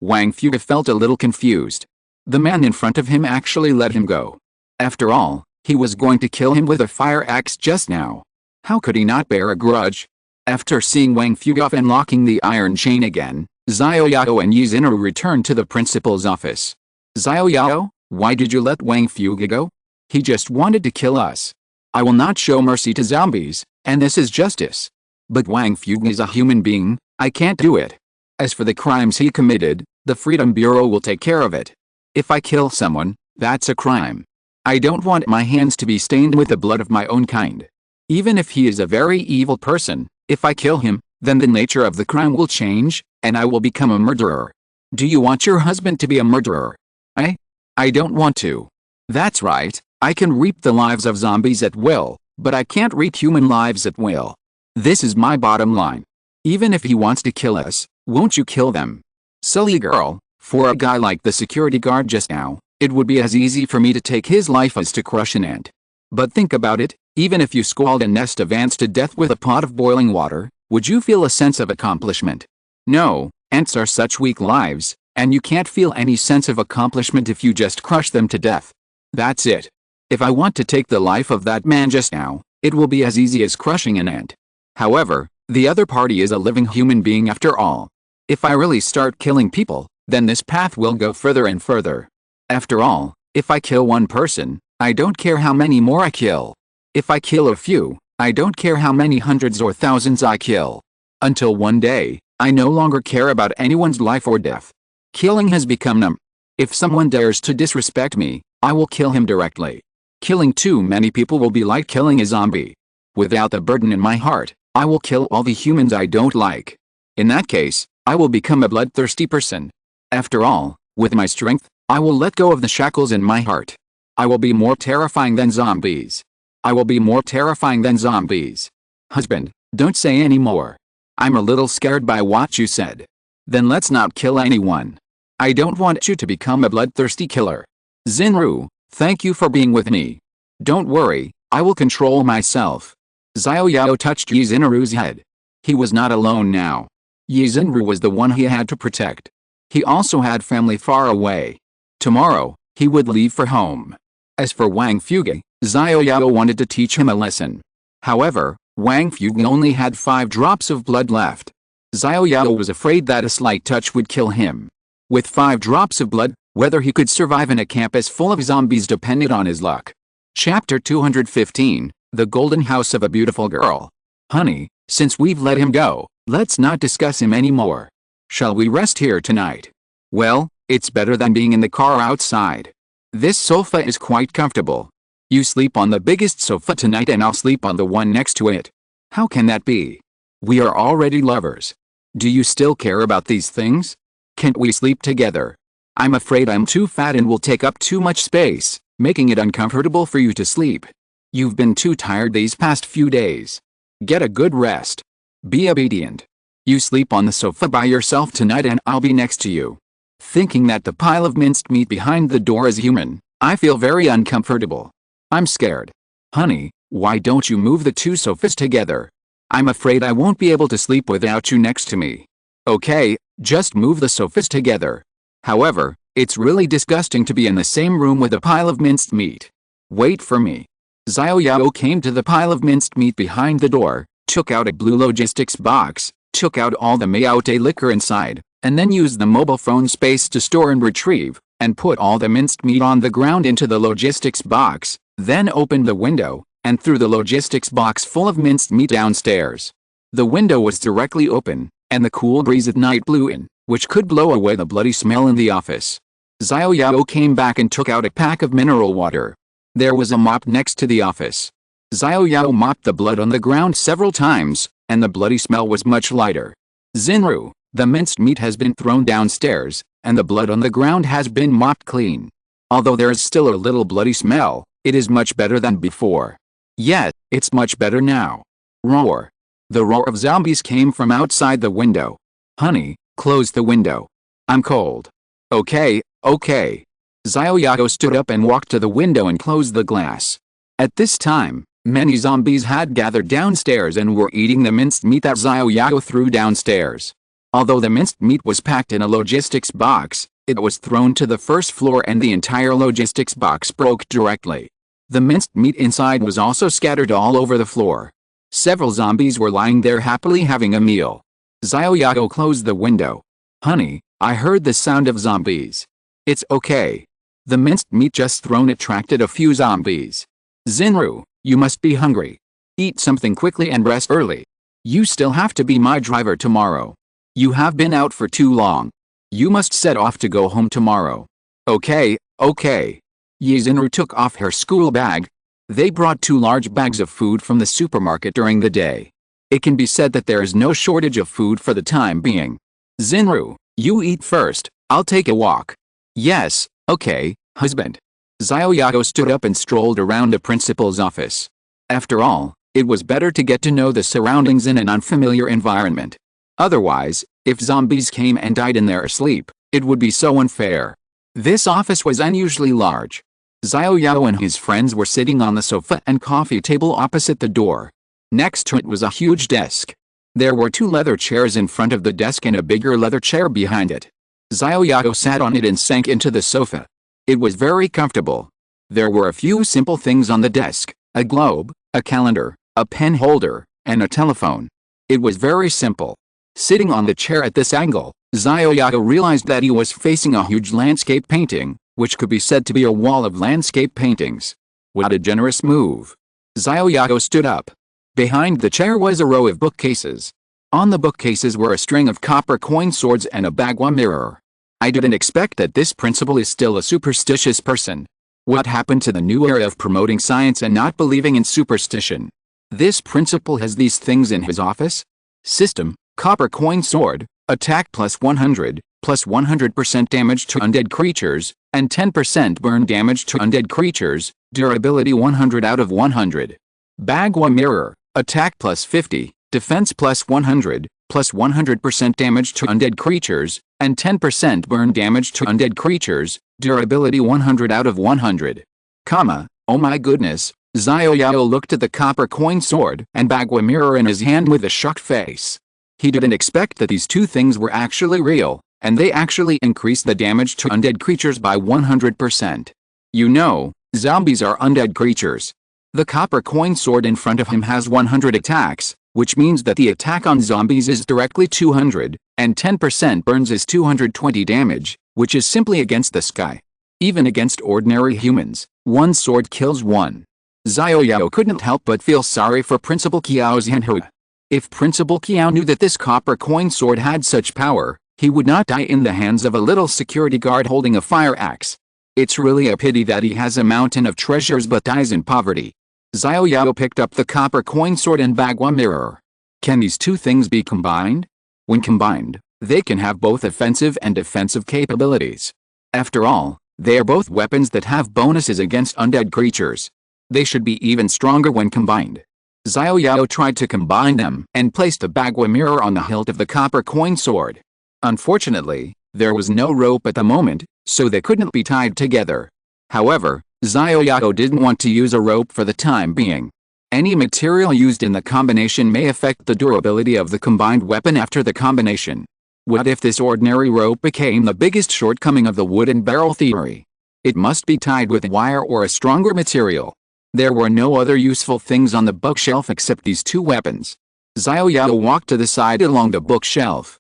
S1: Wang Fuge felt a little confused. The man in front of him actually let him go. After all, he was going to kill him with a fire axe just now. How could he not bear a grudge? After seeing Wang Fuge off and locking the iron chain again, Xiao Yao and Yi Zhenru returned to the principal's office. Xiao Yao, why did you let Wang Fuge go? He just wanted to kill us. I will not show mercy to zombies, and this is justice. But Wang Fuge is a human being, I can't do it. As for the crimes he committed, the Freedom Bureau will take care of it. If I kill someone, that's a crime. I don't want my hands to be stained with the blood of my own kind. Even if he is a very evil person, if I kill him, then the nature of the crime will change, and I will become a murderer. Do you want your husband to be a murderer? I don't want to. That's right, I can reap the lives of zombies at will, but I can't reap human lives at will. This is my bottom line. Even if he wants to kill us, won't you kill them? Silly girl, for a guy like the security guard just now, it would be as easy for me to take his life as to crush an ant. But think about it, even if you squalled a nest of ants to death with a pot of boiling water, would you feel a sense of accomplishment? No, ants are such weak lives, and you can't feel any sense of accomplishment if you just crush them to death. That's it. If I want to take the life of that man just now, it will be as easy as crushing an ant. However, the other party is a living human being after all. If I really start killing people, then this path will go further and further. After all, if I kill one person, I don't care how many more I kill. If I kill a few, I don't care how many hundreds or thousands I kill. Until one day, I no longer care about anyone's life or death. Killing has become numb. If someone dares to disrespect me, I will kill him directly. Killing too many people will be like killing a zombie. Without the burden in my heart, I will kill all the humans I don't like. In that case, I will become a bloodthirsty person. After all, with my strength, I will let go of the shackles in my heart. I will be more terrifying than zombies. I will be more terrifying than zombies. Husband, don't say any more. I'm a little scared by what you said. Then let's not kill anyone. I don't want you to become a bloodthirsty killer. Xinru, thank you for being with me. Don't worry, I will control myself. Xiao Yao touched Yi Xinru's head. He was not alone now. Yi Xinru was the one he had to protect. He also had family far away. Tomorrow, he would leave for home. As for Wang Fuge, Xiao Yao wanted to teach him a lesson. However, Wang Fuge only had 5 drops of blood left. Xiao Yao was afraid that a slight touch would kill him. With 5 drops of blood, whether he could survive in a campus full of zombies depended on his luck. Chapter 215, The Golden House of a Beautiful Girl. Honey, since we've let him go, let's not discuss him anymore. Shall we rest here tonight? Well, it's better than being in the car outside. This sofa is quite comfortable. You sleep on the biggest sofa tonight and I'll sleep on the one next to it. How can that be? We are already lovers. Do you still care about these things? Can't we sleep together? I'm afraid I'm too fat and will take up too much space, making it uncomfortable for you to sleep. You've been too tired these past few days. Get a good rest. Be obedient. You sleep on the sofa by yourself tonight and I'll be next to you. Thinking that the pile of minced meat behind the door is human, I feel very uncomfortable. I'm scared. Honey, why don't you move the 2 sofas together? I'm afraid I won't be able to sleep without you next to me. Okay, just move the sofas together. However, it's really disgusting to be in the same room with a pile of minced meat. Wait for me. Xiao Yao came to the pile of minced meat behind the door, took out a blue logistics box, took out all the Maote liquor inside, and then used the mobile phone space to store and retrieve, and put all the minced meat on the ground into the logistics box, then opened the window, and threw the logistics box full of minced meat downstairs. The window was directly open, and the cool breeze at night blew in, which could blow away the bloody smell in the office. Xiao Yao came back and took out a pack of mineral water. There was a mop next to the office. Xiao Yao mopped the blood on the ground several times, and the bloody smell was much lighter. Xinru, the minced meat has been thrown downstairs, and the blood on the ground has been mopped clean. Although there is still a little bloody smell, it is much better than before. Yet, it's much better now. Roar. The roar of zombies came from outside the window. Honey, close the window. I'm cold. Okay, okay. Xiao Yao stood up and walked to the window and closed the glass. At this time, many zombies had gathered downstairs and were eating the minced meat that Xiao Yao threw downstairs. Although the minced meat was packed in a logistics box, it was thrown to the first floor and the entire logistics box broke directly. The minced meat inside was also scattered all over the floor. Several zombies were lying there happily having a meal. Xiao Yao closed the window. Honey, I heard the sound of zombies. It's okay. The minced meat just thrown attracted a few zombies. Xinru, you must be hungry. Eat something quickly and rest early. You still have to be my driver tomorrow. You have been out for too long. You must set off to go home tomorrow. Okay, okay. Yi Xinru took off her school bag. They brought 2 large bags of food from the supermarket during the day. It can be said that there is no shortage of food for the time being. Xinru, you eat first, I'll take a walk. Yes, okay, husband. Xiao Yao stood up and strolled around the principal's office. After all, it was better to get to know the surroundings in an unfamiliar environment. Otherwise, if zombies came and died in their sleep, it would be so unfair. This office was unusually large. Xiao Yao and his friends were sitting on the sofa and coffee table opposite the door. Next to it was a huge desk. There were 2 leather chairs in front of the desk and a bigger leather chair behind it. Xiao Yao sat on it and sank into the sofa. It was very comfortable. There were a few simple things on the desk: a globe, a calendar, a pen holder, and a telephone. It was very simple. Sitting on the chair at this angle, Xiao Yao realized that he was facing a huge landscape painting, which could be said to be a wall of landscape paintings. What a generous move. Xiao Yao stood up. Behind the chair was a row of bookcases. On the bookcases were a string of copper coin swords and a bagua mirror. I didn't expect that this principal is still a superstitious person. What happened to the new era of promoting science and not believing in superstition? This principal has these things in his office? System, copper coin sword, attack plus 100, plus 100% damage to undead creatures, and 10% burn damage to undead creatures, durability 100 out of 100. Bagua Mirror, attack plus 50, defense plus 100, plus 100% damage to undead creatures, and 10% burn damage to undead creatures, durability 100 out of 100. Oh my goodness, Xiao Yao looked at the copper coin sword and Bagua Mirror in his hand with a shocked face. He didn't expect that these two things were actually real, and they actually increased the damage to undead creatures by 100%. You know, zombies are undead creatures. The copper coin sword in front of him has 100 attacks, which means that the attack on zombies is directly 200, and 10% burns is 220 damage, which is simply against the sky. Even against ordinary humans, one sword kills one. Xiao Yao couldn't help but feel sorry for Principal Xiao Zhanhe. If Principal Xiao knew that this copper coin sword had such power, he would not die in the hands of a little security guard holding a fire axe. It's really a pity that he has a mountain of treasures but dies in poverty. Xiao Yao picked up the copper coin sword and Bagua Mirror. Can these two things be combined? When combined, they can have both offensive and defensive capabilities. After all, they are both weapons that have bonuses against undead creatures. They should be even stronger when combined. Xiao Yao tried to combine them and placed the Bagua Mirror on the hilt of the copper coin sword. Unfortunately, there was no rope at the moment, so they couldn't be tied together. However, Xiao Yao didn't want to use a rope for the time being. Any material used in the combination may affect the durability of the combined weapon after the combination. What if this ordinary rope became the biggest shortcoming of the wooden barrel theory? It must be tied with wire or a stronger material. There were no other useful things on the bookshelf except these two weapons. Xiao Yao walked to the side along the bookshelf.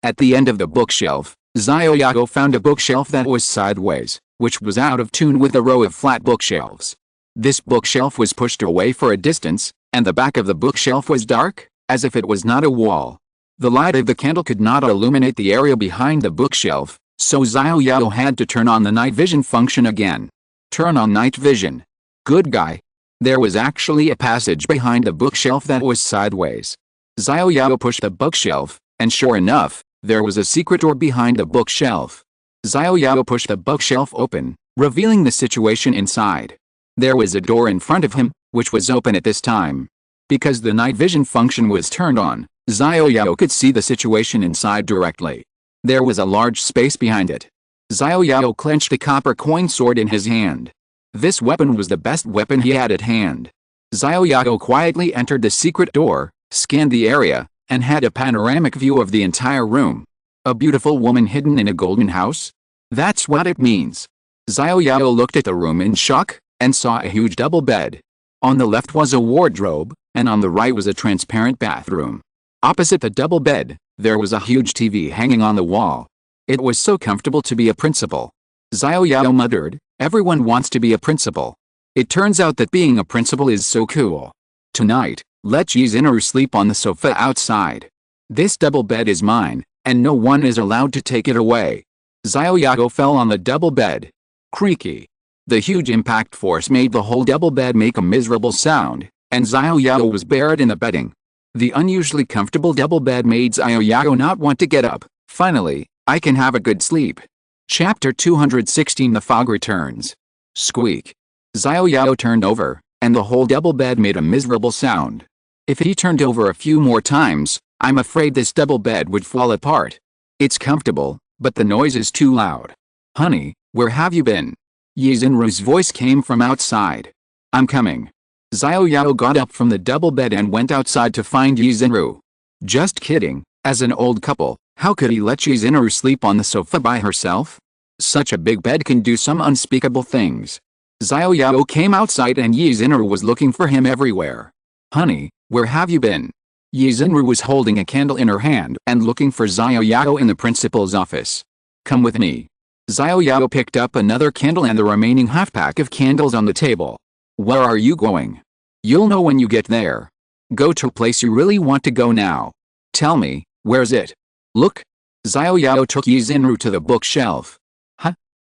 S1: At the end of the bookshelf, Xiao Yao found a bookshelf that was sideways, which was out of tune with a row of flat bookshelves. This bookshelf was pushed away for a distance, and the back of the bookshelf was dark, as if it was not a wall. The light of the candle could not illuminate the area behind the bookshelf, so Xiao Yao had to turn on the night vision function again. Turn on night vision. Good guy. There was actually a passage behind the bookshelf that was sideways. Xiao Yao pushed the bookshelf, and sure enough, there was a secret door behind the bookshelf. Xiao Yao pushed the bookshelf open, revealing the situation inside. There was a door in front of him, which was open at this time. Because the night vision function was turned on, Xiao Yao could see the situation inside directly. There was a large space behind it. Xiao Yao clenched the copper coin sword in his hand. This weapon was the best weapon he had at hand. Xiao Yao quietly entered the secret door, scanned the area, and had a panoramic view of the entire room. A beautiful woman hidden in a golden house? That's what it means. Xiao Yao looked at the room in shock, and saw a huge double bed. On the left was a wardrobe, and on the right was a transparent bathroom. Opposite the double bed, there was a huge TV hanging on the wall. It was so comfortable to be a principal. Xiao Yao muttered, everyone wants to be a principal. It turns out that being a principal is so cool. Tonight, let Yizinaru sleep on the sofa outside. This double bed is mine, and no one is allowed to take it away. Xiao Yao fell on the double bed. Creaky. The huge impact force made the whole double bed make a miserable sound, and Xiao Yao was buried in the bedding. The unusually comfortable double bed made Xiao Yao not want to get up. Finally, I can have a good sleep. Chapter 216 The Fog Returns. Squeak. Xiao Yao turned over, and the whole double bed made a miserable sound. If he turned over a few more times, I'm afraid this double bed would fall apart. It's comfortable, but the noise is too loud. Honey, where have you been? Yizinru's voice came from outside. I'm coming. Xiao Yao got up from the double bed and went outside to find Yizinru. Just kidding, as an old couple, how could he let Yizinru sleep on the sofa by herself? Such a big bed can do some unspeakable things. Xiao Yao came outside and Yizinru was looking for him everywhere. Honey, where have you been? Yizinru was holding a candle in her hand and looking for Xiao Yao in the principal's office. Come with me. Xiao Yao picked up another candle and the remaining half-pack of candles on the table. Where are you going? You'll know when you get there. Go to a place you really want to go now. Tell me, where's it? Look. Xiao Yao took Yizinru to the bookshelf.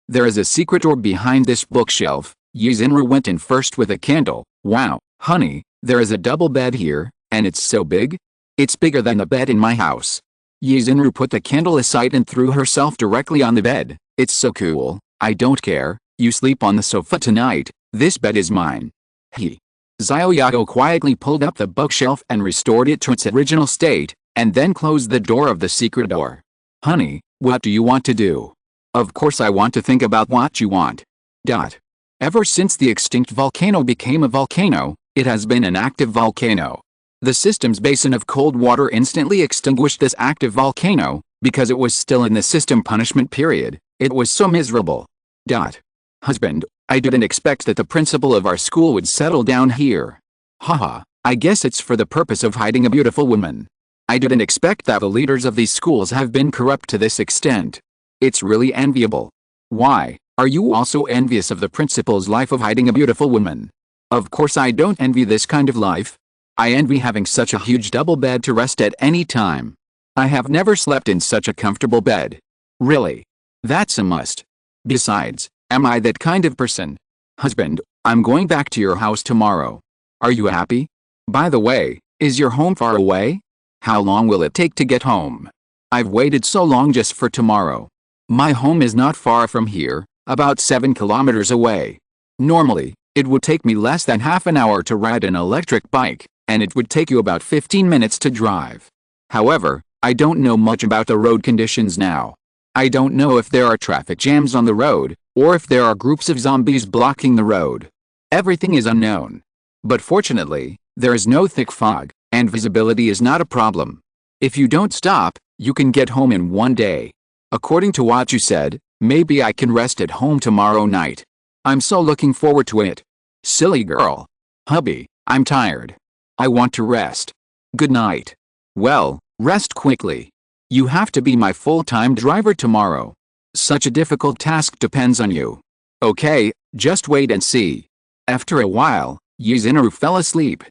S1: There is a secret door behind this bookshelf. Yizinru went in first with a candle. Wow, honey, there is a double bed here, and it's so big? It's bigger than the bed in my house. Yizunru put the candle aside and threw herself directly on the bed. It's so cool, I don't care, you sleep on the sofa tonight, this bed is mine. Xiao Yao quietly pulled up the bookshelf and restored it to its original state, and then closed the door of the secret door. Honey, what do you want to do? Of course I want to think about what you want. Ever since the extinct volcano became a volcano, it has been an active volcano. The system's basin of cold water instantly extinguished this active volcano, because it was still in the system punishment period. It was so miserable. Husband, I didn't expect that the principal of our school would settle down here. Haha, I guess it's for the purpose of hiding a beautiful woman. I didn't expect that the leaders of these schools have been corrupt to this extent. It's really enviable. Why, are you also envious of the principal's life of hiding a beautiful woman? Of course I don't envy this kind of life. I envy having such a huge double bed to rest at any time. I have never slept in such a comfortable bed. Really. That's a must. Besides, am I that kind of person? Husband, I'm going back to your house tomorrow. Are you happy? By the way, is your home far away? How long will it take to get home? I've waited so long just for tomorrow. My home is not far from here, about 7 kilometers away. Normally, it would take me less than half an hour to ride an electric bike, and it would take you about 15 minutes to drive. However, I don't know much about the road conditions now. I don't know if there are traffic jams on the road, or if there are groups of zombies blocking the road. Everything is unknown. But fortunately, there is no thick fog, and visibility is not a problem. If you don't stop, you can get home in one day. According to what you said, maybe I can rest at home tomorrow night. I'm so looking forward to it. Silly girl. Hubby, I'm tired. I want to rest. Good night. Well, rest quickly. You have to be my full-time driver tomorrow. Such a difficult task depends on you. Okay, just wait and see. After a while, Yizunru fell asleep.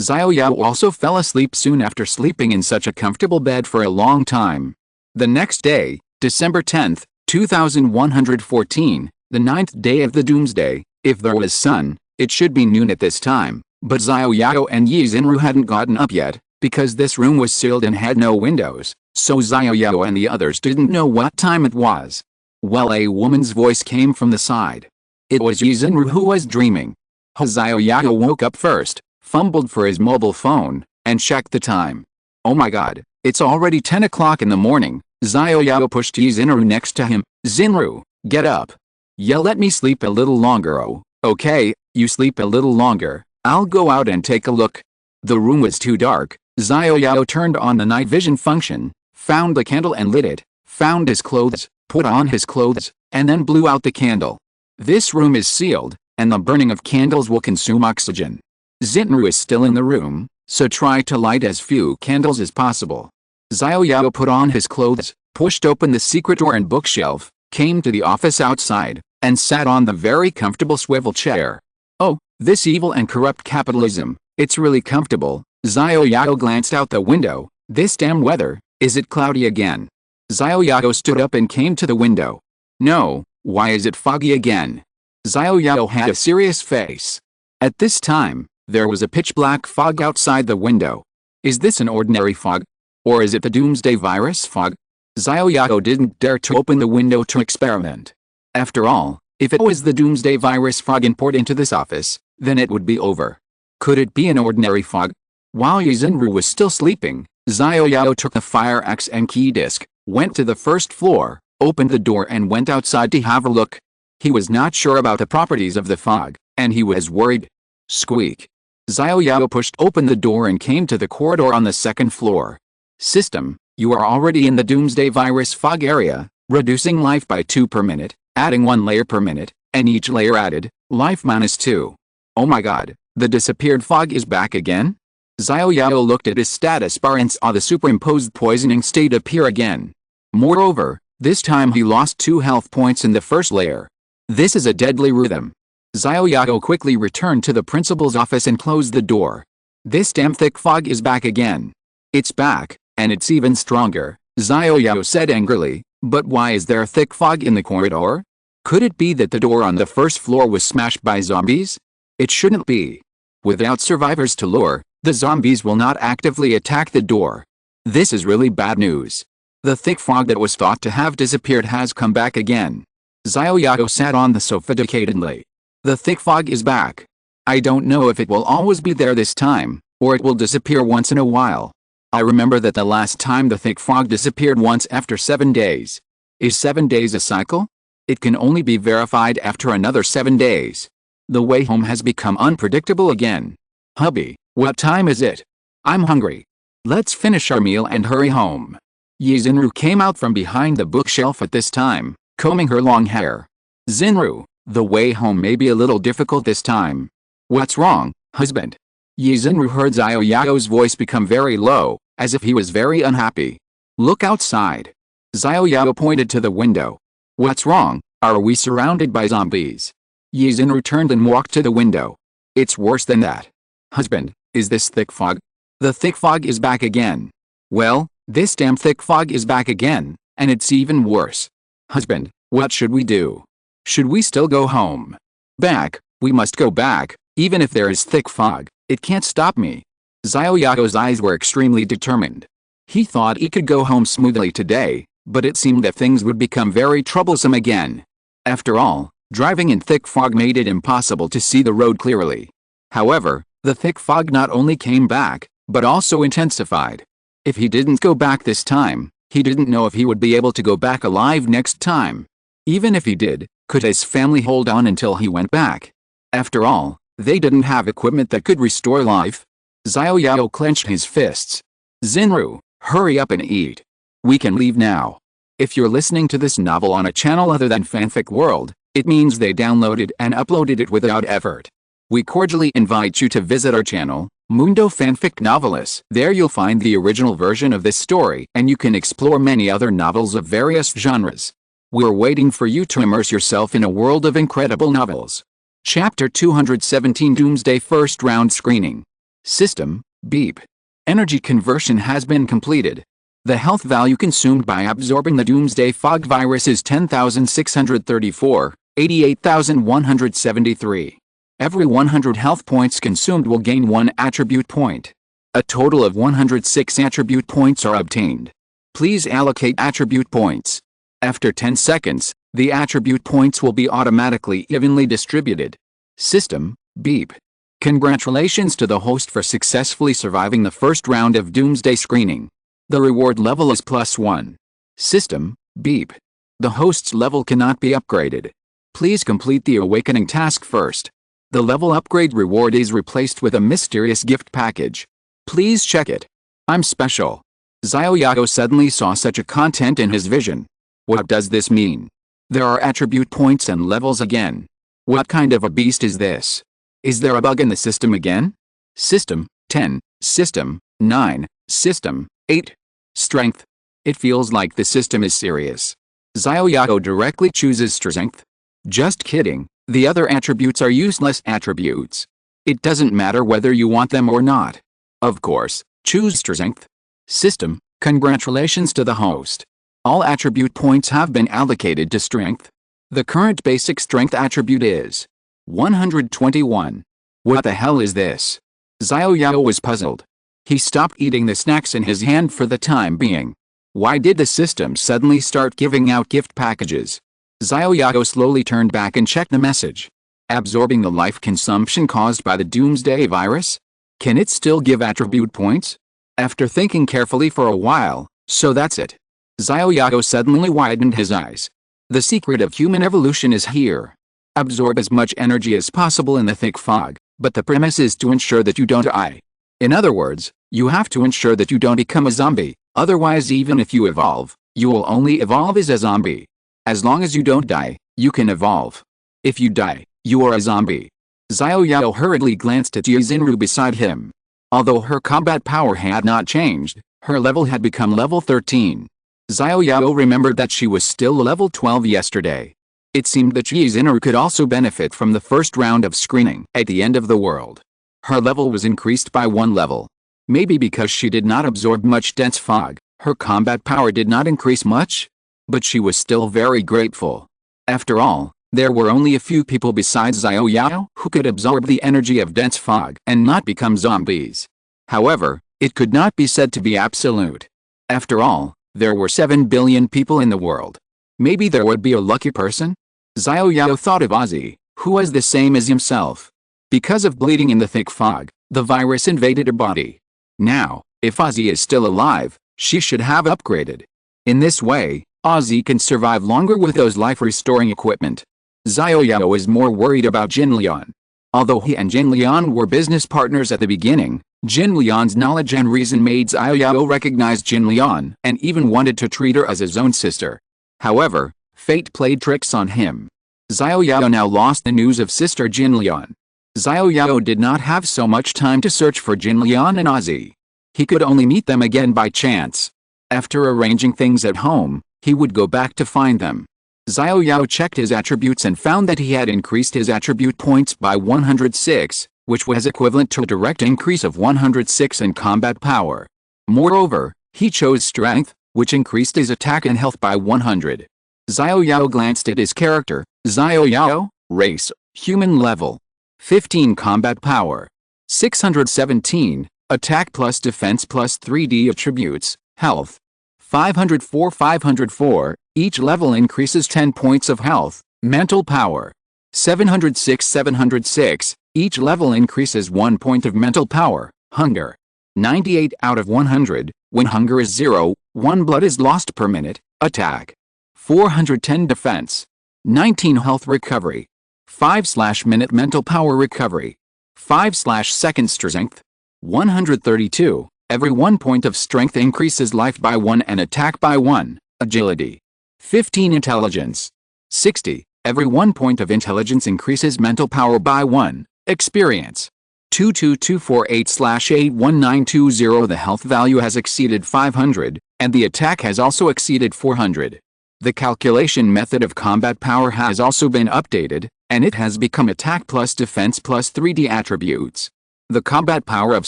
S1: Xiao Yao also fell asleep soon after sleeping in such a comfortable bed for a long time. The next day, December 10th, 2114, the 9th day of the doomsday, if there was sun, it should be noon at this time, but Xiao Yao and Yizunru hadn't gotten up yet, because this room was sealed and had no windows, so Xiao Yao and the others didn't know what time it was. Well, a woman's voice came from the side. It was Yizunru who was dreaming. Xiao Yao woke up first, fumbled for his mobile phone, and checked the time. Oh my god, it's already 10 o'clock in the morning. Xiao Yao pushed Yizunru next to him. Zinru, get up. Yeah, let me sleep a little longer. Oh, okay, you sleep a little longer. I'll go out and take a look. The room was too dark. Xiao Yao turned on the night vision function, found the candle and lit it, found his clothes, put on his clothes, and then blew out the candle. This room is sealed, and the burning of candles will consume oxygen. Zinru is still in the room, so try to light as few candles as possible. Xiao Yao put on his clothes, pushed open the secret door and bookshelf, came to the office outside, and sat on the very comfortable swivel chair. Oh, this evil and corrupt capitalism, it's really comfortable. Xiao Yao glanced out the window. This damn weather, is it cloudy again? Xiao Yao stood up and came to the window. No, why is it foggy again? Xiao Yao had a serious face. At this time, there was a pitch-black fog outside the window. Is this an ordinary fog? Or is it the doomsday virus fog? Xiao Yao didn't dare to open the window to experiment. After all, if it was the doomsday virus fog import into this office, then it would be over. Could it be an ordinary fog? While Yizunru was still sleeping, Xiao Yao took the fire axe and key disc, went to the first floor, opened the door and went outside to have a look. He was not sure about the properties of the fog, and he was worried. Squeak. Xiao Yao pushed open the door and came to the corridor on the second floor. System, you are already in the doomsday virus fog area, reducing life by 2 per minute, adding 1 layer per minute, and each layer added, life -2. Oh my god, the disappeared fog is back again? Xiao Yao looked at his status bar and saw the superimposed poisoning state appear again. Moreover, this time he lost 2 health points in the first layer. This is a deadly rhythm. Xiao Yao quickly returned to the principal's office and closed the door. This damn thick fog is back again. It's back, and it's even stronger, Xiao Yao said angrily, but why is there a thick fog in the corridor? Could it be that the door on the first floor was smashed by zombies? It shouldn't be. Without survivors to lure, the zombies will not actively attack the door. This is really bad news. The thick fog that was thought to have disappeared has come back again. Xiao Yao sat on the sofa decadently. The thick fog is back. I don't know if it will always be there this time, or it will disappear once in a while. I remember that the last time the thick fog disappeared once after 7 days. Is 7 days a cycle? It can only be verified after another 7 days. The way home has become unpredictable again. Hubby, what time is it? I'm hungry. Let's finish our meal and hurry home. Xinru came out from behind the bookshelf at this time, combing her long hair. Xinru, the way home may be a little difficult this time. What's wrong, husband? Xinru heard Xiao Yao's voice become very low, as if he was very unhappy. Look outside. Xiao Yao pointed to the window. What's wrong? Are we surrounded by zombies? Xinru turned and walked to the window. It's worse than that. Husband, is this thick fog? The thick fog is back again. Well, this damn thick fog is back again, and it's even worse. Husband, what should we do? Should we still go home? Back, we must go back, even if there is thick fog, it can't stop me. Xiao Yao's eyes were extremely determined. He thought he could go home smoothly today, but it seemed that things would become very troublesome again. After all, driving in thick fog made it impossible to see the road clearly. However, the thick fog not only came back, but also intensified. If he didn't go back this time, he didn't know if he would be able to go back alive next time. Even if he did, could his family hold on until he went back? After all, they didn't have equipment that could restore life. Xiao Yao clenched his fists. Xinru, hurry up and eat. We can leave now. If you're listening to this novel on a channel other than Fanfic World, it means they downloaded and uploaded it without effort. We cordially invite you to visit our channel, Mundo Fanfic Novelis. There you'll find the original version of this story, and you can explore many other novels of various genres. We're waiting for you to immerse yourself in a world of incredible novels. Chapter 217 Doomsday First Round Screening. System, beep. Energy conversion has been completed. The health value consumed by absorbing the Doomsday Fog virus is 10,634, 88,173. Every 100 health points consumed will gain 1 attribute point. A total of 106 attribute points are obtained. Please allocate attribute points. After 10 seconds, the attribute points will be automatically evenly distributed. System, beep. Congratulations to the host for successfully surviving the first round of Doomsday screening. The reward level is +1. System, beep. The host's level cannot be upgraded. Please complete the awakening task first. The level upgrade reward is replaced with a mysterious gift package. Please check it. I'm special. Xiao Yao suddenly saw such a content in his vision. What does this mean? There are attribute points and levels again. What kind of a beast is this? Is there a bug in the system again? System, 10. System, 9. System, 8. Strength. It feels like the system is serious. Xiao Yao directly chooses strength. Just kidding, the other attributes are useless attributes. It doesn't matter whether you want them or not. Of course, choose strength. System, congratulations to the host. All attribute points have been allocated to strength. The current basic strength attribute is 121. What the hell is this? Xiao Yao was puzzled. He stopped eating the snacks in his hand for the time being. Why did the system suddenly start giving out gift packages? Xiao Yao slowly turned back and checked the message. Absorbing the life consumption caused by the Doomsday virus? Can it still give attribute points? After thinking carefully for a while, so that's it. Xiao Yao suddenly widened his eyes. The secret of human evolution is here. Absorb as much energy as possible in the thick fog, but the premise is to ensure that you don't die. In other words, you have to ensure that you don't become a zombie, otherwise even if you evolve, you will only evolve as a zombie. As long as you don't die, you can evolve. If you die, you are a zombie. Xiao Yao hurriedly glanced at Xinru beside him. Although her combat power had not changed, her level had become level 13. Xiao Yao remembered that she was still level 12 yesterday. It seemed that Xinru could also benefit from the first round of screening at the end of the world. Her level was increased by 1 level. Maybe because she did not absorb much dense fog, her combat power did not increase much? But she was still very grateful. After all, there were only a few people besides Xiao Yao who could absorb the energy of dense fog and not become zombies. However, it could not be said to be absolute. After all, There were 7 billion people in the world. Maybe there would be a lucky person? Xiao Yao thought of Ozzy, who was the same as himself. Because of bleeding in the thick fog, the virus invaded her body. Now, if Ozzy is still alive, she should have upgraded. In this way, Ozzy can survive longer with those life-restoring equipment. Xiao Yao is more worried about Jinlian. Although he and Jinlian were business partners at the beginning, Jinlian's knowledge and reason made Xiao Yao recognize Jinlian and even wanted to treat her as his own sister. However, fate played tricks on him. Xiao Yao now lost the news of sister Jinlian. Xiao Yao did not have so much time to search for Jinlian and Ozzy. He could only meet them again by chance. After arranging things at home, he would go back to find them. Xiao Yao checked his attributes and found that he had increased his attribute points by 106, which was equivalent to a direct increase of 106 in combat power. Moreover, he chose strength, which increased his attack and health by 100. Xiao Yao glanced at his character. Xiao Yao, race, human level. 15 combat power. 617, attack plus defense plus 3D attributes, health. 504, each level increases 10 points of health, mental power. 706, each level increases 1 point of mental power, hunger. 98 out of 100, when hunger is 0, 1 blood is lost per minute, attack. 410 defense. 19 health recovery. 5/minute mental power recovery. 5/second strength. 132, every 1 point of strength increases life by 1 and attack by 1, agility. 15 intelligence. 60, every 1 point of intelligence increases mental power by 1, experience. 22248/81920 The health value has exceeded 500, and the attack has also exceeded 400. The calculation method of combat power has also been updated, and it has become attack plus defense plus 3D attributes. The combat power of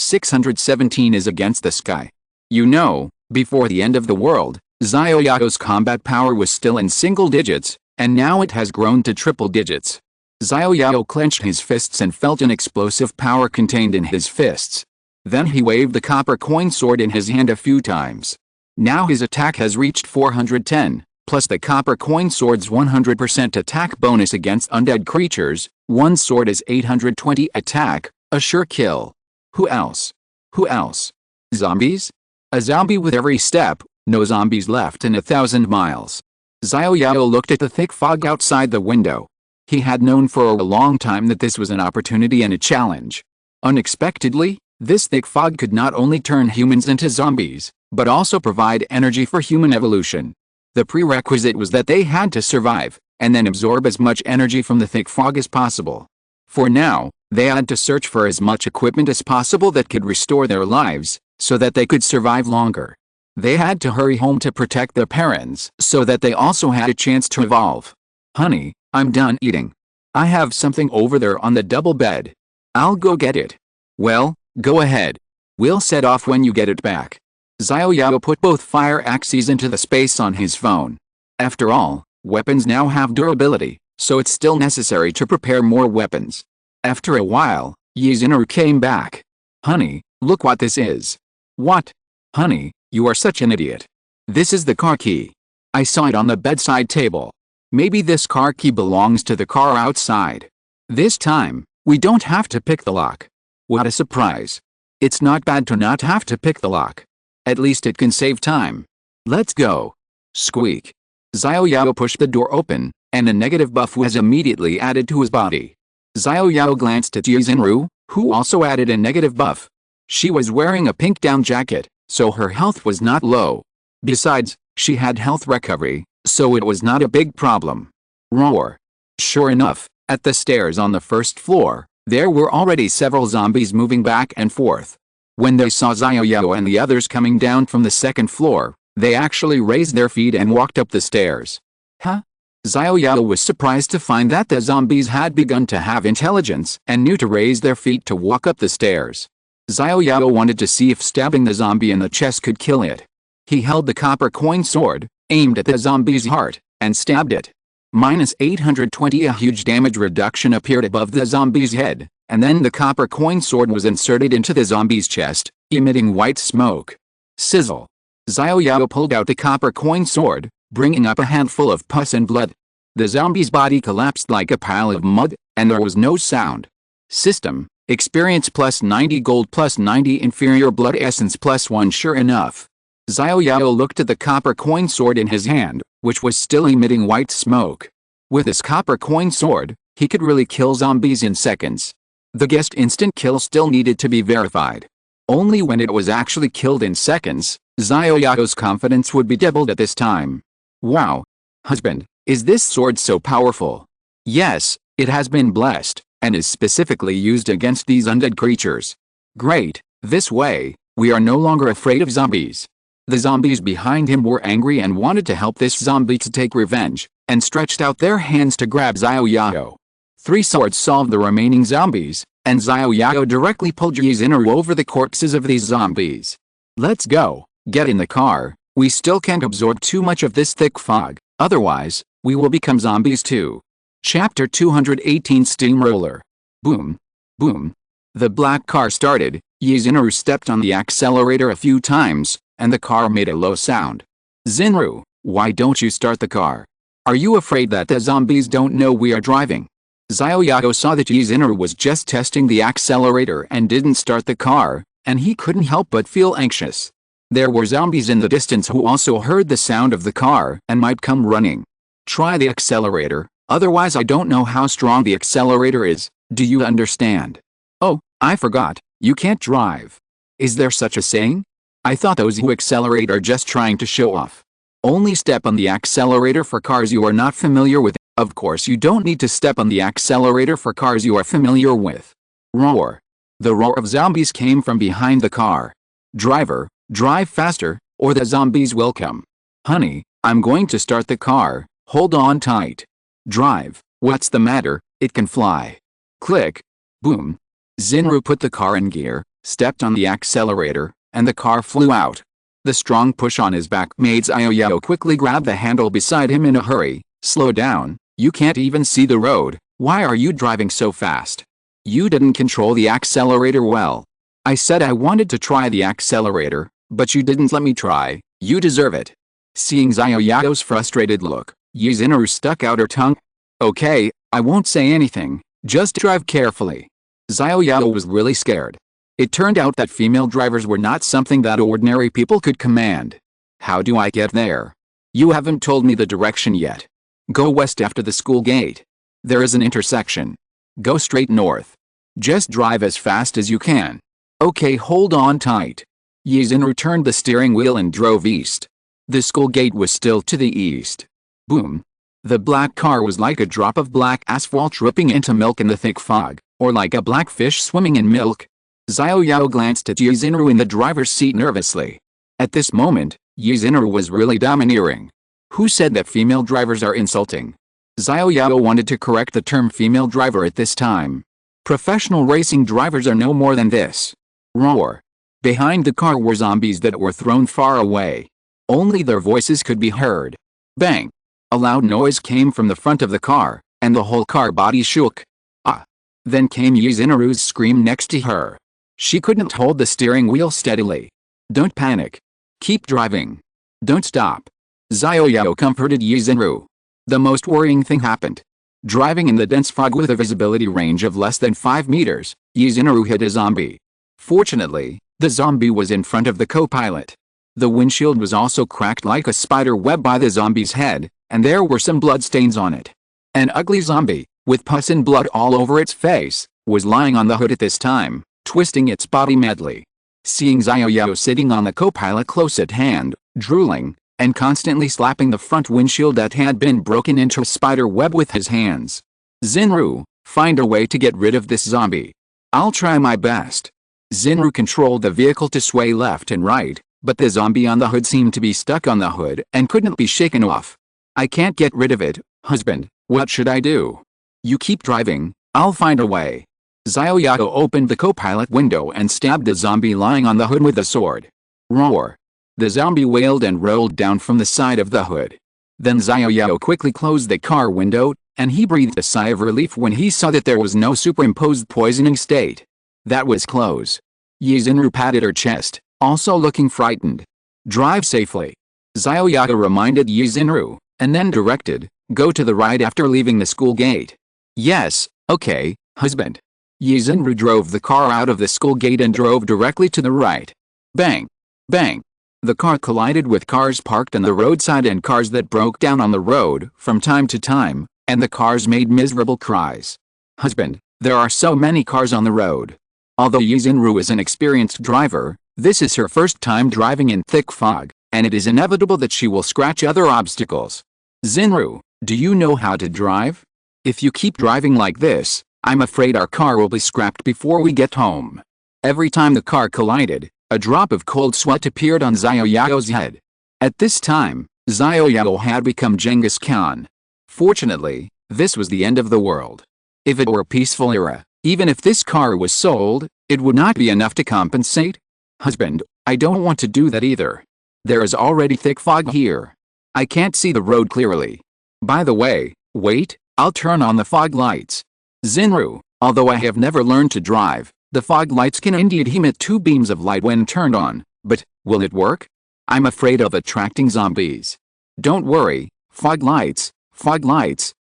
S1: 617 is against the sky. You know, before the end of the world, Xiao Yao's combat power was still in single digits, and now it has grown to triple digits. Xiao Yao clenched his fists and felt an explosive power contained in his fists. Then he waved the copper coin sword in his hand a few times. Now his attack has reached 410, plus the copper coin sword's 100% attack bonus against undead creatures. One sword is 820 attack, a sure kill. Who else? Who else? Zombies? A zombie with every step, no zombies left in 1,000 miles. Xiao Yao looked at the thick fog outside the window. He had known for a long time that this was an opportunity and a challenge. Unexpectedly, this thick fog could not only turn humans into zombies, but also provide energy for human evolution. The prerequisite was that they had to survive, and then absorb as much energy from the thick fog as possible. For now, they had to search for as much equipment as possible that could restore their lives, so that they could survive longer. They had to hurry home to protect their parents, so that they also had a chance to evolve. Honey, I'm done eating. I have something over there on the double bed. I'll go get it. Well, go ahead. We'll set off when you get it back. Xiao Yao put both fire axes into the space on his phone. After all, weapons now have durability, so it's still necessary to prepare more weapons. After a while, Yizhinru came back. Honey, look what this is. What? Honey, you are such an idiot. This is the car key. I saw it on the bedside table. Maybe this car key belongs to the car outside. This time, we don't have to pick the lock. What a surprise. It's not bad to not have to pick the lock. At least it can save time. Let's go. Squeak. Xiao Yao pushed the door open, and a negative buff was immediately added to his body. Xiao Yao glanced at Yizhinru, who also added a negative buff. She was wearing a pink down jacket, so her health was not low. Besides, she had health recovery, so it was not a big problem. Roar. Sure enough, at the stairs on the first floor, there were already several zombies moving back and forth. When they saw Xiao Yao and the others coming down from the second floor, they actually raised their feet and walked up the stairs. Huh? Xiao Yao was surprised to find that the zombies had begun to have intelligence and knew to raise their feet to walk up the stairs. Xiao Yao wanted to see if stabbing the zombie in the chest could kill it. He held the copper coin sword, aimed at the zombie's heart, and stabbed it. -820. A huge damage reduction appeared above the zombie's head, and then the copper coin sword was inserted into the zombie's chest, emitting white smoke. Sizzle. Xiao Yao pulled out the copper coin sword, bringing up a handful of pus and blood. The zombie's body collapsed like a pile of mud, and there was no sound. System: experience plus 90 gold plus 90 inferior blood essence plus 1. Sure enough, Xiao Yao looked at the copper coin sword in his hand, which was still emitting white smoke. With his copper coin sword, he could really kill zombies in seconds. The guessed instant kill still needed to be verified. Only when it was actually killed in seconds, Xiao Yao's confidence would be doubled at this time. Wow. Husband, is this sword so powerful? Yes, it has been blessed, and is specifically used against these undead creatures. Great, this way, we are no longer afraid of zombies. The zombies behind him were angry and wanted to help this zombie to take revenge, and stretched out their hands to grab Xiao Yao. 3 swords solved the remaining zombies, and Xiao Yao directly pulled Yizinaru over the corpses of these zombies. Let's go, get in the car, we still can't absorb too much of this thick fog, otherwise, we will become zombies too. Chapter 218 Steamroller. Boom. Boom. The black car started, Yizinaru stepped on the accelerator a few times, and the car made a low sound. Zinru, why don't you start the car? Are you afraid that the zombies don't know we are driving? Xiao Yao saw that Yizinaru was just testing the accelerator and didn't start the car, and he couldn't help but feel anxious. There were zombies in the distance who also heard the sound of the car and might come running. Try the accelerator, otherwise I don't know how strong the accelerator is, do you understand? Oh, I forgot, you can't drive. Is there such a saying? I thought those who accelerate are just trying to show off. Only step on the accelerator for cars you are not familiar with. Of course you don't need to step on the accelerator for cars you are familiar with. Roar. The roar of zombies came from behind the car. Driver, drive faster, or the zombies will come. Honey, I'm going to start the car, hold on tight. Drive, what's the matter, it can fly. Click. Boom. Zinru put the car in gear, stepped on the accelerator, and the car flew out. The strong push on his back made Xiao Yao quickly grab the handle beside him in a hurry. Slow down, you can't even see the road, why are you driving so fast? You didn't control the accelerator well. I said I wanted to try the accelerator, but you didn't let me try, you deserve it. Seeing Xiao Yao's frustrated look, Yizinaru stuck out her tongue. Okay, I won't say anything, just drive carefully. Xiao Yao was really scared. It turned out that female drivers were not something that ordinary people could command. How do I get there? You haven't told me the direction yet. Go west after the school gate. There is an intersection. Go straight north. Just drive as fast as you can. Okay, hold on tight. Yizinaru turned the steering wheel and drove east. The school gate was still to the east. Boom. The black car was like a drop of black asphalt dripping into milk in the thick fog, or like a black fish swimming in milk. Xiao Yao glanced at Yizinaru in the driver's seat nervously. At this moment, Yizinaru was really domineering. Who said that female drivers are insulting? Xiao Yao wanted to correct the term female driver at this time. Professional racing drivers are no more than this. Roar. Behind the car were zombies that were thrown far away. Only their voices could be heard. Bang. A loud noise came from the front of the car, and the whole car body shook. Ah. Then came Yizinaru's scream next to her. She couldn't hold the steering wheel steadily. Don't panic. Keep driving. Don't stop. Xiao Yao comforted Yizinaru. The most worrying thing happened. Driving in the dense fog with a visibility range of less than 5 meters, Yizinaru hit a zombie. Fortunately, the zombie was in front of the co-pilot. The windshield was also cracked like a spider web by the zombie's head, and there were some bloodstains on it. An ugly zombie, with pus and blood all over its face, was lying on the hood at this time, twisting its body madly. Seeing Xiao Yao sitting on the co-pilot close at hand, drooling, and constantly slapping the front windshield that had been broken into a spider web with his hands. Zinru, find a way to get rid of this zombie. I'll try my best. Zinru controlled the vehicle to sway left and right, but the zombie on the hood seemed to be stuck on the hood and couldn't be shaken off. I can't get rid of it, husband, what should I do? You keep driving, I'll find a way. Xiao Yao opened the co-pilot window and stabbed the zombie lying on the hood with a sword. Roar. The zombie wailed and rolled down from the side of the hood. Then Xiao Yao quickly closed the car window, and he breathed a sigh of relief when he saw that there was no superimposed poisoning state. That was close. Yizinaru patted her chest, also looking frightened. Drive safely. Xiao Yao reminded Yi Xinru, and then directed, go to the right after leaving the school gate. Yes, okay, husband. Yi Xinru drove the car out of the school gate and drove directly to the right. Bang! Bang! The car collided with cars parked on the roadside and cars that broke down on the road from time to time, and the cars made miserable cries. Husband, there are so many cars on the road. Although Yi Xinru is an experienced driver, this is her first time driving in thick fog, and it is inevitable that she will scratch other obstacles. Xinru, do you know how to drive? If you keep driving like this, I'm afraid our car will be scrapped before we get home. Every time the car collided, a drop of cold sweat appeared on Xiao Yao's head. At this time, Xiao Yao had become Genghis Khan. Fortunately, this was the end of the world. If it were a peaceful era, even if this car was sold, it would not be enough to compensate. Husband, I don't want to do that either. There is already thick fog here. I can't see the road clearly. By the way, wait, I'll turn on the fog lights. Xinru, although I have never learned to drive, the fog lights can indeed emit 2 beams of light when turned on, but will it work? I'm afraid of attracting zombies. Don't worry, fog lights,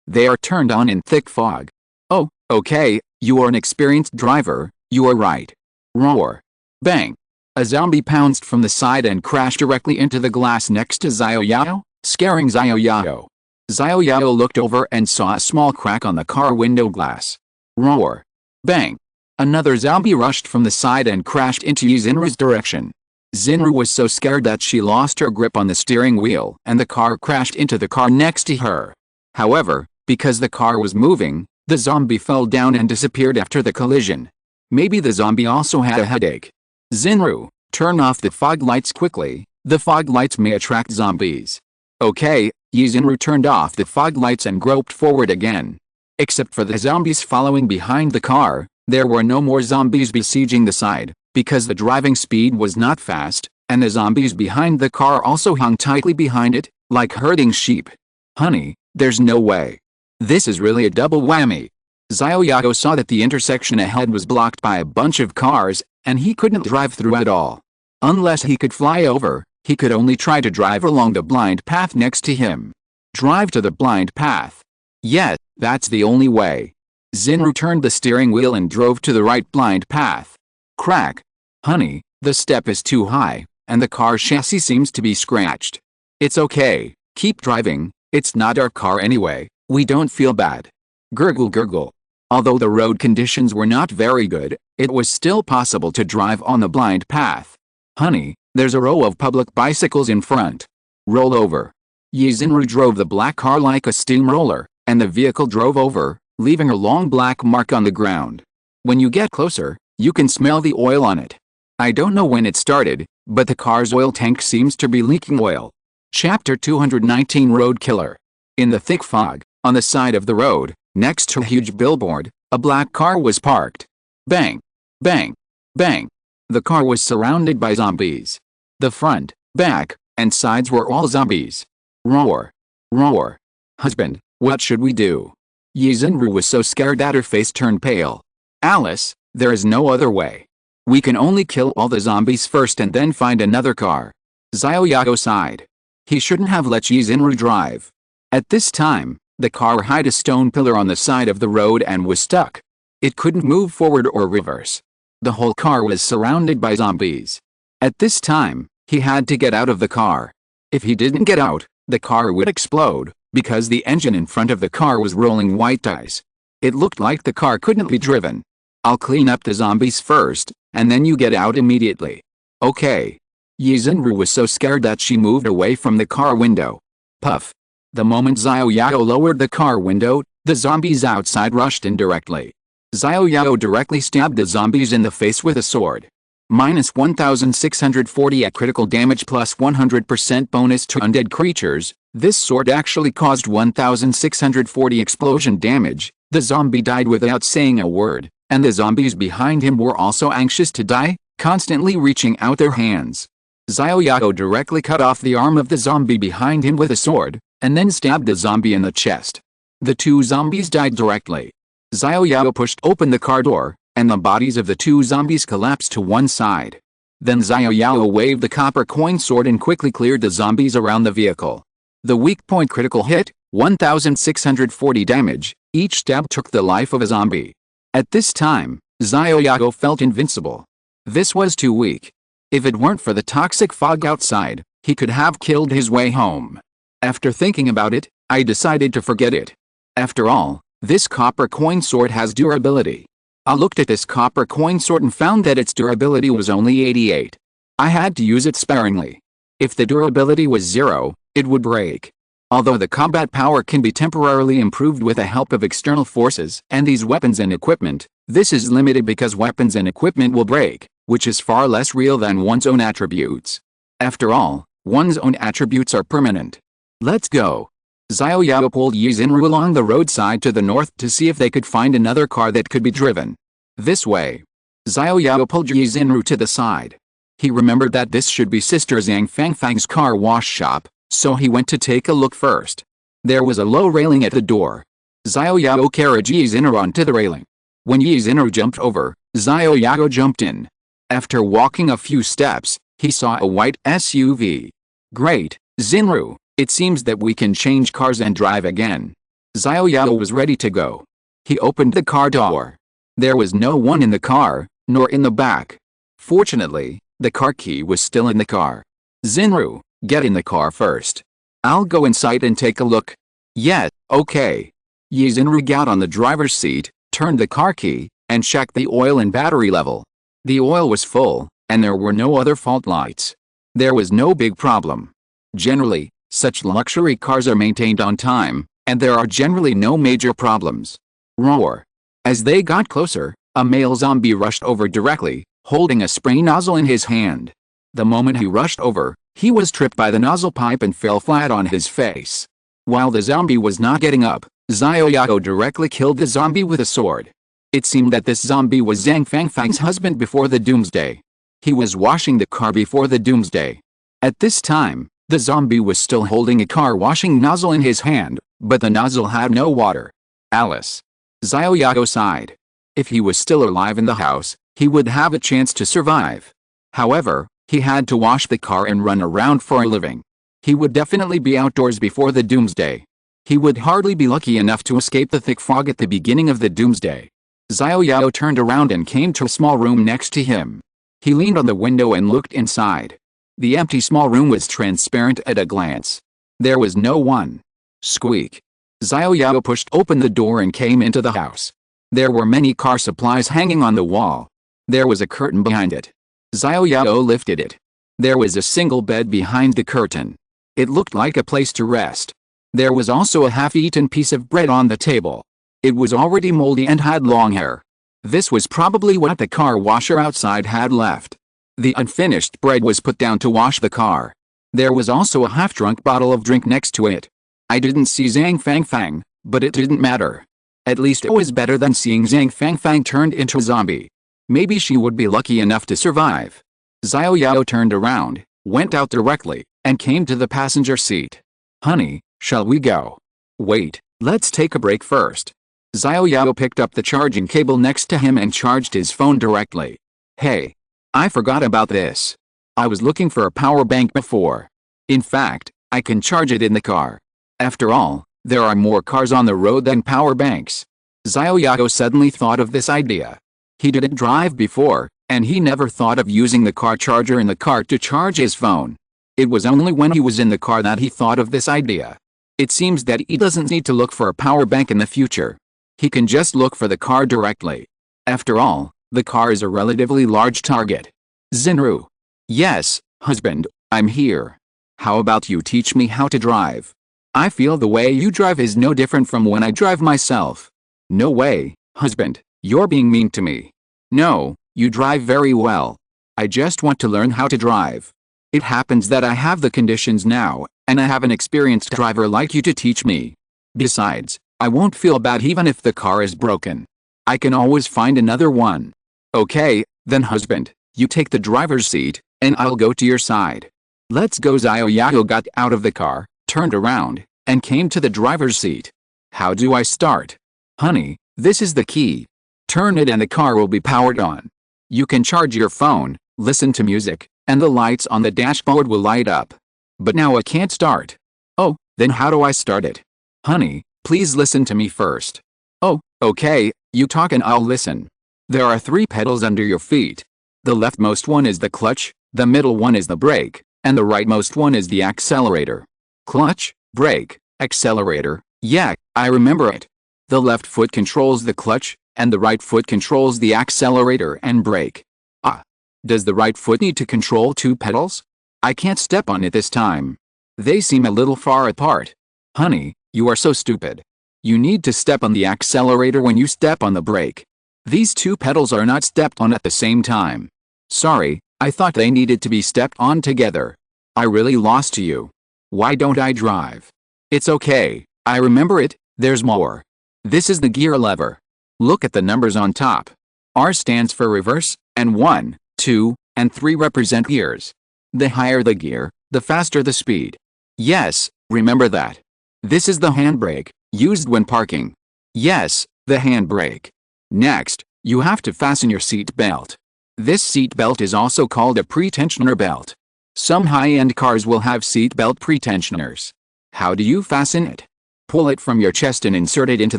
S1: they are turned on in thick fog. Oh, okay, you are an experienced driver, you are right. Roar. Bang. A zombie pounced from the side and crashed directly into the glass next to Xiao Yao, scaring Xiao Yao. Xiao Yao looked over and saw a small crack on the car window glass. Roar. Bang. Another zombie rushed from the side and crashed into Yi Xinru's direction. Xinru was so scared that she lost her grip on the steering wheel and the car crashed into the car next to her. However, because the car was moving, the zombie fell down and disappeared after the collision. Maybe the zombie also had a headache. Xinru, turn off the fog lights quickly, the fog lights may attract zombies. Okay, Yi Xinru turned off the fog lights and groped forward again. Except for the zombies following behind the car, there were no more zombies besieging the side, because the driving speed was not fast, and the zombies behind the car also hung tightly behind it, like herding sheep. Honey, there's no way. This is really a double whammy. Xiao Yao saw that the intersection ahead was blocked by a bunch of cars, and he couldn't drive through at all. Unless he could fly over, he could only try to drive along the blind path next to him. Drive to the blind path. Yes, that's the only way. Xinru turned the steering wheel and drove to the right blind path. Crack. Honey, the step is too high, and the car chassis seems to be scratched. It's okay, keep driving, it's not our car anyway, we don't feel bad. Gurgle gurgle. Although the road conditions were not very good, it was still possible to drive on the blind path. Honey, there's a row of public bicycles in front. Roll over. Yi Xinru drove the black car like a steamroller, and the vehicle drove over, leaving a long black mark on the ground. When you get closer, you can smell the oil on it. I don't know when it started, but the car's oil tank seems to be leaking oil. Chapter 219 Road Killer. In the thick fog, on the side of the road, next to a huge billboard, a black car was parked. Bang! Bang! Bang! The car was surrounded by zombies. The front, back, and sides were all zombies. Roar! Roar! Husband, what should we do? Yi Xinru was so scared that her face turned pale. Alice, there is no other way. We can only kill all the zombies first and then find another car. Xiao Yao sighed. He shouldn't have let Yi Xinru drive. At this time, the car hit a stone pillar on the side of the road and was stuck. It couldn't move forward or reverse. The whole car was surrounded by zombies. At this time, he had to get out of the car. If he didn't get out, the car would explode, because the engine in front of the car was rolling white ice. It looked like the car couldn't be driven. I'll clean up the zombies first, and then you get out immediately. Okay. Yi Xinru was so scared that she moved away from the car window. Puff. The moment Xiao Yao lowered the car window, the zombies outside rushed in directly. Xiao Yao directly stabbed the zombies in the face with a sword. Minus 1640 at critical damage plus 100% bonus to undead creatures. This sword actually caused 1640 explosion damage. The zombie died without saying a word, and the zombies behind him were also anxious to die, constantly reaching out their hands. Xiao Yao directly cut off the arm of the zombie behind him with a sword, and then stabbed the zombie in the chest. The 2 zombies died directly. Xiao Yao pushed open the car door, and the bodies of the 2 zombies collapsed to one side. Then Xiao Yao waved the copper coin sword and quickly cleared the zombies around the vehicle. The weak point critical hit, 1,640 damage, each stab took the life of a zombie. At this time, Xiao Yao felt invincible. This was too weak. If it weren't for the toxic fog outside, he could have killed his way home. After thinking about it, I decided to forget it. After all, this copper coin sword has durability. I looked at this copper coin sword and found that its durability was only 88. I had to use it sparingly. If the durability was 0, it would break. Although the combat power can be temporarily improved with the help of external forces and these weapons and equipment, this is limited because weapons and equipment will break, which is far less real than one's own attributes. After all, one's own attributes are permanent. Let's go. Xiao Yao pulled Yi Xinru along the roadside to the north to see if they could find another car that could be driven. This way. Xiao Yao pulled Yi Xinru to the side. He remembered that this should be Sister Zhang Fangfang's car wash shop, so he went to take a look first. There was a low railing at the door. Xiao Yao carried Yi Xinru onto the railing. When Yi Xinru jumped over, Xiao Yao jumped in. After walking a few steps, he saw a white SUV. Great, Xinru. It seems that we can change cars and drive again. Xiao Yao was ready to go. He opened the car door. There was no one in the car, nor in the back. Fortunately, the car key was still in the car. Xinru, get in the car first. I'll go inside and take a look. Yeah, okay. Yi Xinru got on the driver's seat, turned the car key, and checked the oil and battery level. The oil was full, and there were no other fault lights. There was no big problem. Generally, such luxury cars are maintained on time, and there are generally no major problems. Roar. As they got closer, a male zombie rushed over directly, holding a spray nozzle in his hand. The moment he rushed over, he was tripped by the nozzle pipe and fell flat on his face. While the zombie was not getting up, Xiao Yao directly killed the zombie with a sword. It seemed that this zombie was Zhang Fangfang's husband before the doomsday. He was washing the car before the doomsday. At this time, the zombie was still holding a car washing nozzle in his hand, but the nozzle had no water. Alice. Xiao Yao sighed. If he was still alive in the house, he would have a chance to survive. However, he had to wash the car and run around for a living. He would definitely be outdoors before the doomsday. He would hardly be lucky enough to escape the thick fog at the beginning of the doomsday. Xiao Yao turned around and came to a small room next to him. He leaned on the window and looked inside. The empty small room was transparent at a glance. There was no one. Squeak. Xiao Yao pushed open the door and came into the house. There were many car supplies hanging on the wall. There was a curtain behind it. Xiao Yao lifted it. There was a single bed behind the curtain. It looked like a place to rest. There was also a half-eaten piece of bread on the table. It was already moldy and had long hair. This was probably what the car washer outside had left. The unfinished bread was put down to wash the car. There was also a half-drunk bottle of drink next to it. I didn't see Zhang Fangfang, but it didn't matter. At least it was better than seeing Zhang Fangfang turned into a zombie. Maybe she would be lucky enough to survive. Xiao Yao turned around, went out directly, and came to the passenger seat. Honey, shall we go? Wait, let's take a break first. Xiao Yao picked up the charging cable next to him and charged his phone directly. Hey. I forgot about this. I was looking for a power bank before. In fact, I can charge it in the car. After all, there are more cars on the road than power banks. Xiao Yao suddenly thought of this idea. He didn't drive before, and he never thought of using the car charger in the car to charge his phone. It was only when he was in the car that he thought of this idea. It seems that he doesn't need to look for a power bank in the future. He can just look for the car directly. After all, the car is a relatively large target. Xinru. Yes, husband, I'm here. How about you teach me how to drive? I feel the way you drive is no different from when I drive myself. No way, husband, you're being mean to me. No, you drive very well. I just want to learn how to drive. It happens that I have the conditions now, and I have an experienced driver like you to teach me. Besides, I won't feel bad even if the car is broken. I can always find another one. Okay, then husband, you take the driver's seat, and I'll go to your side. Let's go. Xiao Yao got out of the car, turned around, and came to the driver's seat. How do I start? Honey, this is the key. Turn it and the car will be powered on. You can charge your phone, listen to music, and the lights on the dashboard will light up. But now I can't start. Oh, then how do I start it? Honey, please listen to me first. Oh, okay, you talk and I'll listen. There are 3 pedals under your feet. The leftmost one is the clutch, the middle one is the brake, and the rightmost one is the accelerator. Clutch, brake, accelerator, yeah, I remember it. The left foot controls the clutch, and the right foot controls the accelerator and brake. Ah. Does the right foot need to control 2 pedals? I can't step on it this time. They seem a little far apart. Honey, you are so stupid. You need to step on the accelerator when you step on the brake. These 2 pedals are not stepped on at the same time. Sorry, I thought they needed to be stepped on together. I really lost to you. Why don't I drive? It's okay, I remember it, there's more. This is the gear lever. Look at the numbers on top. R stands for reverse, and 1, 2, and 3 represent gears. The higher the gear, the faster the speed. Yes, remember that. This is the handbrake, used when parking. Yes, the handbrake. Next, you have to fasten your seat belt. This seat belt is also called a pretensioner belt. Some high-end cars will have seat belt pretensioners. How do you fasten it? Pull it from your chest and insert it into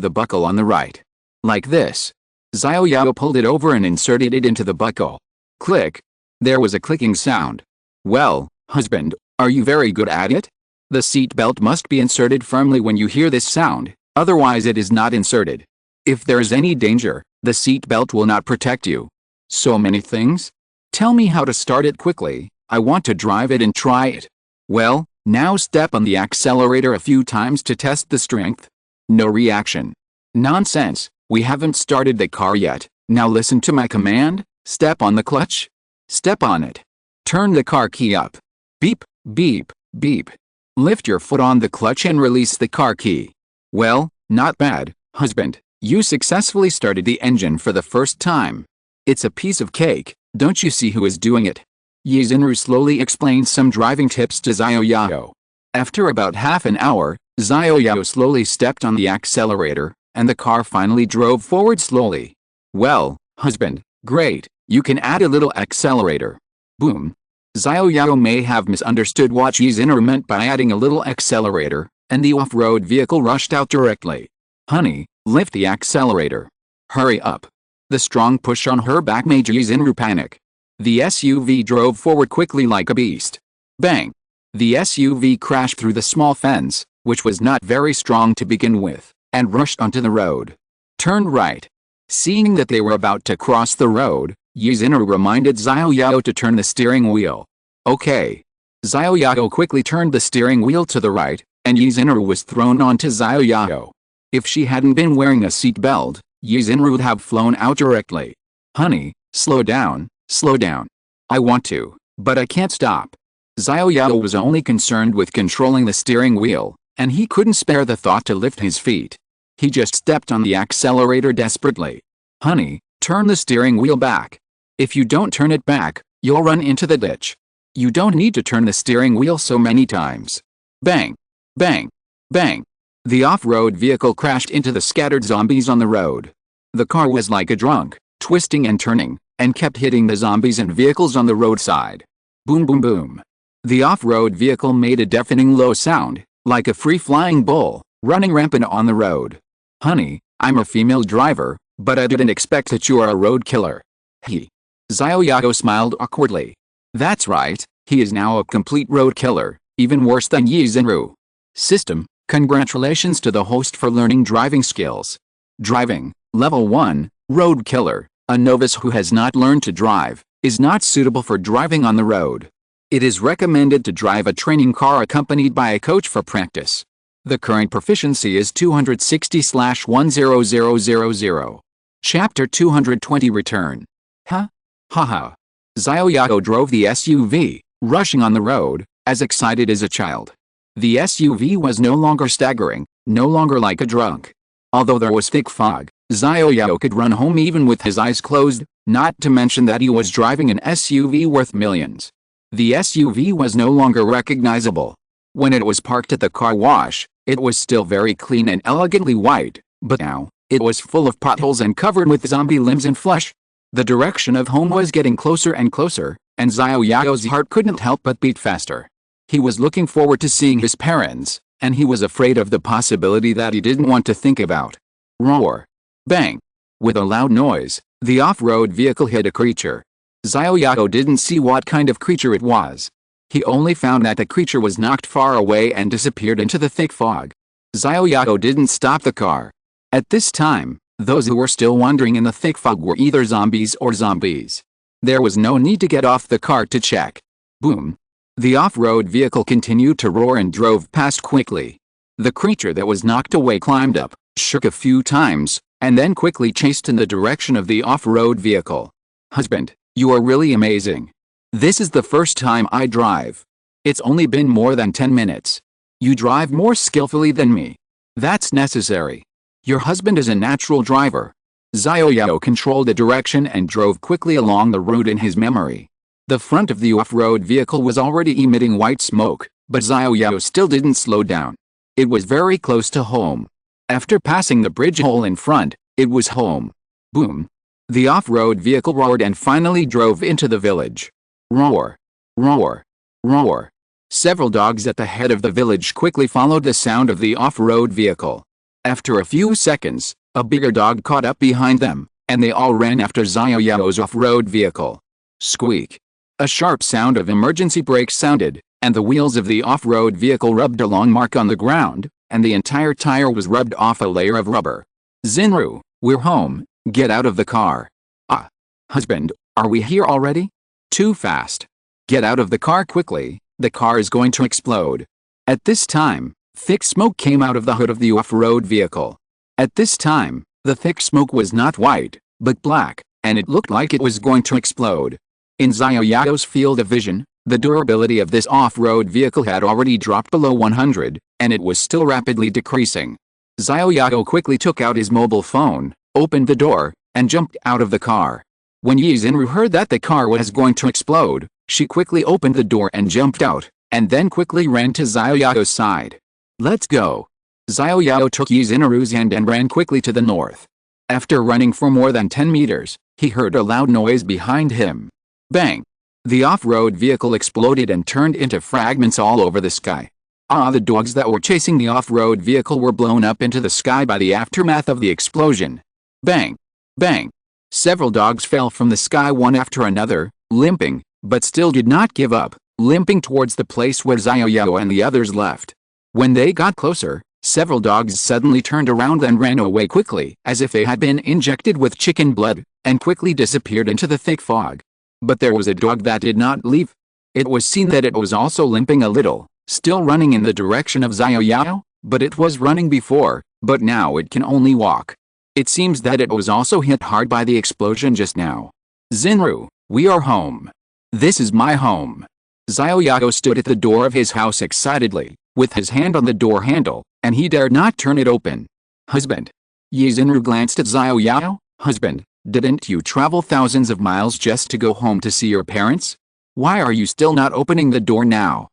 S1: the buckle on the right. Like this. Xiao Yao pulled it over and inserted it into the buckle. Click. There was a clicking sound. Well, husband, are you very good at it? The seat belt must be inserted firmly when you hear this sound, otherwise it is not inserted. If there is any danger, the seat belt will not protect you. So many things? Tell me how to start it quickly, I want to drive it and try it. Well, now step on the accelerator a few times to test the strength. No reaction. Nonsense, we haven't started the car yet, now listen to my command, step on the clutch. Step on it. Turn the car key up. Beep, beep, beep. Lift your foot on the clutch and release the car key. Well, not bad, husband, you successfully started the engine for the first time. It's a piece of cake, don't you see who is doing it? Yizhenru slowly explained some driving tips to Xiao Yao. After about half an hour, Xiao Yao slowly stepped on the accelerator, and the car finally drove forward slowly. Well, husband, great, you can add a little accelerator. Boom. Xiao Yao may have misunderstood what Yizhenru meant by adding a little accelerator, and the off-road vehicle rushed out directly. Honey, lift the accelerator. Hurry up. The strong push on her back made Yizhenru panic. The SUV drove forward quickly like a beast. Bang! The SUV crashed through the small fence, which was not very strong to begin with, and rushed onto the road. Turn right. Seeing that they were about to cross the road, Yizhenru reminded Xiao Yao to turn the steering wheel. Okay. Xiao Yao quickly turned the steering wheel to the right, and Yizhenru was thrown onto Xiao Yao. If she hadn't been wearing a seat belt, Yizhenru would have flown out directly. Honey, slow down, slow down. I want to, but I can't stop. Xiao Yao was only concerned with controlling the steering wheel, and he couldn't spare the thought to lift his feet. He just stepped on the accelerator desperately. Honey, turn the steering wheel back. If you don't turn it back, you'll run into the ditch. You don't need to turn the steering wheel so many times. Bang! Bang! Bang! The off-road vehicle crashed into the scattered zombies on the road. The car was like a drunk, twisting and turning, and kept hitting the zombies and vehicles on the roadside. Boom boom boom. The off-road vehicle made a deafening low sound, like a free-flying bull, running rampant on the road. Honey, I'm a female driver, but I didn't expect that you are a road killer. Xiao Yao smiled awkwardly. That's right, he is now a complete road killer, even worse than Yizhenru. System, congratulations to the host for learning driving skills. Driving, Level 1, Road Killer, a novice who has not learned to drive, is not suitable for driving on the road. It is recommended to drive a training car accompanied by a coach for practice. The current proficiency is 260/10000. Chapter 220 Return. Haha. Xiao Yao drove the SUV, rushing on the road, as excited as a child. The SUV was no longer staggering, no longer like a drunk. Although there was thick fog, Xiao Yao could run home even with his eyes closed, not to mention that he was driving an SUV worth millions. The SUV was no longer recognizable. When it was parked at the car wash, it was still very clean and elegantly white, but now, it was full of potholes and covered with zombie limbs and flesh. The direction of home was getting closer and closer, and Xiao Yao's heart couldn't help but beat faster. He was looking forward to seeing his parents, and he was afraid of the possibility that he didn't want to think about. Roar! Bang! With a loud noise, the off-road vehicle hit a creature. Xiao Yao didn't see what kind of creature it was. He only found that the creature was knocked far away and disappeared into the thick fog. Xiao Yao didn't stop the car. At this time, those who were still wandering in the thick fog were either zombies or zombies. There was no need to get off the car to check. Boom! The off-road vehicle continued to roar and drove past quickly. The creature that was knocked away climbed up, shook a few times, and then quickly chased in the direction of the off-road vehicle. Husband, you are really amazing. This is the first time I drive. It's only been more than 10 minutes. You drive more skillfully than me. That's necessary. Your husband is a natural driver. Xiao Yao controlled the direction and drove quickly along the route in his memory. The front of the off-road vehicle was already emitting white smoke, but Xiao Yao still didn't slow down. It was very close to home. After passing the bridge hole in front, it was home. Boom! The off-road vehicle roared and finally drove into the village. Roar! Roar! Roar! Several dogs at the head of the village quickly followed the sound of the off-road vehicle. After a few seconds, a bigger dog caught up behind them, and they all ran after Xiao Yao's off-road vehicle. Squeak! A sharp sound of emergency brakes sounded, and the wheels of the off-road vehicle rubbed a long mark on the ground, and the entire tire was rubbed off a layer of rubber. Xinru, we're home, get out of the car. Ah! Husband, are we here already? Too fast. Get out of the car quickly, the car is going to explode. At this time, thick smoke came out of the hood of the off-road vehicle. At this time, the thick smoke was not white, but black, and it looked like it was going to explode. In Xiao Yao's field of vision, the durability of this off-road vehicle had already dropped below 100, and it was still rapidly decreasing. Xiao Yao quickly took out his mobile phone, opened the door, and jumped out of the car. When Yi Xinru heard that the car was going to explode, she quickly opened the door and jumped out, and then quickly ran to Xiao Yao's side. Let's go! Xiao Yao took Yi Xinru's hand and ran quickly to the north. After running for more than 10 meters, he heard a loud noise behind him. Bang! The off-road vehicle exploded and turned into fragments all over the sky. The dogs that were chasing the off-road vehicle were blown up into the sky by the aftermath of the explosion. Bang! Bang! Several dogs fell from the sky one after another, limping, but still did not give up, limping towards the place where Xiao Yao and the others left. When they got closer, several dogs suddenly turned around and ran away quickly, as if they had been injected with chicken blood, and quickly disappeared into the thick fog. But there was a dog that did not leave. It was seen that it was also limping a little, still running in the direction of Xiao Yao, but it was running before, but now it can only walk. It seems that it was also hit hard by the explosion just now. Xinru, we are home. This is my home. Xiao Yao stood at the door of his house excitedly, with his hand on the door handle, and he dared not turn it open. Husband. Yi Xinru glanced at Xiao Yao. Husband, didn't you travel thousands of miles just to go home to see your parents? Why are you still not opening the door now?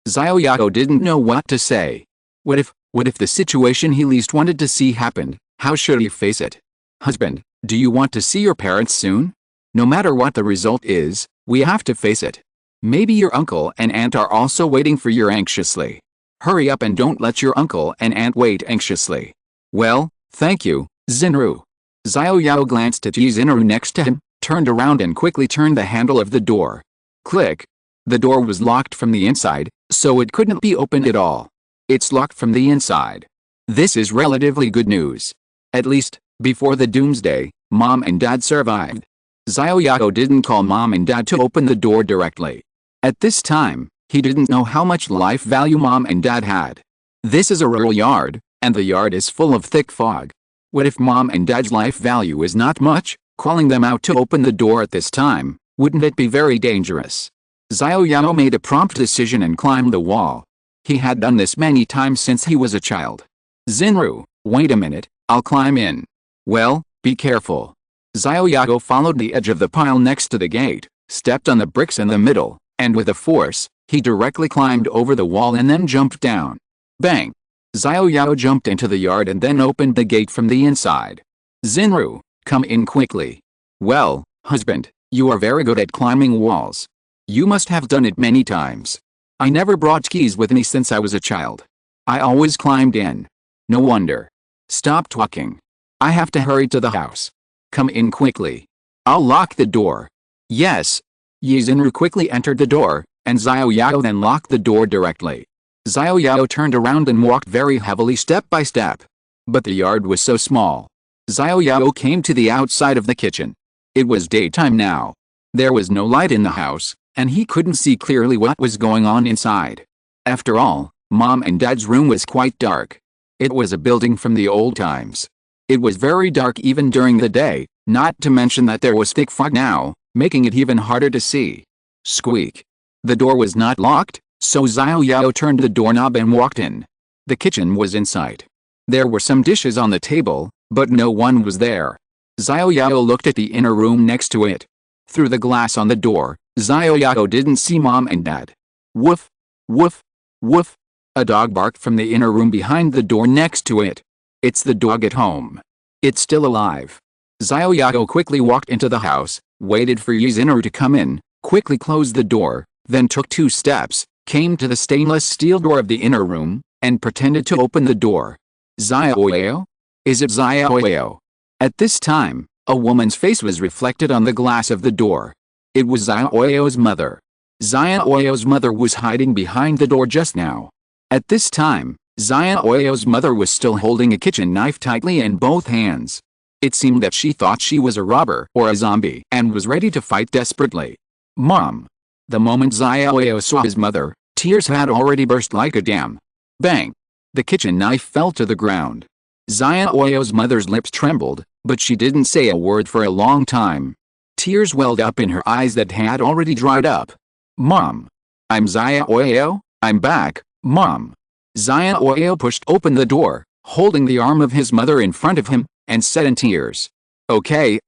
S1: Xiao Yao didn't know what to say. What if the situation he least wanted to see happened? How should he face it? Husband, do you want to see your parents soon? No matter what the result is, we have to face it. Maybe your uncle and aunt are also waiting for you anxiously. Hurry up and don't let your uncle and aunt wait anxiously. Well, thank you, Xinru. Xiao Yao glanced at Yi Xinru next to him, turned around and quickly turned the handle of the door. Click. The door was locked from the inside, so it couldn't be opened at all. It's locked from the inside. This is relatively good news. At least, before the doomsday, Mom and Dad survived. Xiao Yao didn't call Mom and Dad to open the door directly. At this time, he didn't know how much life value Mom and Dad had. This is a rural yard, and the yard is full of thick fog. What if Mom and Dad's life value is not much? Calling them out to open the door at this time, wouldn't it be very dangerous? Xiao Yao made a prompt decision and climbed the wall. He had done this many times since he was a child. Xinru, wait a minute, I'll climb in. Well, be careful. Xiao Yao followed the edge of the pile next to the gate, stepped on the bricks in the middle, and with a force, he directly climbed over the wall and then jumped down. Bang! Xiao Yao jumped into the yard and then opened the gate from the inside. Xinru, come in quickly. Well, husband, you are very good at climbing walls. You must have done it many times. I never brought keys with me since I was a child. I always climbed in. No wonder. Stop talking. I have to hurry to the house. Come in quickly. I'll lock the door. Yes. Ye Xinru quickly entered the door, and Xiao Yao then locked the door directly. Xiao Yao turned around and walked very heavily step by step. But the yard was so small. Xiao Yao came to the outside of the kitchen. It was daytime now. There was no light in the house, and he couldn't see clearly what was going on inside. After all, Mom and Dad's room was quite dark. It was a building from the old times. It was very dark even during the day, not to mention that there was thick fog now, making it even harder to see. Squeak. The door was not locked, so Xiao Yao turned the doorknob and walked in. The kitchen was in sight. There were some dishes on the table, but no one was there. Xiao Yao looked at the inner room next to it. Through the glass on the door, Xiao Yao didn't see Mom and Dad. Woof, woof, woof. A dog barked from the inner room behind the door next to it. It's the dog at home. It's still alive. Xiao Yao quickly walked into the house, waited for Ye Xinru to come in, quickly closed the door, then took 2 steps, came to the stainless steel door of the inner room, and pretended to open the door. Xiao Yao? Is it Xiao Yao? At this time, a woman's face was reflected on the glass of the door. It was Xiao Yao's mother. Xiao Yao's mother was hiding behind the door just now. At this time, Xiao Yao's mother was still holding a kitchen knife tightly in both hands. It seemed that she thought she was a robber or a zombie and was ready to fight desperately. Mom. The moment Xiao Yao saw his mother, tears had already burst like a dam. Bang! The kitchen knife fell to the ground. Xiao Yao's mother's lips trembled, but she didn't say a word for a long time. Tears welled up in her eyes that had already dried up. Mom. I'm Xiao Yao, I'm back, Mom. Xiao Yao pushed open the door, holding the arm of his mother in front of him, and said in tears. Okay,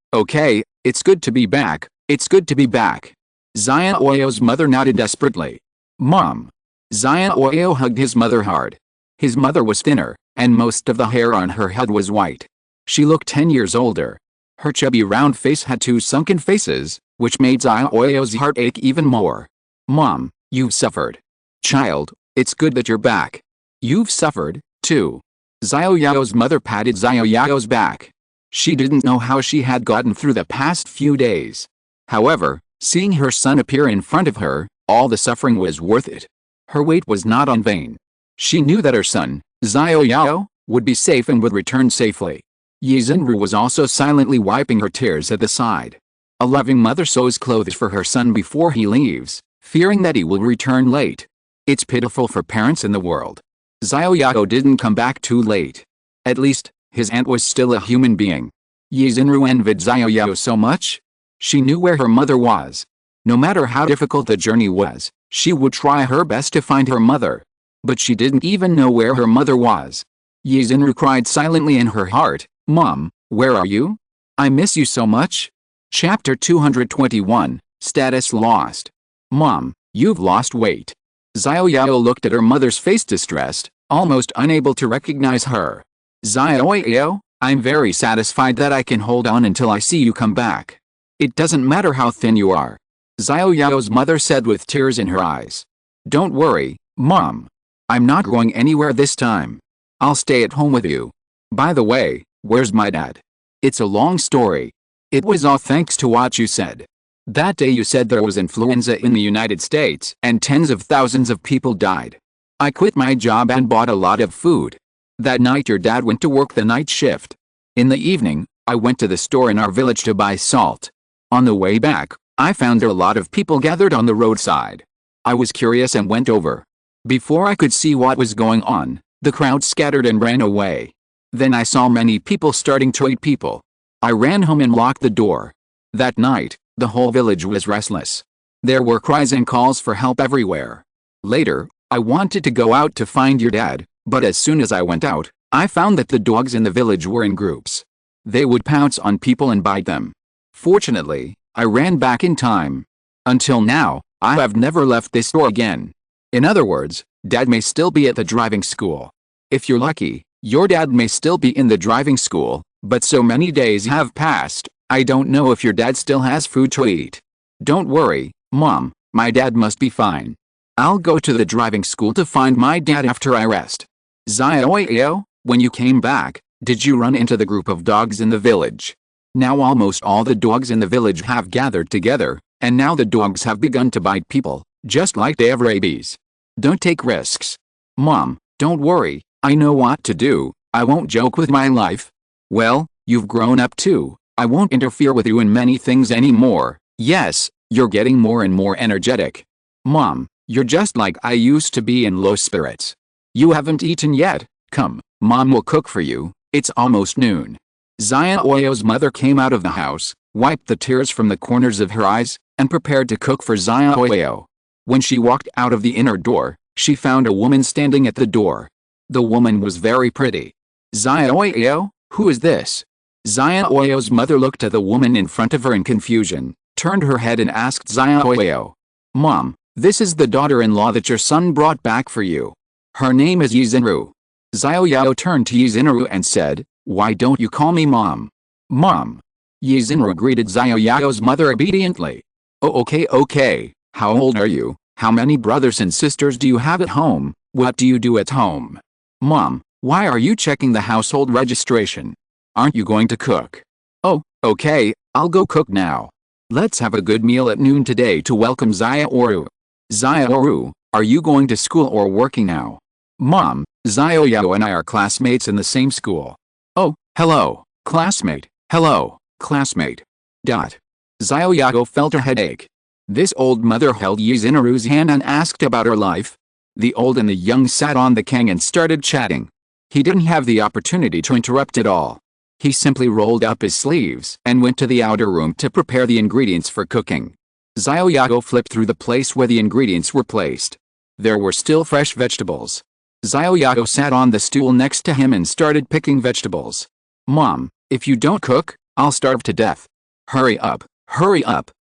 S1: it's good to be back, it's good to be back. Xiao Yao's mother nodded desperately. Mom. Xiao Yao hugged his mother hard. His mother was thinner, and most of the hair on her head was white. She looked 10 years older. Her chubby round face had 2 sunken faces, which made Xiao Yao's heart ache even more. Mom, you've suffered. Child, it's good that you're back. You've suffered, too. Xiao Yao's mother patted Xiao Yao's back. She didn't know how she had gotten through the past few days. However, seeing her son appear in front of her, all the suffering was worth it. Her wait was not in vain. She knew that her son, Xiao Yao, would be safe and would return safely. Ye Xinru was also silently wiping her tears at the side. A loving mother sews clothes for her son before he leaves, fearing that he will return late. It's pitiful for parents in the world. Xiao Yao didn't come back too late. At least, his aunt was still a human being. Ye Xinru envied Xiao Yao so much. She knew where her mother was. No matter how difficult the journey was, she would try her best to find her mother. But she didn't even know where her mother was. Ye Xinru cried silently in her heart, Mom, where are you? I miss you so much. Chapter 221, Status Lost. Mom, you've lost weight. Xiao Yao looked at her mother's face distressed, almost unable to recognize her. Xiao Yao, I'm very satisfied that I can hold on until I see you come back. It doesn't matter how thin you are. Xiao Yao's mother said with tears in her eyes. Don't worry, Mom. I'm not going anywhere this time. I'll stay at home with you. By the way, where's my dad? It's a long story. It was all thanks to what you said. That day you said there was influenza in the United States and tens of thousands of people died. I quit my job and bought a lot of food. That night your dad went to work the night shift. In the evening, I went to the store in our village to buy salt. On the way back, I found a lot of people gathered on the roadside. I was curious and went over. Before I could see what was going on, the crowd scattered and ran away. Then I saw many people starting to eat people. I ran home and locked the door. That night, the whole village was restless. There were cries and calls for help everywhere. Later, I wanted to go out to find your dad, but as soon as I went out, I found that the dogs in the village were in groups. They would pounce on people and bite them. Fortunately, I ran back in time. Until now, I have never left this store again. In other words, Dad may still be at the driving school. If you're lucky, your dad may still be in the driving school, but so many days have passed, I don't know if your dad still has food to eat. Don't worry, Mom, my dad must be fine. I'll go to the driving school to find my dad after I rest. Xiao Yao, when you came back, did you run into the group of dogs in the village? Now almost all the dogs in the village have gathered together, and now the dogs have begun to bite people, just like they have rabies. Don't take risks. Mom, don't worry, I know what to do, I won't joke with my life. Well, you've grown up too, I won't interfere with you in many things anymore. Yes, you're getting more and more energetic. Mom, you're just like I used to be in low spirits. You haven't eaten yet, come, Mom will cook for you, it's almost noon. Xiao Yao's mother came out of the house, wiped the tears from the corners of her eyes, and prepared to cook for Xiao Yao. When she walked out of the inner door, she found a woman standing at the door. The woman was very pretty. Xiao Yao, who is this? Xiao Yao's mother looked at the woman in front of her in confusion, turned her head and asked Xiao Yao. Mom, this is the daughter-in-law that your son brought back for you. Her name is Yizhenru. Xiao Yao turned to Yizhenru and said, why don't you call me Mom? Mom. Yizhenru greeted Xiao Yao's mother obediently. Oh okay, how old are you? How many brothers and sisters do you have at home? What do you do at home? Mom, why are you checking the household registration? Aren't you going to cook? Oh, okay, I'll go cook now. Let's have a good meal at noon today to welcome Xiaoru. Xiaoru, are you going to school or working now? Mom, Xiao Yao and I are classmates in the same school. Oh, hello, classmate, hello, classmate. Xiao Yao felt a headache. This old mother held Yizhenru's hand and asked about her life. The old and the young sat on the kang and started chatting. He didn't have the opportunity to interrupt at all. He simply rolled up his sleeves and went to the outer room to prepare the ingredients for cooking. Xiao Yao flipped through the place where the ingredients were placed. There were still fresh vegetables. Xiao Yao sat on the stool next to him and started picking vegetables. Mom, if you don't cook, I'll starve to death. Hurry up,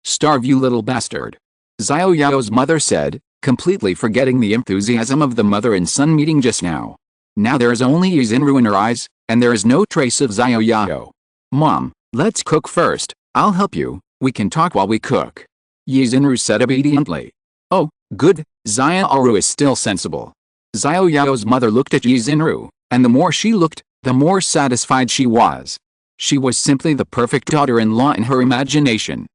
S1: starve you little bastard. Xiao Yao's mother said, completely forgetting the enthusiasm of the mother and son meeting just now. Now there is only Yizhenru in her eyes, and there is no trace of Xiao Yao. Mom, let's cook first, I'll help you, we can talk while we cook. Yizhenru said obediently. Oh, good, Xiaoru is still sensible. Xiao Yao's mother looked at Yizhenru, and the more she looked, the more satisfied she was. She was simply the perfect daughter-in-law in her imagination.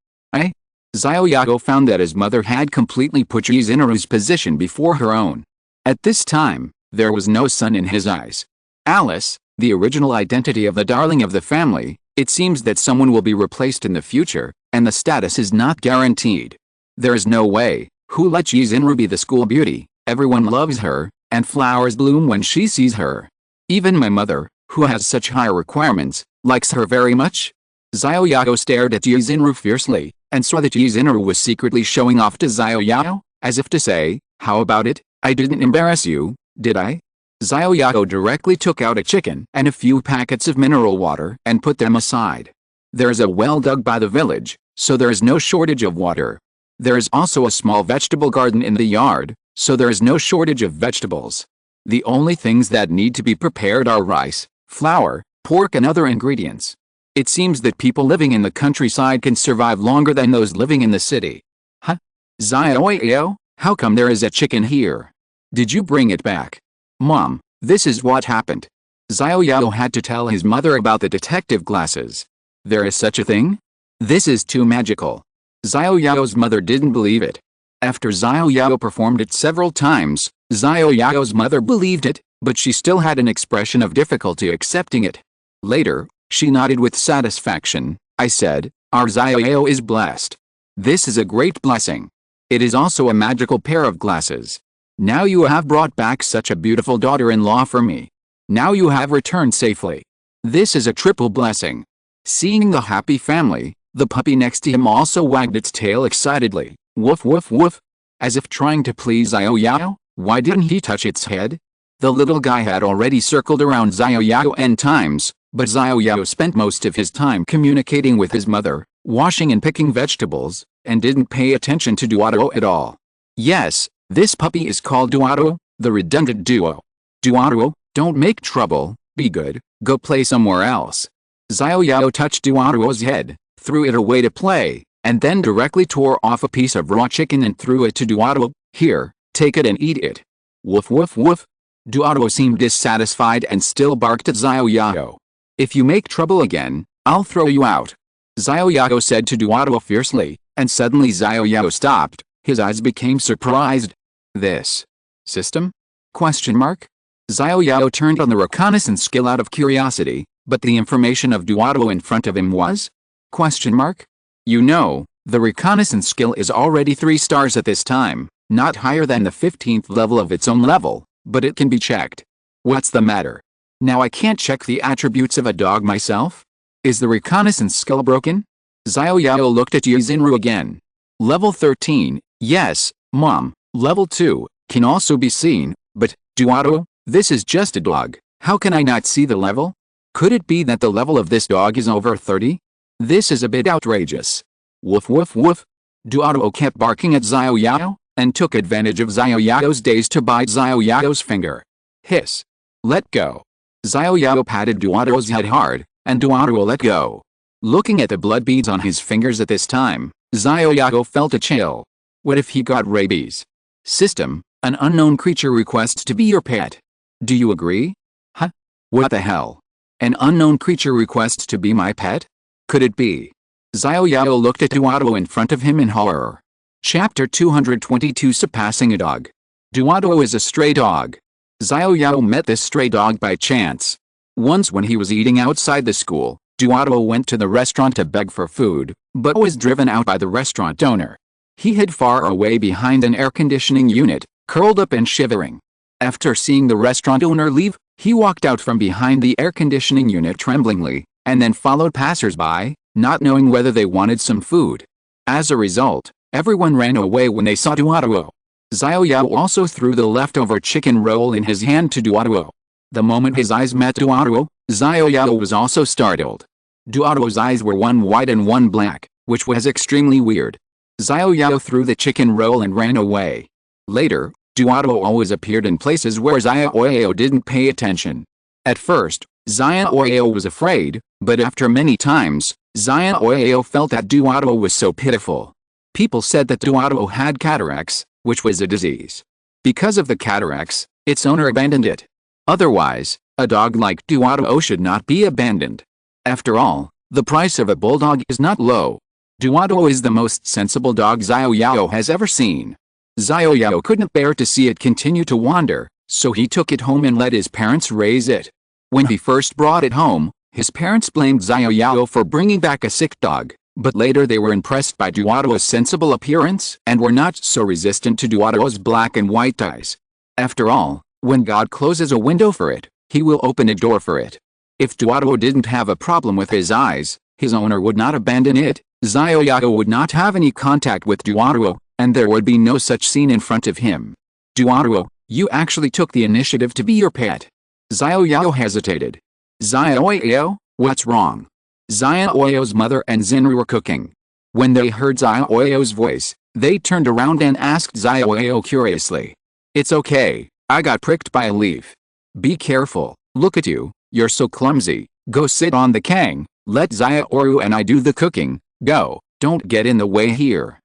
S1: Xiao Yao found that his mother had completely put Yizhenru's position before her own. At this time, there was no sun in his eyes. Alice, the original identity of the darling of the family, it seems that someone will be replaced in the future, and the status is not guaranteed. There is no way. Who let Yizhenru be the school beauty? Everyone loves her, and flowers bloom when she sees her. Even my mother, who has such high requirements, likes her very much. Xiao Yao stared at Yizhenru fiercely, and saw that Yizhenru was secretly showing off to Xiao Yao, as if to say, how about it, I didn't embarrass you, did I? Xiao Yao directly took out a chicken and a few packets of mineral water and put them aside. There is a well dug by the village, so there is no shortage of water. There is also a small vegetable garden in the yard, so there is no shortage of vegetables. The only things that need to be prepared are rice, flour, pork and other ingredients. It seems that people living in the countryside can survive longer than those living in the city. Huh? Xiao Yao, how come there is a chicken here? Did you bring it back? Mom, this is what happened. Xiao Yao had to tell his mother about the detective glasses. There is such a thing? This is too magical. Xiao Yao's mother didn't believe it. After Xiao Yao performed it several times, Xiao Yao's mother believed it, but she still had an expression of difficulty accepting it. Later, she nodded with satisfaction. I said, our Xiao Yao is blessed. This is a great blessing. It is also a magical pair of glasses. Now you have brought back such a beautiful daughter-in-law for me. Now you have returned safely. This is a triple blessing. Seeing the happy family, the puppy next to him also wagged its tail excitedly. Woof woof woof. As if trying to please Xiao Yao, why didn't he touch its head? The little guy had already circled around Xiao Yao n times, but Xiao Yao spent most of his time communicating with his mother, washing and picking vegetables, and didn't pay attention to Duaro at all. Yes, this puppy is called Duaro, the redundant duo. Duaro, don't make trouble, be good, go play somewhere else. Xiao Yao touched Duaro's head, threw it away to play, and then directly tore off a piece of raw chicken and threw it to Duato. Here, take it and eat it. Woof woof woof. Duato seemed dissatisfied and still barked at Xiao Yao. If you make trouble again, I'll throw you out. Xiao Yao said to Duato fiercely, and suddenly Xiao Yao stopped. His eyes became surprised. This system? Question mark? Xiao Yao turned on the reconnaissance skill out of curiosity, but the information of Duato in front of him was? Question mark? You know, the reconnaissance skill is already 3 stars at this time, not higher than the 15th level of its own level, but it can be checked. What's the matter? Now I can't check the attributes of a dog myself? Is the reconnaissance skill broken? Xiao Yao looked at Yuzinru again. Level 13, yes, Mom. Level 2, can also be seen, but, Duato, this is just a dog. How can I not see the level? Could it be that the level of this dog is over 30? This is a bit outrageous. Woof woof woof. Duato kept barking at Xiao Yao, and took advantage of Xiao Yao's daze to bite Xiao Yao's finger. Hiss. Let go. Xiao Yao patted Duato's head hard, and Duato let go. Looking at the blood beads on his fingers at this time, Xiao Yao felt a chill. What if he got rabies? System, an unknown creature requests to be your pet. Do you agree? Huh? What the hell? An unknown creature requests to be my pet? Could it be? Xiao Yao looked at Duato in front of him in horror. Chapter 222 Surpassing a Dog. Duato is a stray dog. Xiao Yao met this stray dog by chance. Once when he was eating outside the school, Duato went to the restaurant to beg for food, but was driven out by the restaurant owner. He hid far away behind an air conditioning unit, curled up and shivering. After seeing the restaurant owner leave, he walked out from behind the air conditioning unit tremblingly, and then followed passers-by, not knowing whether they wanted some food. As a result, everyone ran away when they saw Duato. Xiao Yao also threw the leftover chicken roll in his hand to Duato. The moment his eyes met Duato, Xiao Yao was also startled. Duato's eyes were one white and one black, which was extremely weird. Xiao Yao threw the chicken roll and ran away. Later, Duato always appeared in places where Xiao Yao didn't pay attention. At first, Xiao Yao was afraid, but after many times, Xiao Yao felt that Duato was so pitiful. People said that Duato had cataracts, which was a disease. Because of the cataracts, its owner abandoned it. Otherwise, a dog like Duato should not be abandoned. After all, the price of a bulldog is not low. Duato is the most sensible dog Xiao Yao has ever seen. Xiao Yao couldn't bear to see it continue to wander, so he took it home and let his parents raise it. When he first brought it home, his parents blamed Xiao Yao for bringing back a sick dog, but later they were impressed by Duato's sensible appearance and were not so resistant to Duato's black and white eyes. After all, when God closes a window for it, he will open a door for it. If Duato didn't have a problem with his eyes, his owner would not abandon it, Xiao Yao would not have any contact with Duato, and there would be no such scene in front of him. Duato, you actually took the initiative to be your pet. Xiao Yao hesitated. Xiao Yao, what's wrong? Xiao Yao's mother and Xinru were cooking. When they heard Xiao Yao's voice, they turned around and asked Xiao Yao curiously. It's okay, I got pricked by a leaf. Be careful, look at you, you're so clumsy, go sit on the kang, let Xiao and I do the cooking, go, don't get in the way here.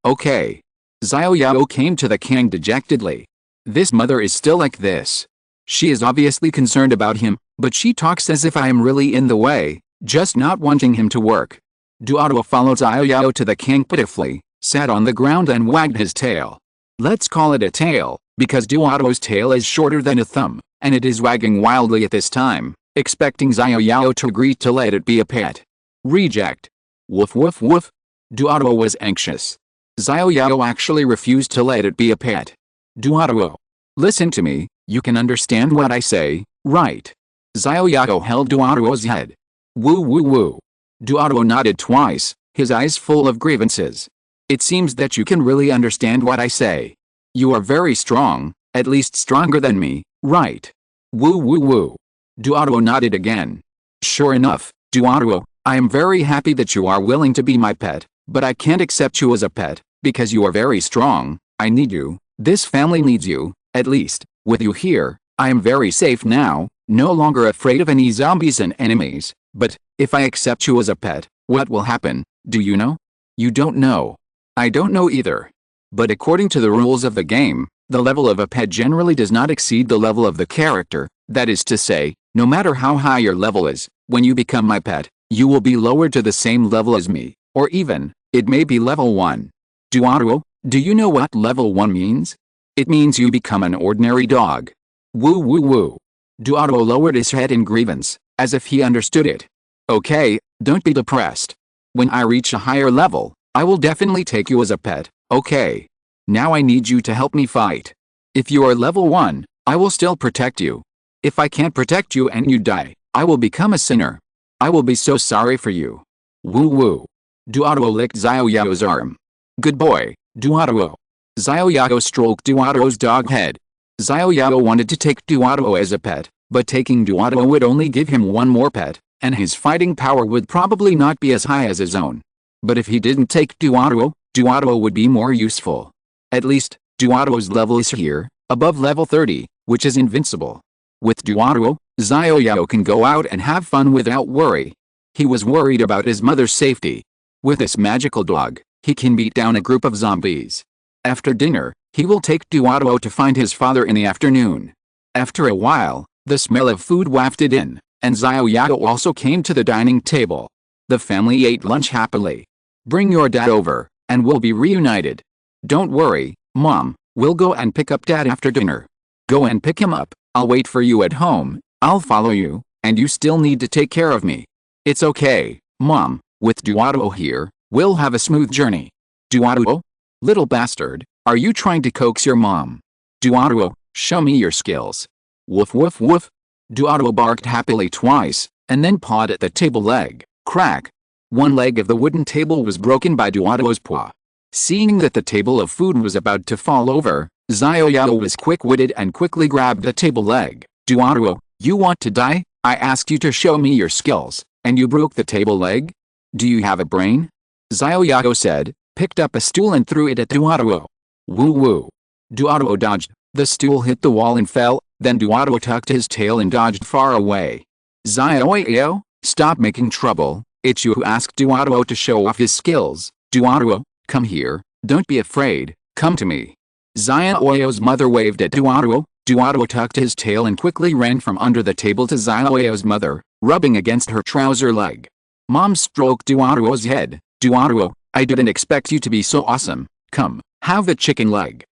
S1: Okay. Xiao Yao came to the kang dejectedly. This mother is still like this. She is obviously concerned about him, but she talks as if I am really in the way, just not wanting him to work. Duato followed Xiao Yao to the kang pitifully, sat on the ground and wagged his tail. Let's call it a tail, because Duato's tail is shorter than a thumb, and it is wagging wildly at this time, expecting Xiao Yao to agree to let it be a pet. Reject. Woof woof woof. Duato was anxious. Xiao Yao actually refused to let it be a pet. Duato. Listen to me, you can understand what I say, right? Xiao Yao held Duato's head. Woo woo woo. Duato nodded twice, his eyes full of grievances. It seems that you can really understand what I say. You are very strong, at least stronger than me, right? Woo woo woo. Duato nodded again. Sure enough, Duato, I am very happy that you are willing to be my pet, but I can't accept you as a pet, because you are very strong. I need you, this family needs you, at least, with you here, I am very safe now, no longer afraid of any zombies and enemies, but, if I accept you as a pet, What will happen, do you know? You don't know. I don't know either. But according to the rules of the game, the level of a pet generally does not exceed the level of the character. That is to say, no matter how high your level is, when you become my pet, you will be lowered to the same level as me, or even, it may be level 1. Duaruo, do you know what level 1 means? It means you become an ordinary dog. Woo woo woo. Duaruo lowered his head in grievance, as if he understood it. Okay, don't be depressed. When I reach a higher level, I will definitely take you as a pet, okay? Now I need you to help me fight. If you are level 1, I will still protect you. If I can't protect you and you die, I will become a sinner. I will be so sorry for you. Woo woo. Duaruo licked Xiao Yao's arm. Good boy, Duaruo. Xiao Yao stroked Duaruo's dog head. Xiao Yao wanted to take Duaruo as a pet, but taking Duaruo would only give him one more pet, and his fighting power would probably not be as high as his own. But if he didn't take Duaruo, Duaruo would be more useful. At least, Duaruo's level is here, above level 30, which is invincible. With Duaruo, Xiao Yao can go out and have fun without worry. He was worried about his mother's safety. With this magical dog, he can beat down a group of zombies. After dinner, he will take Duaruo to find his father in the afternoon. After a while, the smell of food wafted in, and Xiao Yao also came to the dining table. The family ate lunch happily. Bring your dad over, and we'll be reunited. Don't worry, Mom, we'll go and pick up Dad after dinner. Go and pick him up, I'll wait for you at home, I'll follow you, and you still need to take care of me. It's okay, Mom, with Duaruo here, we'll have a smooth journey. Duaruo? Little bastard, are you trying to coax your mom? Duaruo, show me your skills. Woof woof woof. Duaruo barked happily twice, and then pawed at the table leg. Crack. One leg of the wooden table was broken by Duaruo's paw. Seeing that the table of food was about to fall over, Xiao Yao was quick-witted and quickly grabbed the table leg. Duaruo, you want to die? I asked you to show me your skills, and you broke the table leg? Do you have a brain? Xiao Yao said, picked up a stool and threw it at Duaruo. Woo woo. Duaruo dodged, the stool hit the wall and fell, then Duaruo tucked his tail and dodged far away. Xiao Yao, stop making trouble, it's you who asked Duaruo to show off his skills. Duaruo, come here, don't be afraid, come to me. Xiao Yao's mother waved at Duaruo. Duaruo tucked his tail and quickly ran from under the table to Xiao Yao's mother, rubbing against her trouser leg. Mom stroked Duaruo's head. Duaruo, I didn't expect you to be so awesome, come, have the chicken leg.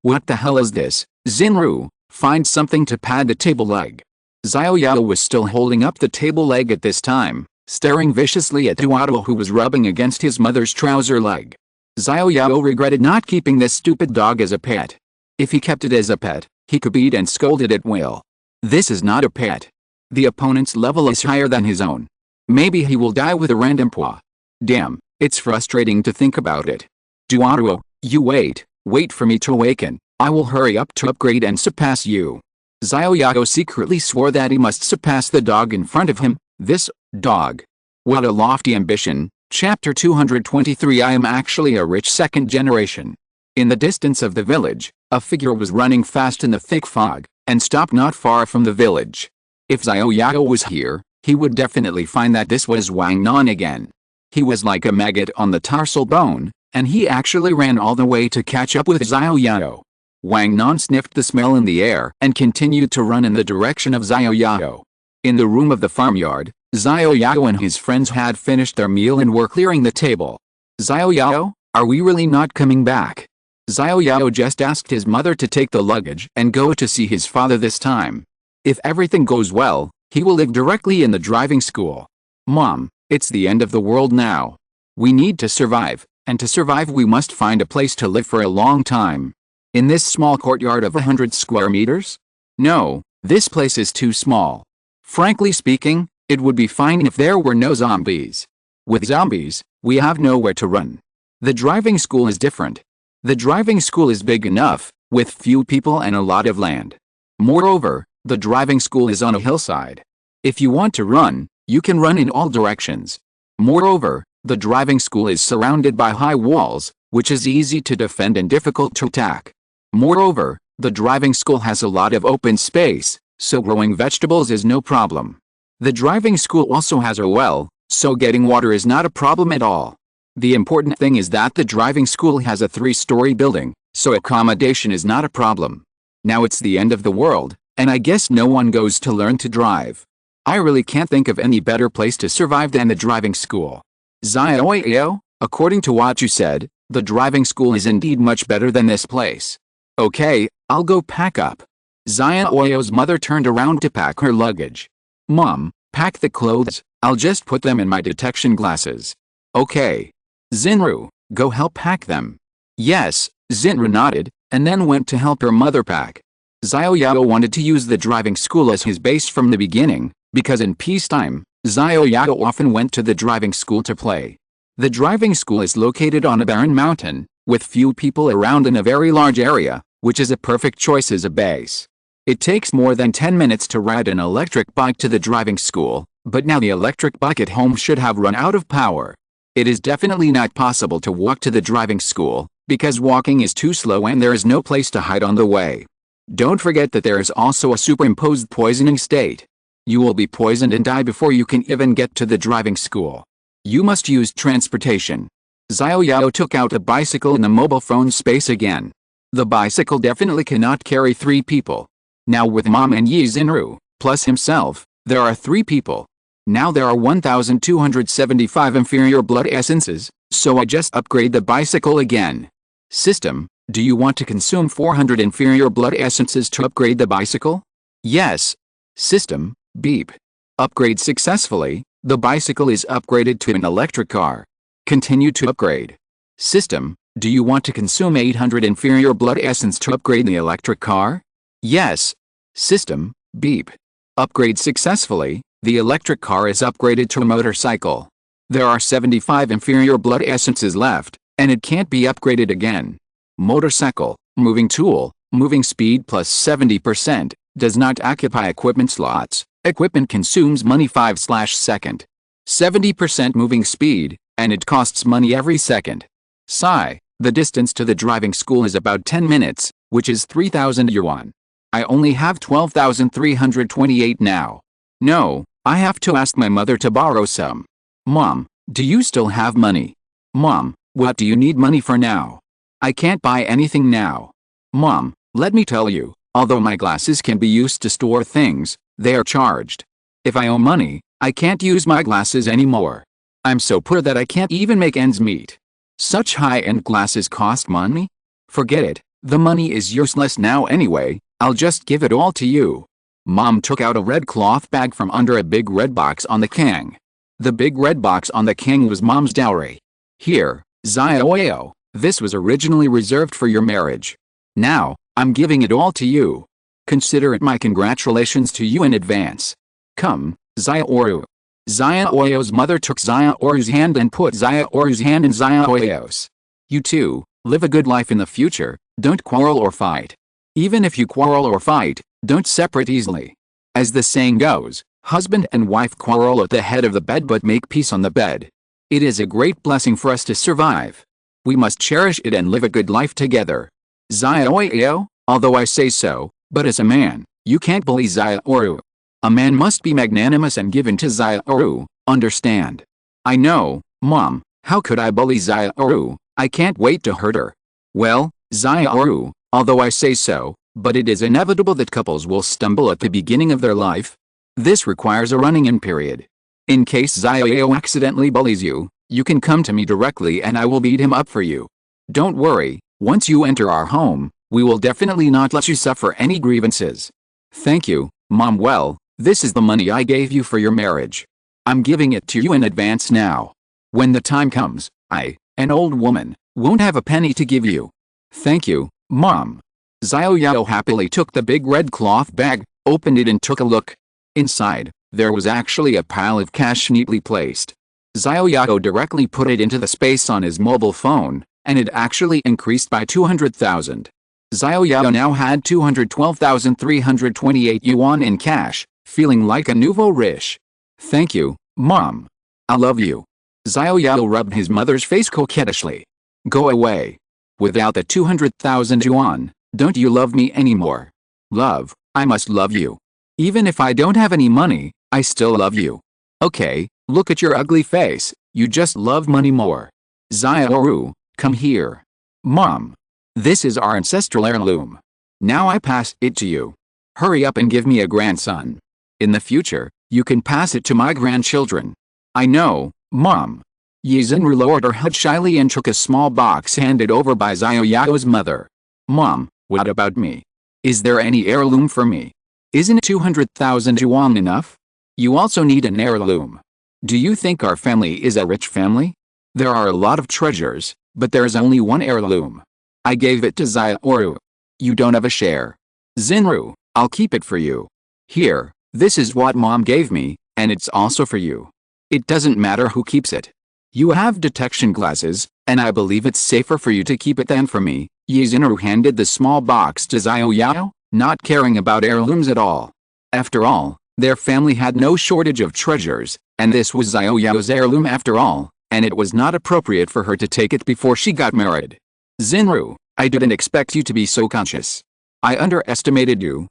S1: What the hell is this, Xinru, find something to pad the table leg. Xiao Yao was still holding up the table leg at this time, staring viciously at Duaruo who was rubbing against his mother's trouser leg. Xiao Yao regretted not keeping this stupid dog as a pet. If he kept it as a pet, he could beat and scold it at will. This is not a pet. The opponent's level is higher than his own. Maybe he will die with a random paw. Damn, it's frustrating to think about it. Duaruo, you wait for me to awaken. I will hurry up to upgrade and surpass you. Xiao Yao secretly swore that he must surpass the dog in front of him, this dog. What a lofty ambition. Chapter 223 I am actually a rich second generation. In the distance of the village, a figure was running fast in the thick fog, and stopped not far from the village. If Xiao Yao was here, he would definitely find that this was Wang Nan again. He was like a maggot on the tarsal bone, and he actually ran all the way to catch up with Xiao Yao. Wang Nan sniffed the smell in the air and continued to run in the direction of Xiao Yao. In the room of the farmyard, Xiao Yao and his friends had finished their meal and were clearing the table. Xiao Yao, are we really not coming back? Xiao Yao just asked his mother to take the luggage and go to see his father this time. If everything goes well, he will live directly in the driving school. Mom, it's the end of the world now. We need to survive, and to survive we must find a place to live for a long time. In this small courtyard of 100 square meters? No, this place is too small. Frankly speaking, it would be fine if there were no zombies. With zombies, we have nowhere to run. The driving school is different. The driving school is big enough, with few people and a lot of land. Moreover, the driving school is on a hillside. If you want to run, you can run in all directions. Moreover, the driving school is surrounded by high walls, which is easy to defend and difficult to attack. Moreover, the driving school has a lot of open space, so growing vegetables is no problem. The driving school also has a well, so getting water is not a problem at all. The important thing is that the driving school has a 3-story building, so accommodation is not a problem. Now it's the end of the world, and I guess no one goes to learn to drive. I really can't think of any better place to survive than the driving school. Xiao Yao, according to what you said, the driving school is indeed much better than this place. Okay, I'll go pack up. Xiao Yao's mother turned around to pack her luggage. Mom, pack the clothes, I'll just put them in my detection glasses. Okay. Xinru, go help pack them. Yes, Xinru nodded, and then went to help her mother pack. Xiao Yao wanted to use the driving school as his base from the beginning, because in peacetime, Xiao Yao often went to the driving school to play. The driving school is located on a barren mountain, with few people around in a very large area, which is a perfect choice as a base. It takes more than 10 minutes to ride an electric bike to the driving school, but now the electric bike at home should have run out of power. It is definitely not possible to walk to the driving school, because walking is too slow and there is no place to hide on the way. Don't forget that there is also a superimposed poisoning state. You will be poisoned and die before you can even get to the driving school. You must use transportation. Xiao Yao took out a bicycle in the mobile phone space again. The bicycle definitely cannot carry 3 people. Now with Mom and Yi Xinru, plus himself, there are 3 people. Now there are 1,275 inferior blood essences, so I just upgrade the bicycle again. System, do you want to consume 400 inferior blood essences to upgrade the bicycle? Yes. System, beep. Upgrade successfully, the bicycle is upgraded to an electric car. Continue to upgrade. System, do you want to consume 800 inferior blood essence to upgrade the electric car? Yes. System, beep. Upgrade successfully, the electric car is upgraded to a motorcycle. There are 75 inferior blood essences left, and it can't be upgraded again. Motorcycle, moving tool, moving speed plus 70%, does not occupy equipment slots. Equipment consumes money 5/second. 70% moving speed, and it costs money every second. Sigh, the distance to the driving school is about 10 minutes, which is 3,000 yuan. I only have 12,328 now. No, I have to ask my mother to borrow some. Mom, do you still have money? Mom, what do you need money for now? I can't buy anything now. Mom, let me tell you, although my glasses can be used to store things, they are charged. If I owe money, I can't use my glasses anymore. I'm so poor that I can't even make ends meet. Such high-end glasses cost money? Forget it, the money is useless now anyway, I'll just give it all to you. Mom took out a red cloth bag from under a big red box on the king. The big red box on the king was Mom's dowry. Here, Xiao Yao, this was originally reserved for your marriage. Now, I'm giving it all to you. Consider it my congratulations to you in advance. Come, Xiao. Xiao Yao's mother took Xiao's hand and put Xiao's hand in Xiao Yao's. You two, live a good life in the future, don't quarrel or fight. Even if you quarrel or fight, don't separate easily. As the saying goes, husband and wife quarrel at the head of the bed but make peace on the bed. It is a great blessing for us to survive. We must cherish it and live a good life together. Xiao Yao, although I say so, but as a man, you can't bully Xiao. A man must be magnanimous and given to Xiao, understand? I know, Mom, how could I bully Xiao? I can't wait to hurt her. Well, Xiao, although I say so, but it is inevitable that couples will stumble at the beginning of their life. This requires a running-in period. In case Xiao accidentally bullies you, you can come to me directly and I will beat him up for you. Don't worry, once you enter our home, we will definitely not let you suffer any grievances. Thank you, Mom. Well, this is the money I gave you for your marriage. I'm giving it to you in advance now. When the time comes, I, an old woman, won't have a penny to give you. Thank you, Mom. Xiao Yao happily took the big red cloth bag, opened it and took a look. Inside, there was actually a pile of cash neatly placed. Xiao Yao directly put it into the space on his mobile phone, and it actually increased by 200,000. Xiao Yao now had 212,328 yuan in cash, feeling like a nouveau riche. Thank you, Mom. I love you. Xiao Yao rubbed his mother's face coquettishly. Go away. Without the 200,000 yuan, don't you love me anymore? Love, I must love you. Even if I don't have any money, I still love you. Okay, Look at your ugly face, you just love money more. Xiao, come here. Mom. This is our ancestral heirloom. Now I pass it to you. Hurry up and give me a grandson. In the future, you can pass it to my grandchildren. I know, Mom. Yizhenru lowered her head shyly and took a small box handed over by Xiao Yao's mother. Mom, what about me? Is there any heirloom for me? Isn't 200,000 yuan enough? You also need an heirloom. Do you think our family is a rich family? There are a lot of treasures, but there is only one heirloom. I gave it to Xiao. You don't have a share. Xinru, I'll keep it for you. Here, this is what Mom gave me, and it's also for you. It doesn't matter who keeps it. You have detection glasses, and I believe it's safer for you to keep it than for me. Xinru handed the small box to Xiao Yao, not caring about heirlooms at all. After all, their family had no shortage of treasures, and this was Xiao Yao's heirloom after all, and it was not appropriate for her to take it before she got married. Xinru, I didn't expect you to be so conscious. I underestimated you.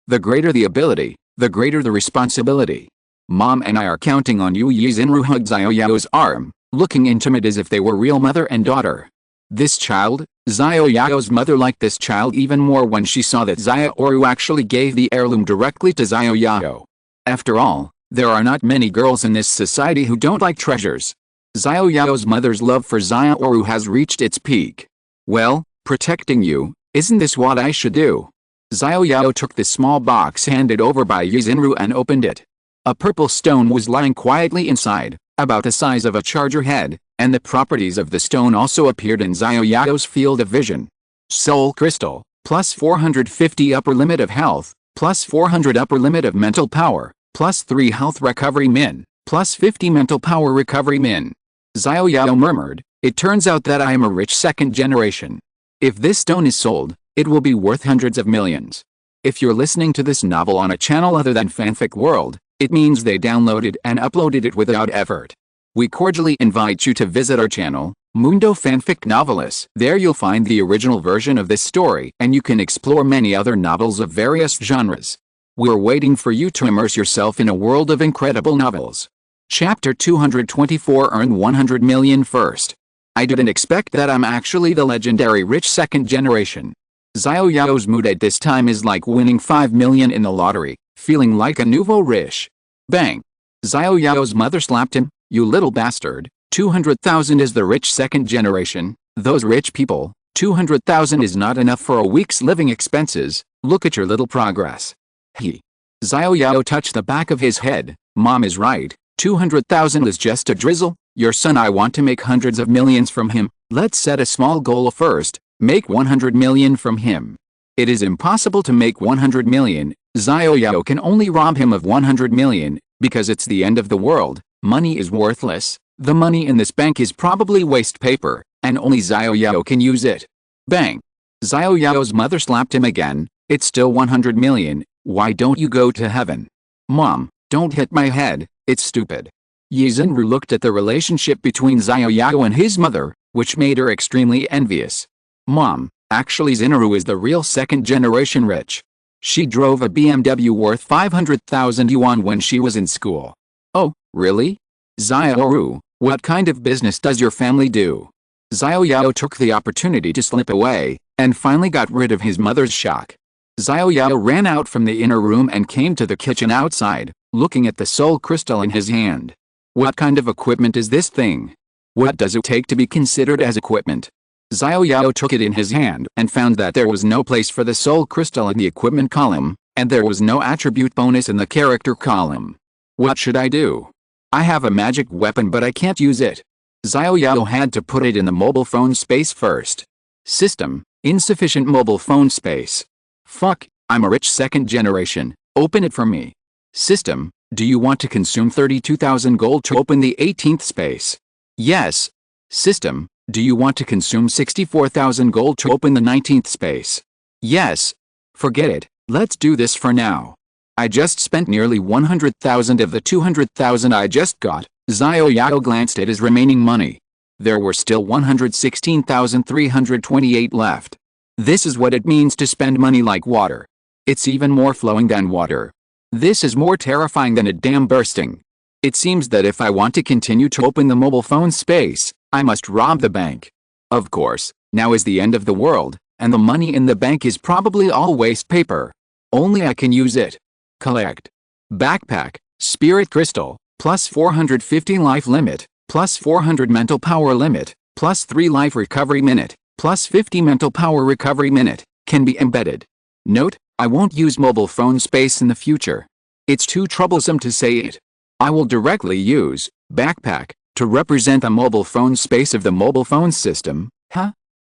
S1: The greater the ability, the greater the responsibility. Mom and I are counting on you. Xinru hugged Xiao Yao's arm, looking intimate as if they were real mother and daughter. This child, Xiao Yao's mother liked this child even more when she saw that Xiao actually gave the heirloom directly to Xiao Yao. After all, there are not many girls in this society who don't like treasures. Xiao Yao's mother's love for Xiao has reached its peak. Well, protecting you, isn't this what I should do? Xiao Yao took the small box handed over by Xinru and opened it. A purple stone was lying quietly inside, about the size of a charger head, and the properties of the stone also appeared in Xiao Yao's field of vision. Soul crystal, plus 450 upper limit of health, plus 400 upper limit of mental power, plus 3 health recovery min, plus 50 mental power recovery min. Xiao Yao murmured, it turns out that I am a rich second generation. If this stone is sold, it will be worth hundreds of millions. If you're listening to this novel on a channel other than Fanfic World, it means they downloaded and uploaded it without effort. We cordially invite you to visit our channel, Mundo Fanfic Novelist. There you'll find the original version of this story, and you can explore many other novels of various genres. We're waiting for you to immerse yourself in a world of incredible novels. Chapter 224 Earn 100 million first. I didn't expect that I'm actually the legendary rich second generation. Xiao Yao's mood at this time is like winning 5 million in the lottery, feeling like a nouveau riche. Bang! Xiao Yao's mother slapped him. You little bastard, 200,000 is the rich second generation. Those rich people, 200,000 is not enough for a week's living expenses. Look at your little progress. Xiao Yao touched the back of his head. Mom is right, 200,000 is just a drizzle. Your son, I want to make hundreds of millions from him. Let's set a small goal first, make 100 million from him. It is impossible to make 100 million. Xiao Yao can only rob him of 100 million, because it's the end of the world. Money is worthless. The money in this bank is probably waste paper, and only Xiao Yao can use it. Bang! Xiao Yao's mother slapped him again. It's still 100 million. Why don't you go to heaven? Mom, don't hit my head. It's stupid. Xinru looked at the relationship between Xiao Yao and his mother, which made her extremely envious. Mom, actually Xinru is the real second generation rich. She drove a BMW worth 500,000 yuan when she was in school. Oh, really? Xiao, what kind of business does your family do? Xiao Yao took the opportunity to slip away, and finally got rid of his mother's shock. Xiao Yao ran out from the inner room and came to the kitchen outside, looking at the soul crystal in his hand. What kind of equipment is this thing? What does it take to be considered as equipment? Xiao Yao took it in his hand and found that there was no place for the soul crystal in the equipment column, and there was no attribute bonus in the character column. What should I do? I have a magic weapon but I can't use it. Xiao Yao had to put it in the mobile phone space first. System, insufficient mobile phone space. Fuck, I'm a rich second generation, open it for me. System, do you want to consume 32,000 gold to open the 18th space? Yes. System, do you want to consume 64,000 gold to open the 19th space? Yes. Forget it, let's do this for now. I just spent nearly 100,000 of the 200,000 I just got. Xiao Yao glanced at his remaining money. There were still 116,328 left. This is what it means to spend money like water. It's even more flowing than water. This is more terrifying than a dam bursting. It seems that if I want to continue to open the mobile phone space, I must rob the bank. Of course, now is the end of the world, and the money in the bank is probably all waste paper. Only I can use it. Collect. Backpack, spirit crystal, plus 450 life limit, plus 400 mental power limit, plus 3 life recovery minute, plus 50 mental power recovery minute, can be embedded. Note, I won't use mobile phone space in the future. It's too troublesome to say it. I will directly use backpack to represent the mobile phone space of the mobile phone system.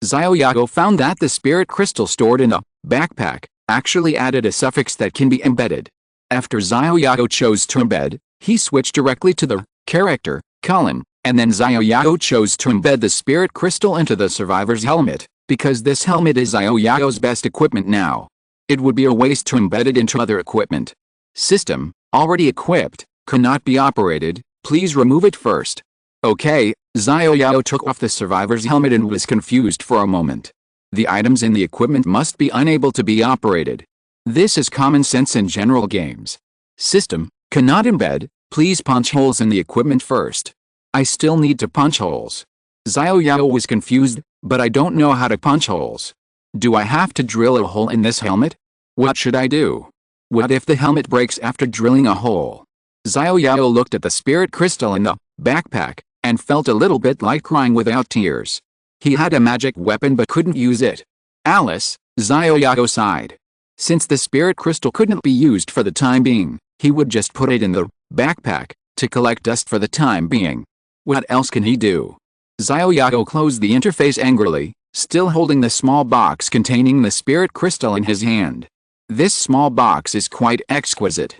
S1: Xiao Yao found that the spirit crystal stored in a backpack actually added a suffix that can be embedded. After Xiao Yao chose to embed, he switched directly to the character column, and then Xiao Yao chose to embed the spirit crystal into the survivor's helmet, because this helmet is Xiao Yao's best equipment now. It would be a waste to embed it into other equipment. System, already equipped, cannot be operated, please remove it first. Okay, Xiao Yao took off the survivor's helmet and was confused for a moment. The items in the equipment must be unable to be operated. This is common sense in general games. System, cannot embed, please punch holes in the equipment first. I still need to punch holes. Xiao Yao was confused, but I don't know how to punch holes. Do I have to drill a hole in this helmet? What should I do? What if the helmet breaks after drilling a hole? Xiao Yao looked at the spirit crystal in the backpack, and felt a little bit like crying without tears. He had a magic weapon but couldn't use it. Alice, Xiao Yao sighed. Since the spirit crystal couldn't be used for the time being, he would just put it in the backpack to collect dust for the time being. What else can he do? Xiao Yao closed the interface angrily, still holding the small box containing the spirit crystal in his hand. This small box is quite exquisite.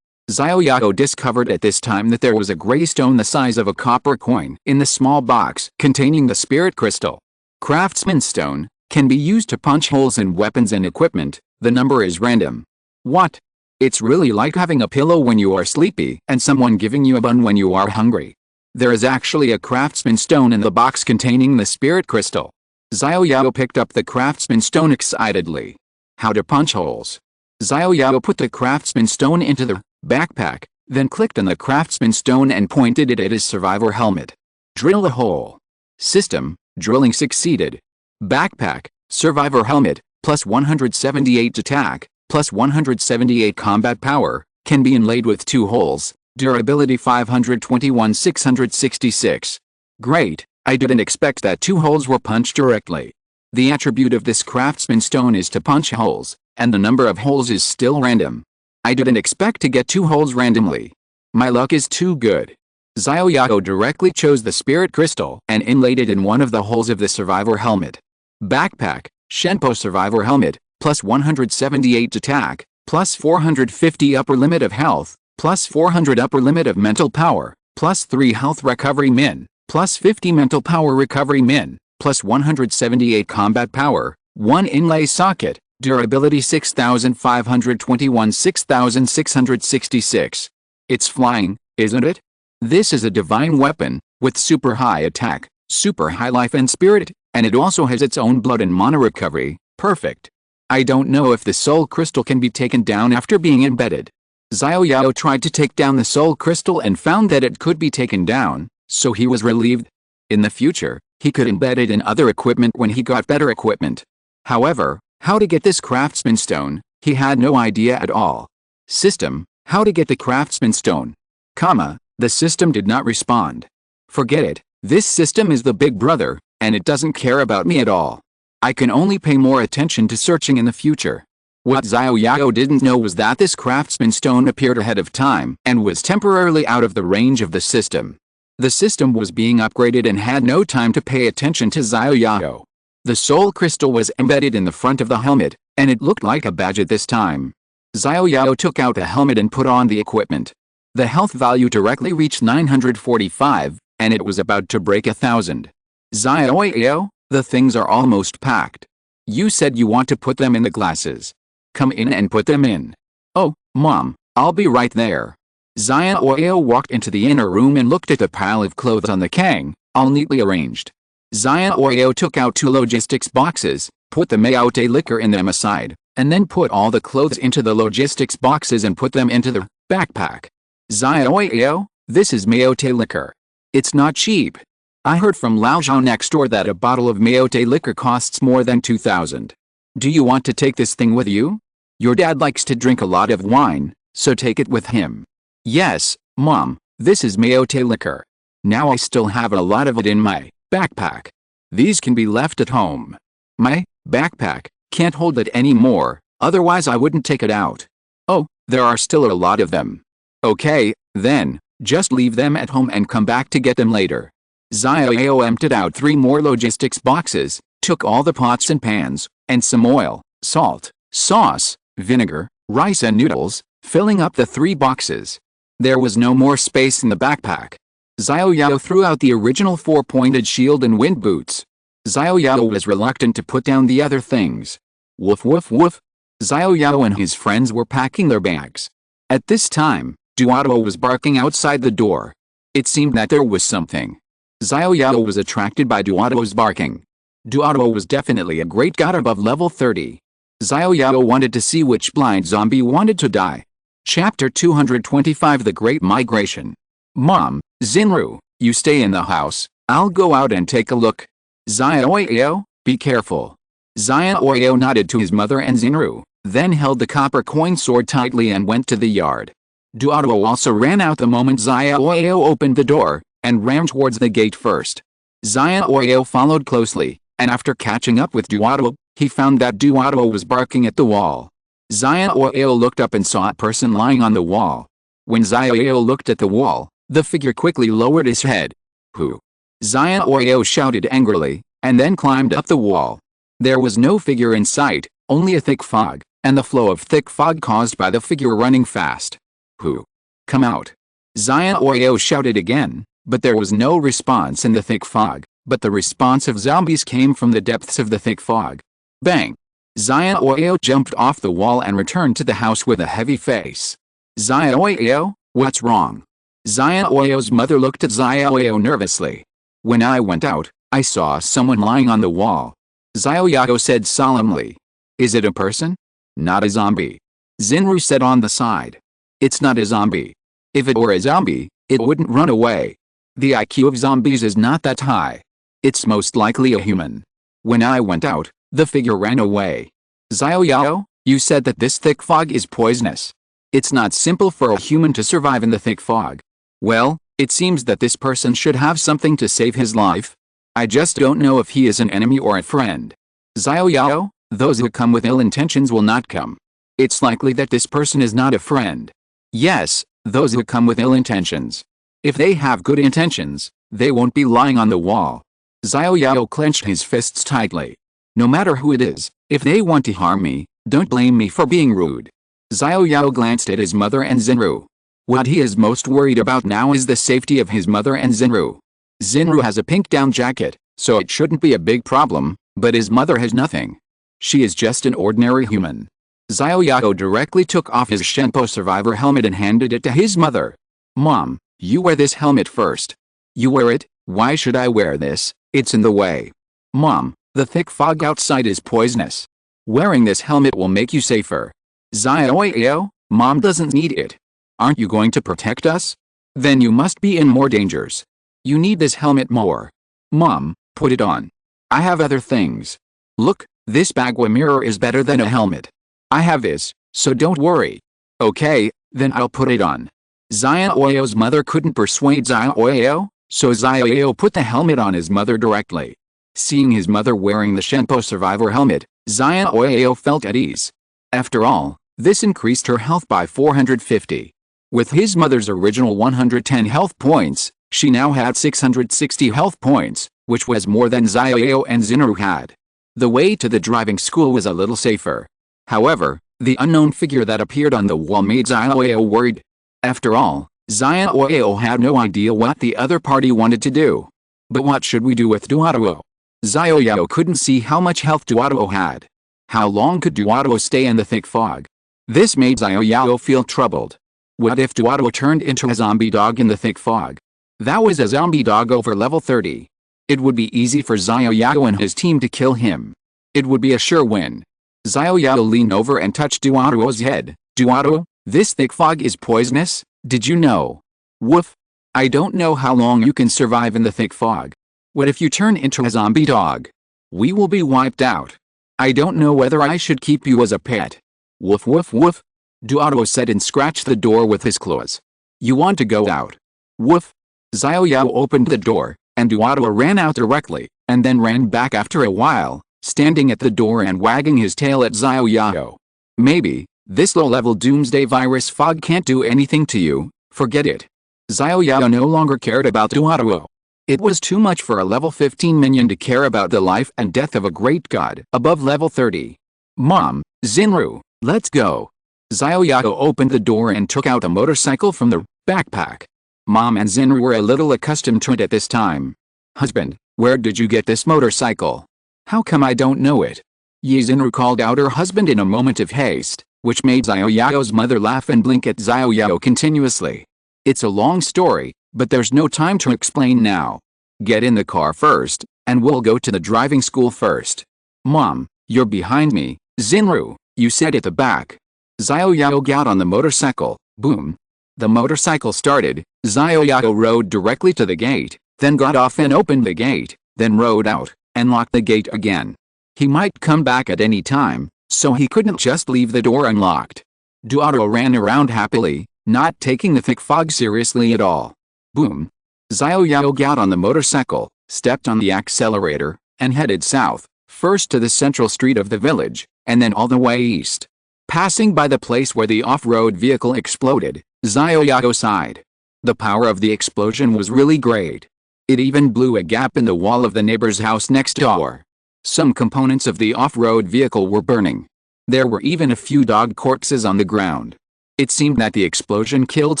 S1: Xiao Yao discovered at this time that there was a gray stone the size of a copper coin in the small box containing the spirit crystal. Craftsman stone can be used to punch holes in weapons and equipment. The number is random. What? It's really like having a pillow when you are sleepy and someone giving you a bun when you are hungry. There is actually a craftsman stone in the box containing the spirit crystal. Xiao Yao picked up the craftsman stone excitedly. How to punch holes. Xiao Yao put the craftsman stone into the backpack, then clicked on the craftsman stone and pointed it at his survivor helmet. Drill a hole. System, drilling succeeded. Backpack, survivor helmet, plus 178 attack, plus 178 combat power, can be inlaid with 2 holes, durability 521 666. Great, I didn't expect that 2 holes were punched directly. The attribute of this craftsman stone is to punch holes, and the number of holes is still random. I didn't expect to get 2 holes randomly. My luck is too good. Xiao Yao directly chose the spirit crystal and inlaid it in one of the holes of the survivor helmet. Backpack, Shenpo survivor helmet, plus 178 attack, plus 450 upper limit of health, plus 400 upper limit of mental power, plus 3 health recovery min, plus 50 mental power recovery min, plus 178 combat power, 1 inlay socket, durability 6521 6666. It's flying, isn't it? This is a divine weapon, with super high attack, super high life and spirit, and it also has its own blood and mana recovery. Perfect. I don't know if the soul crystal can be taken down after being embedded. Xiao Yao tried to take down the soul crystal and found that it could be taken down, so he was relieved. In the future, he could embed it in other equipment when he got better equipment. However, how to get this craftsman stone, he had no idea at all. System, how to get the craftsman stone. The system did not respond. Forget it, this system is the big brother, and it doesn't care about me at all. I can only pay more attention to searching in the future. What Xiao Yao didn't know was that this craftsman stone appeared ahead of time and was temporarily out of the range of the system. The system was being upgraded and had no time to pay attention to Xiao Yao. The soul crystal was embedded in the front of the helmet, and it looked like a badge at this time. Xiao Yao took out the helmet and put on the equipment. The health value directly reached 945, and it was about to break 1,000. Xiao Yao, the things are almost packed. You said you want to put them in the glasses. Come in and put them in. Oh, Mom, I'll be right there. Xiao Yao walked into the inner room and looked at the pile of clothes on the kang, all neatly arranged. Xiao Yao took out 2 logistics boxes, put the maote liquor in them aside, and then put all the clothes into the logistics boxes and put them into the backpack. Xiao Yao, this is Mayotte liquor. It's not cheap. I heard from Lao Zhao next door that a bottle of Mayotte liquor costs more than 2,000. Do you want to take this thing with you? Your dad likes to drink a lot of wine, so take it with him. Yes, Mom, this is Mayotte liquor. Now I still have a lot of it in my backpack. These can be left at home. My backpack can't hold it anymore, otherwise I wouldn't take it out. Oh, there are still a lot of them. Okay, then, just leave them at home and come back to get them later. Xiao Yao emptied out 3 more logistics boxes, took all the pots and pans, and some oil, salt, sauce, vinegar, rice and noodles, filling up the 3 boxes. There was no more space in the backpack. Xiao Yao threw out the original 4-pointed shield and wind boots. Xiao Yao was reluctant to put down the other things. Woof woof woof. Xiao Yao and his friends were packing their bags. At this time, Duato was barking outside the door. It seemed that there was something. Xiao Yao was attracted by Duato's barking. Duato was definitely a great god above level 30. Xiao Yao wanted to see which blind zombie wanted to die. Chapter 225 The Great Migration. Mom, Xinru, you stay in the house, I'll go out and take a look. Xiao Yao, be careful. Xiao Yao nodded to his mother and Xinru, then held the copper coin sword tightly and went to the yard. Duato also ran out the moment Xiao Yao opened the door, and ran towards the gate first. Xiao Yao followed closely, and after catching up with Duato, he found that Duato was barking at the wall. Xiao Yao looked up and saw a person lying on the wall. When Xiao Yao looked at the wall, the figure quickly lowered his head. Who? Xiao Yao shouted angrily, and then climbed up the wall. There was no figure in sight, only a thick fog, and the flow of thick fog caused by the figure running fast. Who? Come out. Xiao Yao shouted again, but there was no response in the thick fog, but the response of zombies came from the depths of the thick fog. Bang! Xiao Yao jumped off the wall and returned to the house with a heavy face. Xiao Yao, what's wrong? Xiao Yao's mother looked at Xiao Yao nervously. When I went out, I saw someone lying on the wall. Xiao Yao said solemnly. Is it a person? Not a zombie. Xinru said on the side. It's not a zombie. If it were a zombie, it wouldn't run away. The IQ of zombies is not that high. It's most likely a human. When I went out, the figure ran away. Xiao Yao, you said that this thick fog is poisonous. It's not simple for a human to survive in the thick fog. Well, it seems that this person should have something to save his life. I just don't know if he is an enemy or a friend. Xiao Yao, those who come with ill intentions will not come. It's likely that this person is not a friend. Yes, those who come with ill intentions. If they have good intentions, they won't be lying on the wall. Xiao Yao clenched his fists tightly. No matter who it is, if they want to harm me, don't blame me for being rude. Xiao Yao glanced at his mother and Xinru. What he is most worried about now is the safety of his mother and Xinru. Xinru has a pink down jacket, so it shouldn't be a big problem, but his mother has nothing. She is just an ordinary human. Xiao Yao directly took off his Shenpo survivor helmet and handed it to his mother. Mom, you wear this helmet first. You wear it, why should I wear this? It's in the way. Mom, the thick fog outside is poisonous. Wearing this helmet will make you safer. Xiao Yao, Mom doesn't need it. Aren't you going to protect us? Then you must be in more dangers. You need this helmet more. Mom, put it on. I have other things. Look, this bagua mirror is better than a helmet. I have this, so don't worry. Okay, then I'll put it on. Xiao Yao's mother couldn't persuade Xiao Yao, so Xiao Yao put the helmet on his mother directly. Seeing his mother wearing the Shenpo survivor helmet, Xiao Yao felt at ease. After all, this increased her health by 450. With his mother's original 110 health points, she now had 660 health points, which was more than Xiao Yao and Xinru had. The way to the driving school was a little safer. However, the unknown figure that appeared on the wall made Xiao Yao worried. After all, Xiao Yao had no idea what the other party wanted to do. But what should we do with Duato? Xiao Yao couldn't see how much health Duato had. How long could Duato stay in the thick fog? This made Xiao Yao feel troubled. What if Duato turned into a zombie dog in the thick fog? That was a zombie dog over level 30. It would be easy for Xiao Yao and his team to kill him. It would be a sure win. Xiao Yao leaned over and touched Duato's head. Duato, this thick fog is poisonous, Did you know? Woof. I don't know how long you can survive in the thick fog. What if you turn into a zombie dog? We will be wiped out. I don't know whether I should keep you as a pet. Woof woof woof. Duato said and scratched the door with his claws. You want to go out? Woof. Xiao Yao opened the door, and Duato ran out directly, and then ran back after a while, standing at the door and wagging his tail at Xiao Yao. Maybe, this low-level doomsday virus fog can't do anything to you, forget it. Xiao Yao no longer cared about Duato. It was too much for a level 15 minion to care about the life and death of a great god above level 30. Mom, Xinru, let's go. Xiao Yao opened the door and took out a motorcycle from the backpack. Mom and Xinru were a little accustomed to it at this time. Husband, where did you get this motorcycle? How come I don't know it? Xinru called out her husband in a moment of haste, which made Xiao Yao's mother laugh and blink at Xiao Yao continuously. It's a long story, but there's no time to explain now. Get in the car first, and we'll go to the driving school first. Mom, you're behind me, Xinru, you said at the back. Xiao Yao got on the motorcycle, boom. The motorcycle started, Xiao Yao rode directly to the gate, then got off and opened the gate, then rode out, and locked the gate again. He might come back at any time, so he couldn't just leave the door unlocked. Duato ran around happily, not taking the thick fog seriously at all. Boom. Xiao Yao got on the motorcycle, stepped on the accelerator, and headed south, first to the central street of the village, and then all the way east. Passing by the place where the off-road vehicle exploded, Xiao Yao sighed. The power of the explosion was really great. It even blew a gap in the wall of the neighbor's house next door. Some components of the off-road vehicle were burning. There were even a few dog corpses on the ground. It seemed that the explosion killed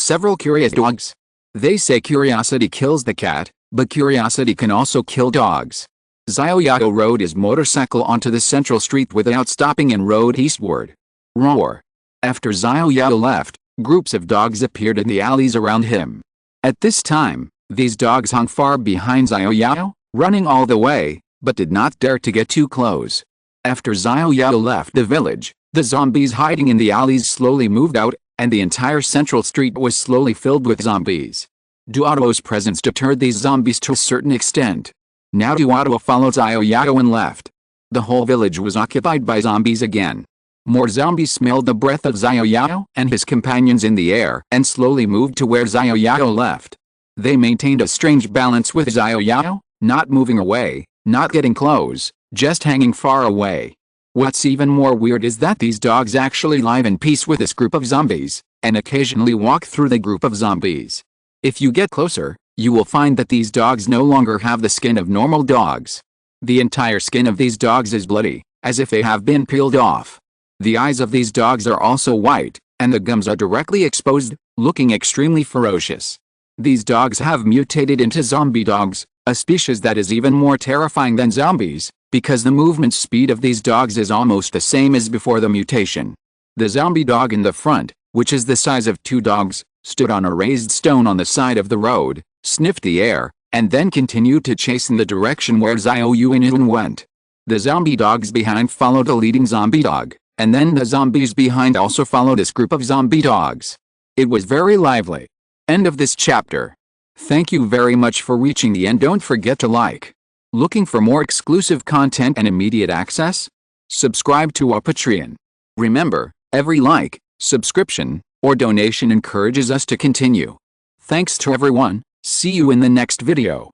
S1: several curious dogs. They say curiosity kills the cat, but curiosity can also kill dogs. Xiao Yao rode his motorcycle onto the central street without stopping and rode eastward. Roar. After Xiao Yao left, groups of dogs appeared in the alleys around him. At this time, these dogs hung far behind Xiao Yao, running all the way, but did not dare to get too close. After Xiao Yao left the village, the zombies hiding in the alleys slowly moved out, and the entire central street was slowly filled with zombies. Duato's presence deterred these zombies to a certain extent. Now Duato followed Xiao Yao and left. The whole village was occupied by zombies again. More zombies smelled the breath of Xiao Yao and his companions in the air and slowly moved to where Xiao Yao left. They maintained a strange balance with Xiao Yao, not moving away, not getting close, just hanging far away. What's even more weird is that these dogs actually live in peace with this group of zombies, and occasionally walk through the group of zombies. If you get closer, you will find that these dogs no longer have the skin of normal dogs. The entire skin of these dogs is bloody, as if they have been peeled off. The eyes of these dogs are also white, and the gums are directly exposed, looking extremely ferocious. These dogs have mutated into zombie dogs, a species that is even more terrifying than zombies, because the movement speed of these dogs is almost the same as before the mutation. The zombie dog in the front, which is the size of two dogs, stood on a raised stone on the side of the road, sniffed the air, and then continued to chase in the direction where Xiao Yuan went. The zombie dogs behind followed the leading zombie dog, and then the zombies behind also followed this group of zombie dogs. It was very lively. End of this chapter. Thank you very much for reaching the end. Don't forget to like. Looking for more exclusive content and immediate access? Subscribe to our Patreon. Remember, every like, subscription, or donation encourages us to continue. Thanks to everyone. See you in the next video.